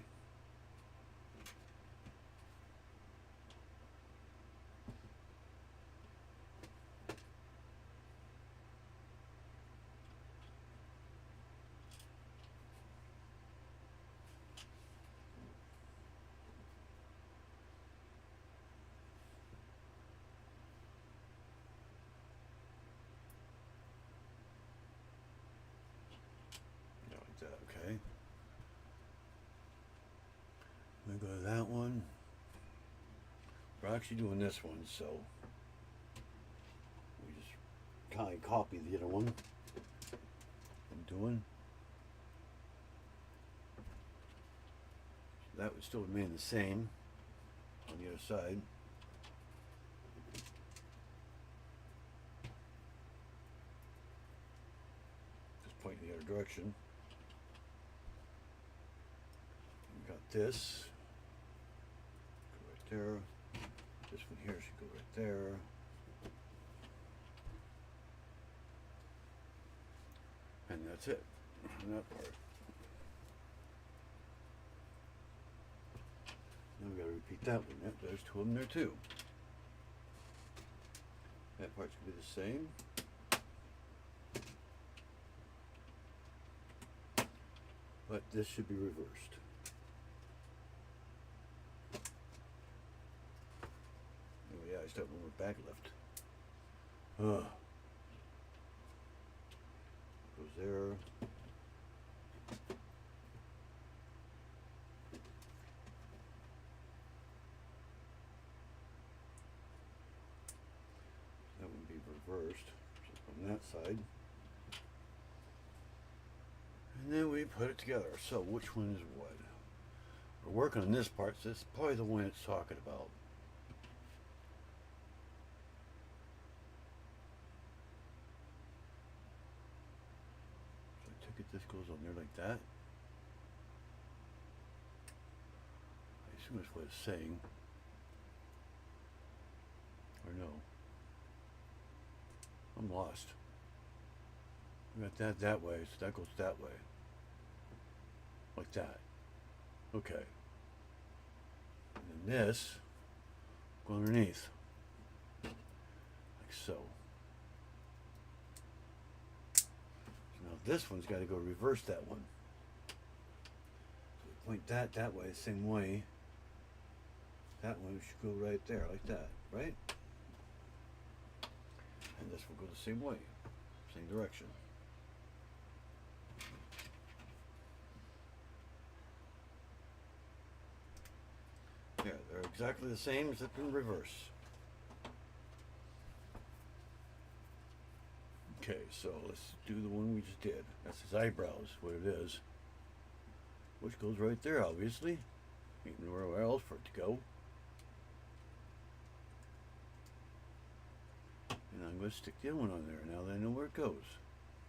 Like that, okay. I'm going to go to that one. We're actually doing this one, so we just kind of copy the other one I'm doing. So that would still remain the same on the other side. Just point in the other direction. We got this. Go right there. This one here should go right there. And that's it on that part. Now we gotta repeat that one. Yep, there's two of them there too. That part's gonna be the same. But this should be reversed. Oh yeah, I still have one more back left. there. That would be reversed, just on that side. And then we put it together. So which one is what? We're working on this part, so this is probably the one it's talking about. So I take it this goes on there like that. I assume that's what it's saying. Or no. I'm lost. We got that way, so that goes that way. Like that. Okay. And then this go underneath. Like so. So now this one's got to go reverse that one. So we point that way, the same way. That one should go right there, like that, right? And this will go the same way, same direction. Yeah, they're exactly the same as in reverse. Okay, so let's do the one we just did. That's his eyebrows, what it is. Which goes right there, obviously. Ain't nowhere else for it to go. And I'm going to stick the other one on there now that I know where it goes.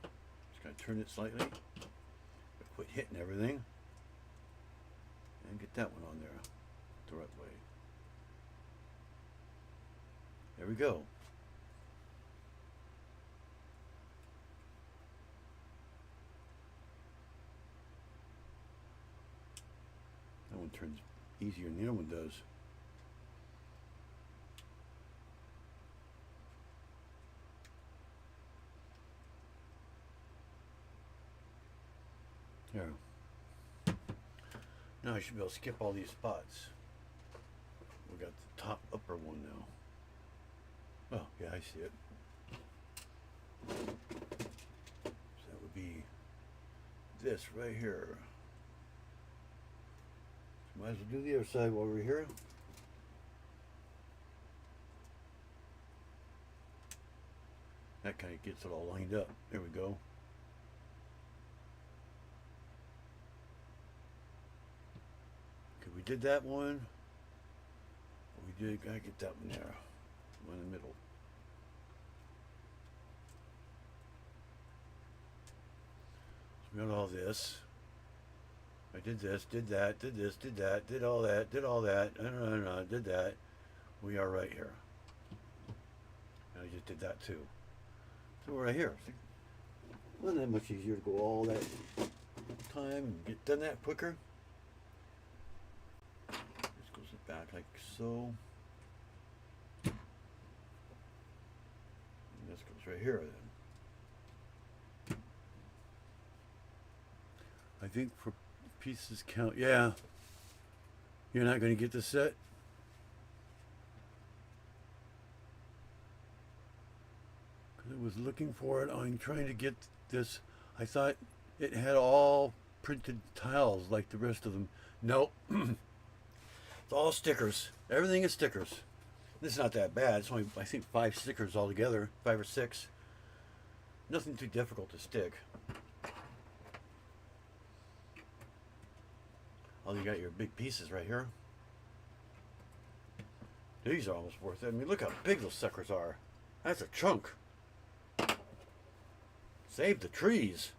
Just going to turn it slightly. Quit hitting everything. And get that one on there the right way. There we go. That one turns easier than the other one does. There. Now I should be able to skip all these spots. We got the top upper one now. Oh, yeah, I see it. So that would be this right here. So might as well do the other side while we're here. That kind of gets it all lined up. There we go. Okay, we did that one. We did, gotta get that one there. One in the middle. So we got all this. I did this, did that, did this, did that, did all that, did all that, did that. We are right here. And I just did that too. So we're right here. Wasn't that much easier to go all that time and get done that quicker? This goes back like so. And this goes right here then. I think for pieces count, yeah. You're not going to get the set? Because I was looking for it. I'm trying to get this. I thought it had all printed tiles like the rest of them. Nope. It's all stickers. Everything is stickers. This is not that bad. It's only, I think, 5 stickers altogether. 5 or 6. Nothing too difficult to stick. Oh, you got your big pieces right here. These are almost worth it. I mean, look how big those suckers are. That's a chunk. Save the trees.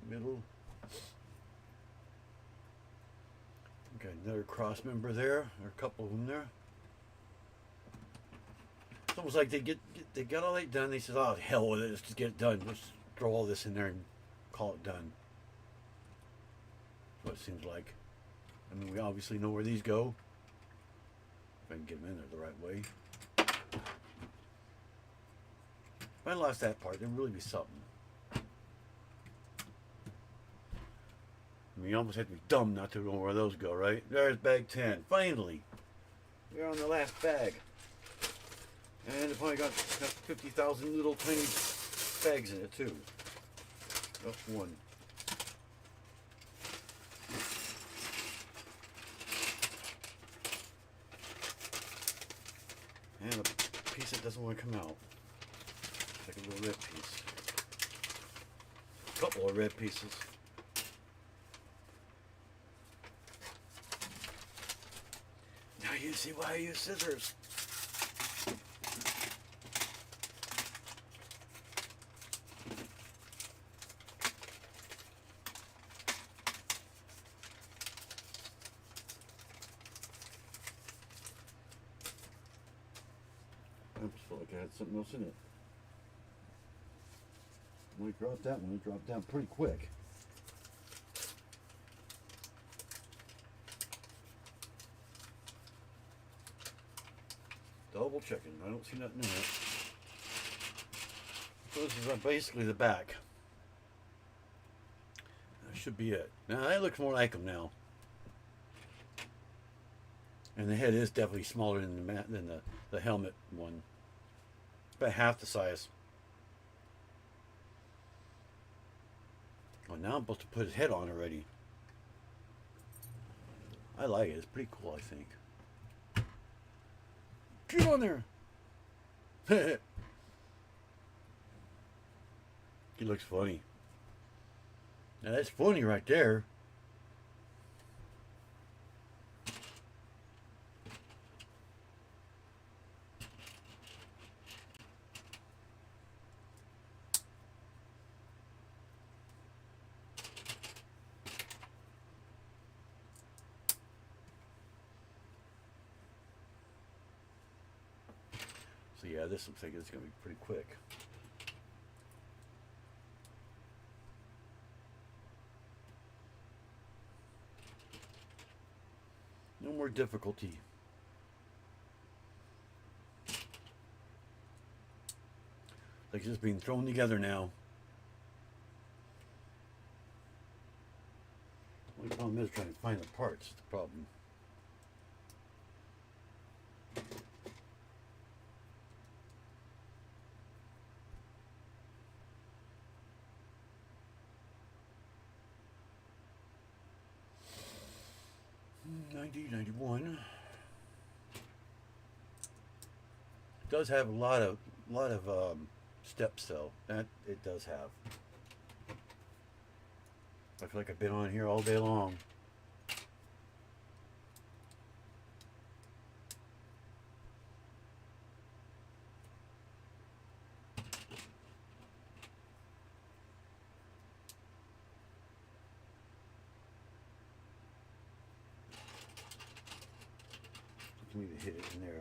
Middle. Okay, another cross member there. There are a couple of them there. It's almost like they got all that done. They said, "Oh, hell with it, let's just get it done. Let's throw all this in there and call it done." That's what it seems like. I mean, we obviously know where these go. If I can get them in there the right way. If I lost that part, there'd really be something. I mean, you almost have to be dumb not to know where those go, right? There's bag 10. Finally! We're on the last bag. And it's only got 50,000 little tiny bags in it, too. That's one. And a piece that doesn't want to come out. Like a little red piece. A couple of red pieces. Now you see why I use scissors. I just felt like I had something else in it. When I dropped that one, it dropped down pretty quick. Double checking. I don't see nothing in it. So this is basically the back. That should be it. Now that looks more like them now. And the head is definitely smaller than the helmet one. About half the size. Well, now I'm supposed to put his head on already. I like it. It's pretty cool, I think. Get on there! He looks funny. Now that's funny right there. So yeah, this looks like it's going to be pretty quick. No more difficulty. Like it's just being thrown together now. The only problem is trying to find the parts. Is the problem. $90.91 does have a lot of steps though. That it does have. I feel like I've been on here all day long. Need to hit it in there.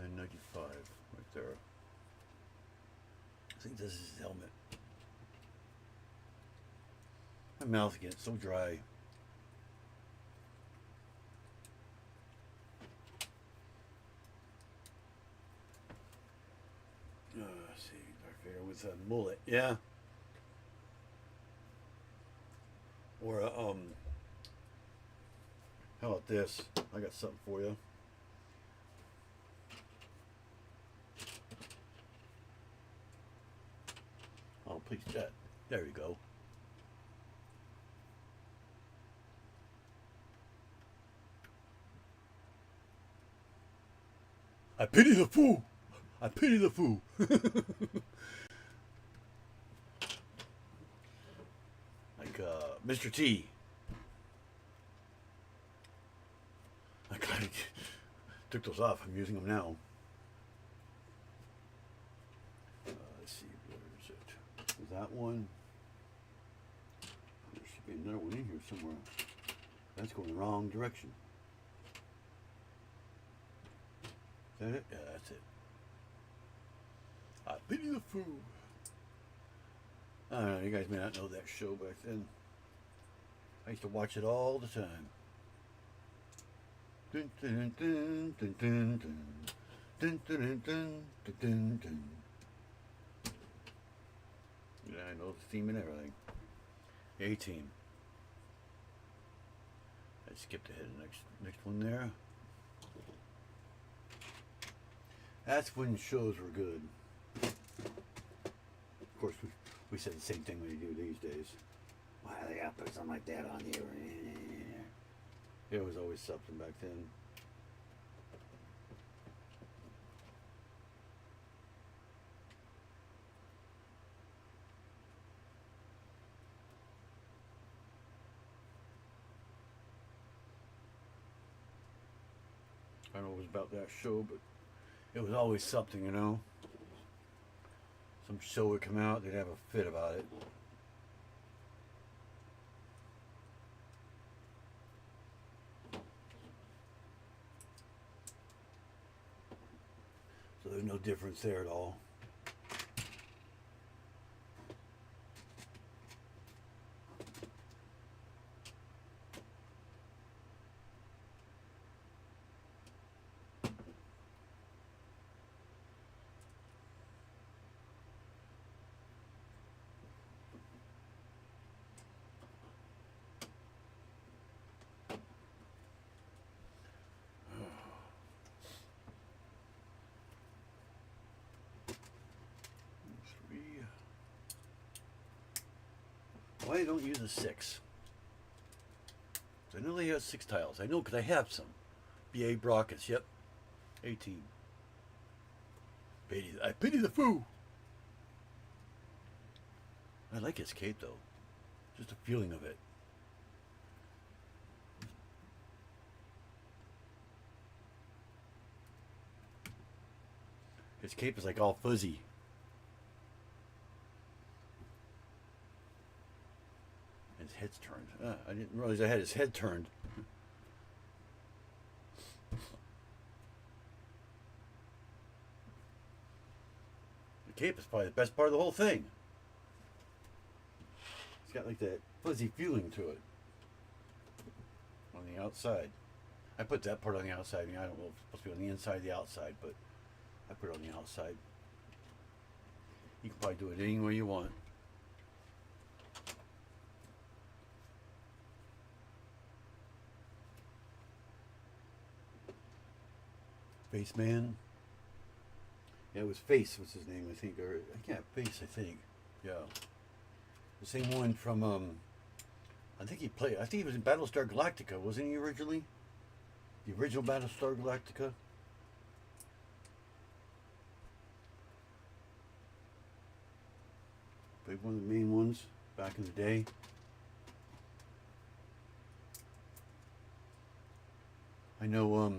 And 95 right there. I think this is his helmet. My mouth gets so dry. Let's see, Darth Vader with a mullet, yeah. Or how about this? I got something for you. Oh, please, that. There you go. I pity the fool. I pity the fool. Like Mr. T. I kind of took those off. I'm using them now. Let's see, where is it? Is that one? There should be another one in here somewhere. That's going the wrong direction. Is that it? Yeah, that's it. I pity the fool. I don't know, you guys may not know that show back then. I used to watch it all the time. Dun, dun, dun, dun, dun, dun. Dun, dun, dun, dun, dun, dun, dun. Yeah, I know the theme and everything. A-Team. I skipped ahead to the next one there. That's when shows were good. Of course, we said the same thing we do these days. Why they gotta put something like that on here? It was always something back then. I don't know what it was about that show, but it was always something, you know. Some show would come out, they'd have a fit about it. So there's no difference there at all. Why don't use a 6? I know they have 6 tiles. I know because I have some. B.A. Brockets, yep. 18. I pity the fool. I like his cape though. Just a feeling of it. His cape is like all fuzzy. His head's turned. I didn't realize I had his head turned. The cape is probably the best part of the whole thing. It's got like that fuzzy feeling to it. On the outside. I put that part on the outside. I mean, I don't know if it's supposed to be on the inside or the outside, but I put it on the outside. You can probably do it any way you want. Face Man. Yeah, it was Face was his name, I think. Or yeah, Face, I think. Yeah. The same one from I think he was in Battlestar Galactica, wasn't he originally? The original Battlestar Galactica? Big one of the main ones back in the day. I know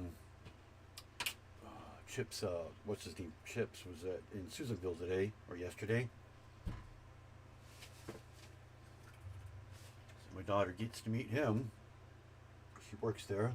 Chips, what's his name? Chips was in Susanville today, or yesterday. So my daughter gets to meet him. She works there.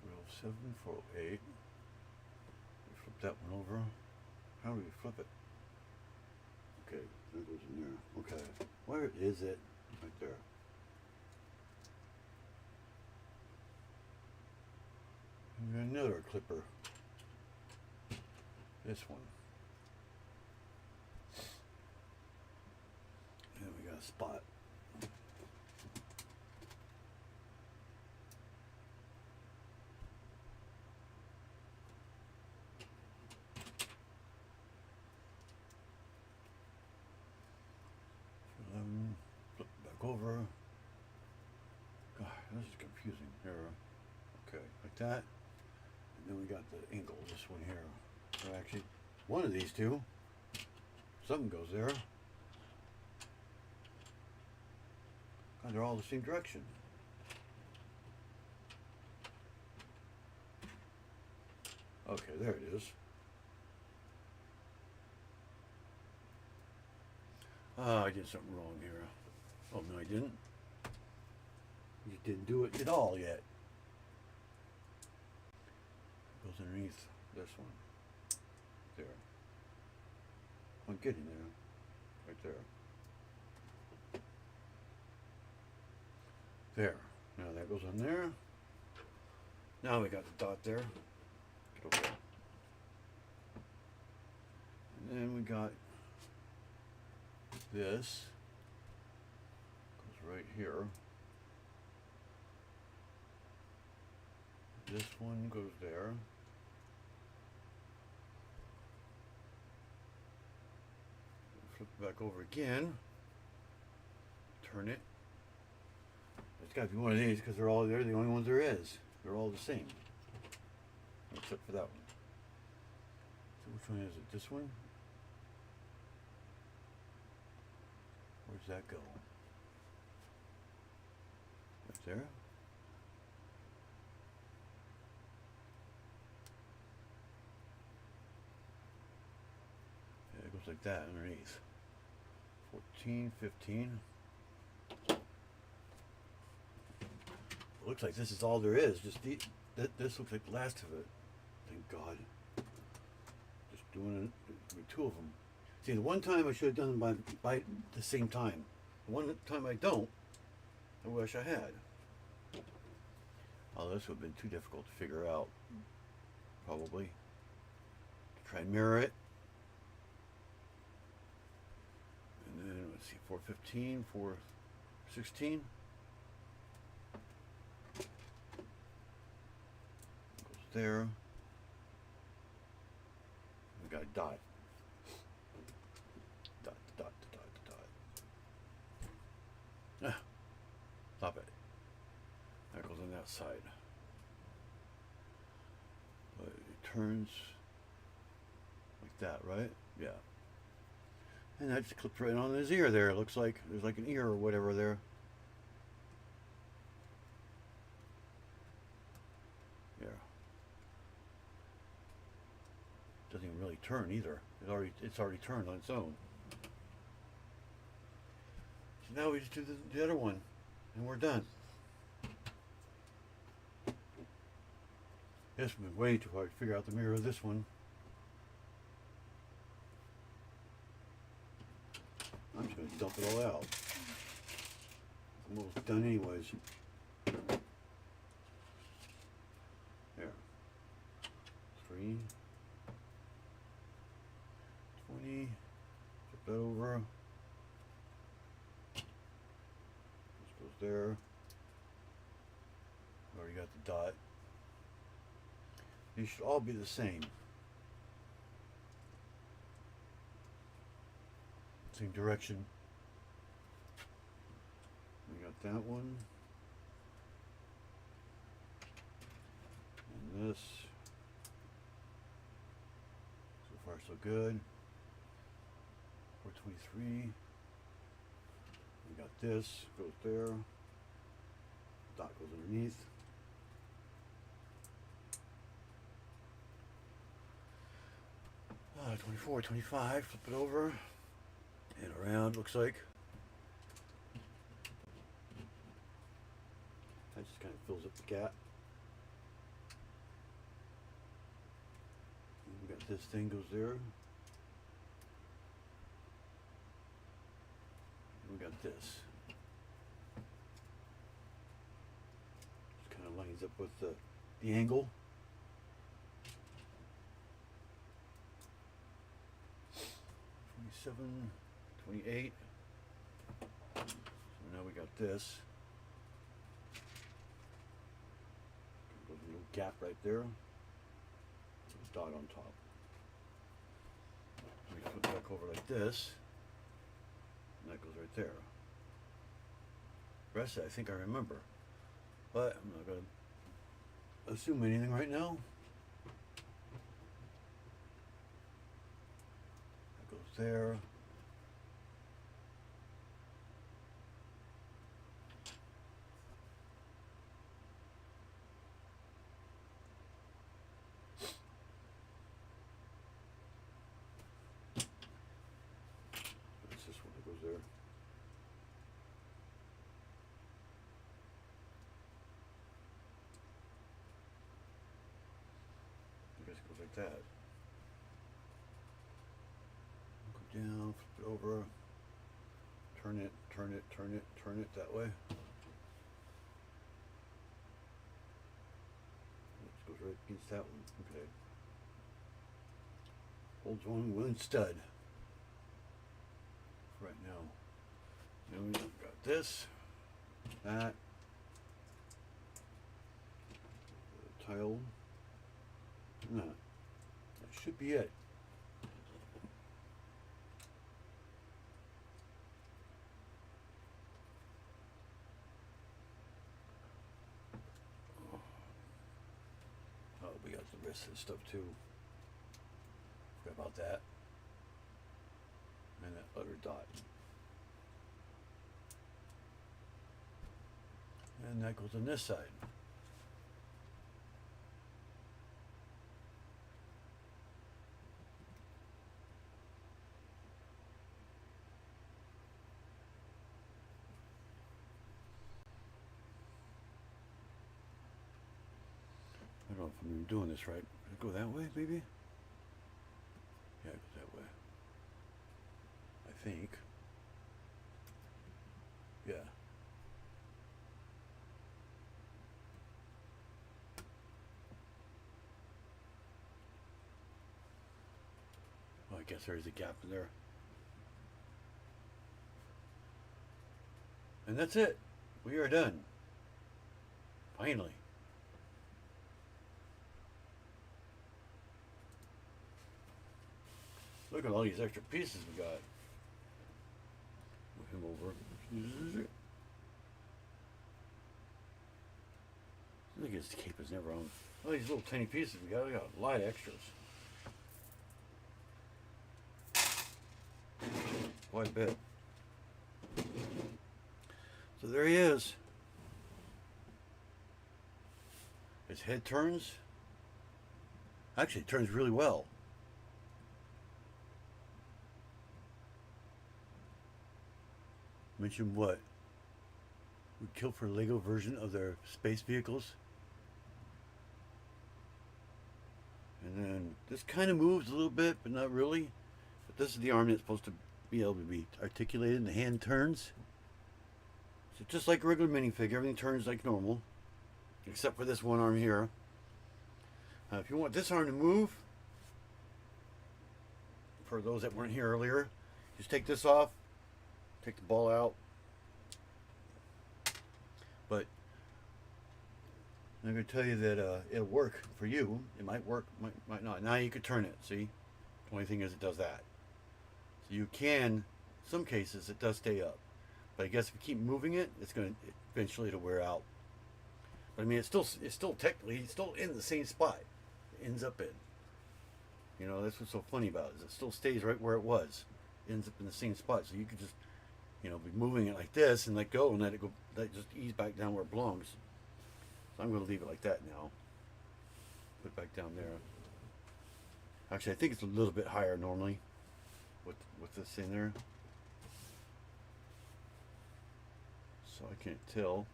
Row 7408. Flip that one over. How do we flip it? Okay, that goes in there. Okay, where is it? Right there. And another clipper. This one. And we got a spot. Flip it back over. God, this is confusing here. Okay, like that. And then we got the angle, this one here. So actually, one of these two. Something goes there. God, they're all the same direction. Okay, there it is. Ah, I did something wrong here. Oh, no, I didn't. You didn't do it at all yet. Goes underneath this one. There. I'm getting there. Right there. There. Now that goes on there. Now we got the dot there. Get over there. And then we got this. Goes right here. This one goes there. Flip it back over again. Turn it. It's got to be one of these because they're the only ones there is. They're all the same. Except for that one. So which one is it? This one? Where's that go? Right there? Yeah, it goes like that underneath. 14, 15. Looks like this is all there is. Just this looks like the last of it. Thank God. Just doing it with two of them. See, the one time I should have done them by the same time. The one time I don't, I wish I had. Oh, this would have been too difficult to figure out. Probably. To try and mirror it. And then, let's see, 415, 416. There. We got a dot. Dot, dot, dot, dot. Ah, stop it. That goes on that side. But it turns like that, right? Yeah. And that just clips right on his ear there. It looks like there's like an ear or whatever there. Doesn't even really turn either. It's already turned on its own. So now we just do the other one, and we're done. This has been way too hard to figure out the mirror of this one. I'm just going to dump it all out. I'm almost done anyways. There. 3. 20, flip that over. This goes there. Already got the dot. These should all be the same. Same direction. We got that one. And this. So far so good. 423. We got this, goes there. Dot goes underneath. Ah, 24, 25, flip it over. And around, looks like. That just kind of fills up the gap. And we got this thing goes there. We got this. Just kind of lines up with the angle. 27, 28. So now we got this. There's a little gap right there. With a dot on top. We flip back over like this. And that goes right there. The rest of it, I think I remember. But I'm not going to assume anything right now. That goes there. That's this one that goes there. that. Go down, flip it over, turn it, turn it, turn it, turn it that way. This goes right against that one. Okay. Holds on one stud right now. Then we got this, that, the tile. No, that should be it. Oh, we got the rest of the stuff too. Forgot about that. And that other dot. And that goes on this side. I don't know if I'm doing this right. Does it go that way, maybe? Yeah, it goes that way. I think. Yeah. Well, I guess there is a gap in there. And that's it. We are done. Finally. Look at all these extra pieces we got. Move him over. Look at his cape is never on. All these little tiny pieces we got a lot of extras. Quite a bit. So there he is. His head turns. Actually, it turns really well. Mention what? We killed for a Lego version of their space vehicles. And then this kind of moves a little bit, but not really. But this is the arm that's supposed to be able to be articulated, and the hand turns. So just like a regular minifig, everything turns like normal, except for this one arm here. If you want this arm to move, for those that weren't here earlier, just take this off, take the ball out. But I'm going to tell you that it'll work for you. It might work, might not. Now you can turn it, see? The only thing is it does that. So you can, in some cases, it does stay up. But I guess if you keep moving it, it's going to, eventually it'll wear out. But I mean, it's still technically, it's still in the same spot it ends up in. You know, that's what's so funny about it, is it still stays right where it was. It ends up in the same spot. So you could just, you know, be moving it like this and let go and let it go, let it just ease back down where it belongs. So I'm going to leave it like that now. Put it back down there. Actually, I think it's a little bit higher normally with this in there. So I can't tell.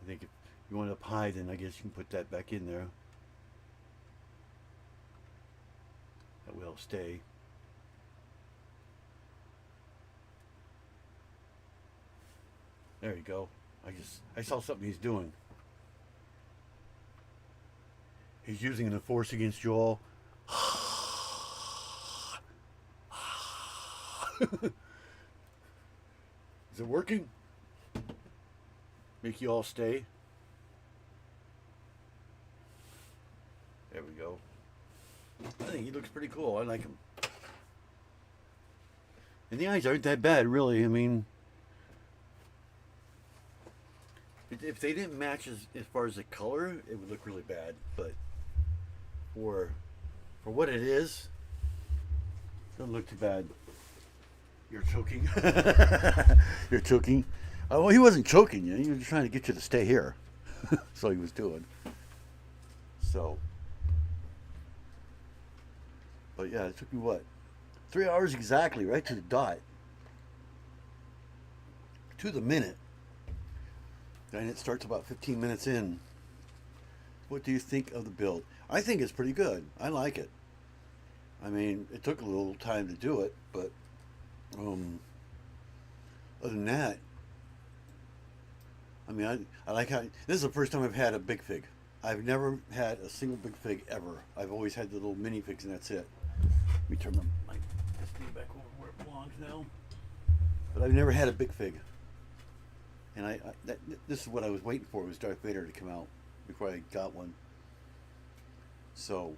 I think if you want it up high, then I guess you can put that back in there. That will stay. There you go. I saw something he's doing. He's using the force against you all. Is it working? Make you all stay. There we go. I think he looks pretty cool. I like him. And the eyes aren't that bad, really. I mean, if they didn't match as far as the color, it would look really bad. But for what it is, it doesn't look too bad. You're choking. You're choking. Oh, well, he wasn't choking you. He was trying to get you to stay here. That's all he was doing. So, but yeah, it took me what? 3 hours exactly, right to the dot. To the minute. And it starts about 15 minutes in. What do you think of the build? I think it's pretty good. I like it. I mean, it took a little time to do it, but other than that, I mean, I like how this is the first time I've had a big fig. I've never had a single big fig ever. I've always had the little minifigs, and that's it. Let me turn my SD back over where it belongs now. But I've never had a big fig, and this is what I was waiting for, was Darth Vader to come out before I got one. So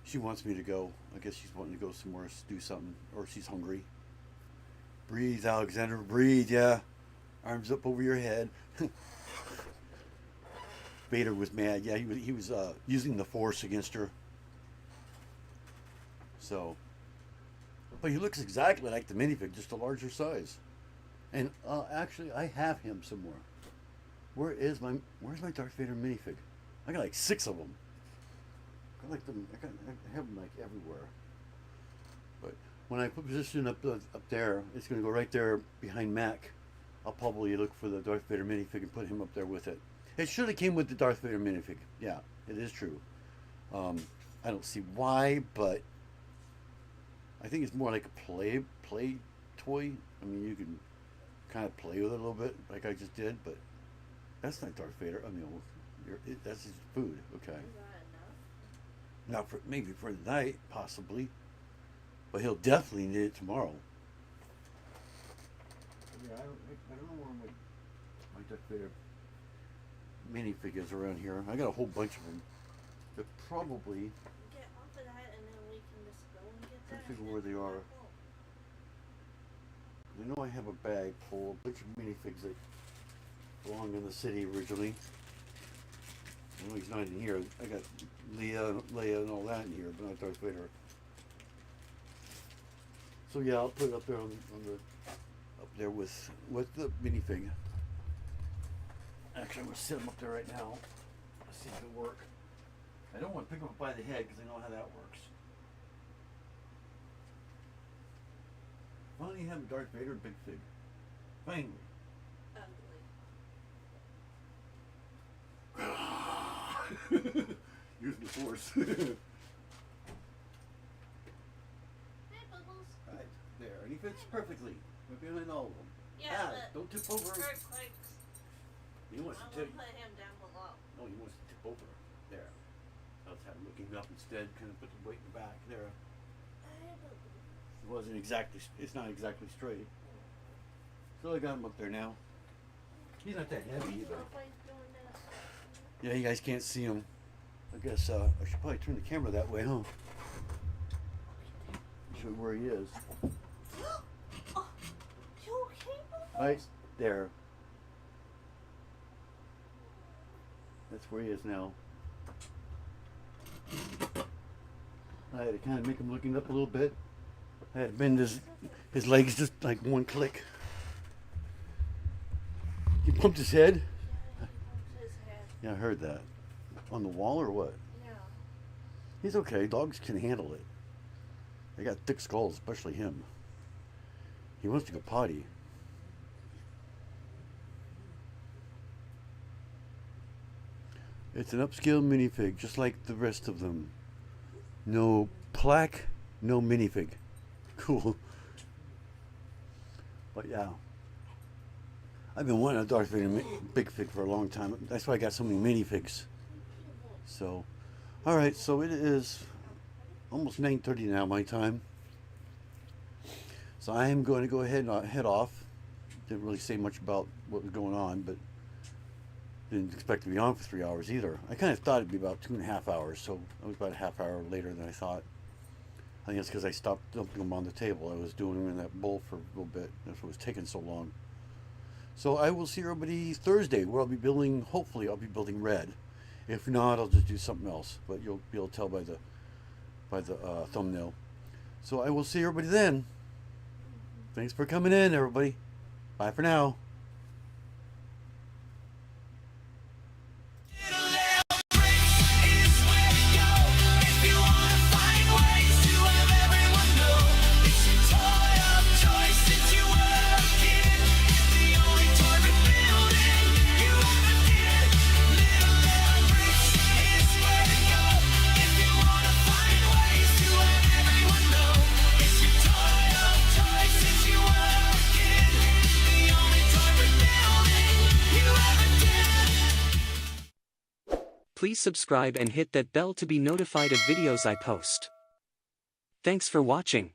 she wants me to go. I guess she's wanting to go somewhere, do something, or she's hungry. Breathe, Alexander, breathe, yeah. Arms up over your head. Vader was mad. Yeah, he was using the Force against her. So, but he looks exactly like the minifig, just a larger size. And actually, I have him somewhere. Where's my Darth Vader minifig? I got like 6 of them. I like them. I have them like everywhere. But when I put position up there, it's going to go right there behind Mac. I'll probably look for the Darth Vader minifig and put him up there with it. It should have came with the Darth Vader minifig. Yeah, it is true. I don't see why, but I think it's more like a play toy. I mean, you can kind of play with it a little bit, like I just did, but that's not Darth Vader. I mean, that's his food. Okay. Is that enough? Not for maybe for the night, possibly, but he'll definitely need it tomorrow. Yeah, I don't know where my Darth Vader minifig is around here. I got a whole bunch of them. They're probably. Get off of that, and then we can just go and get Trying that. to figure and where then they come are. back home. I know I have a bag full of a bunch of minifigs that belong in the city originally. I know he's not in here. I got Leia, and all that in here, but not Darth Vader. So yeah, I'll put it up there on the up there with the minifig. Actually, I'm gonna sit him up there right now. Let's see if it'll work. I don't want to pick him up by the head because I know how that works. Finally have a Darth Vader big fig. Finally. Ugly. Use the Force. Hey, Bubbles. Right there, and he fits perfectly. Right behind all of them. Yeah, but don't tip over. earthquakes. He wants I to will tip. put him down below. No, he wants to tip over. There. I was having looking up instead. Kind of put the weight in the back there. Hey, Bubbles. It wasn't exactly. It's not exactly straight. So I got him up there now. He's not that heavy either. Nobody's doing that. Yeah, you guys can't see him. I guess I should probably turn the camera that way, huh? Show you where he is. Oh, you okay, Bubbles? Right there. That's where he is now. I had to kind of make him looking up a little bit. I had to bend his legs just like one click. He bumped his head. Yeah, he bumped his head. Yeah, I heard that. On the wall or what? Yeah. He's okay. Dogs can handle it. They got thick skulls, especially him. He wants to go potty. It's an upscale minifig, just like the rest of them. No plaque, no minifig. Cool. But yeah. I've been wanting a Darth Vader big fig for a long time. That's why I got so many minifigs. So, alright, so it is almost 9:30 now, my time. So I am going to go ahead and head off. Didn't really say much about what was going on, but didn't expect to be on for 3 hours either. I kind of thought it'd be about 2.5 hours, so I was about a half hour later than I thought. I think it's because I stopped dumping them on the table. I was doing them in that bowl for a little bit. That's what was taking so long. So I will see everybody Thursday, where I'll be building, hopefully I'll be building red. If not, I'll just do something else, but you'll be able to tell by the thumbnail. So I will see everybody then. Thanks for coming in, everybody. Bye for now. You Please subscribe and hit that bell to be notified of videos I post. Thanks for watching.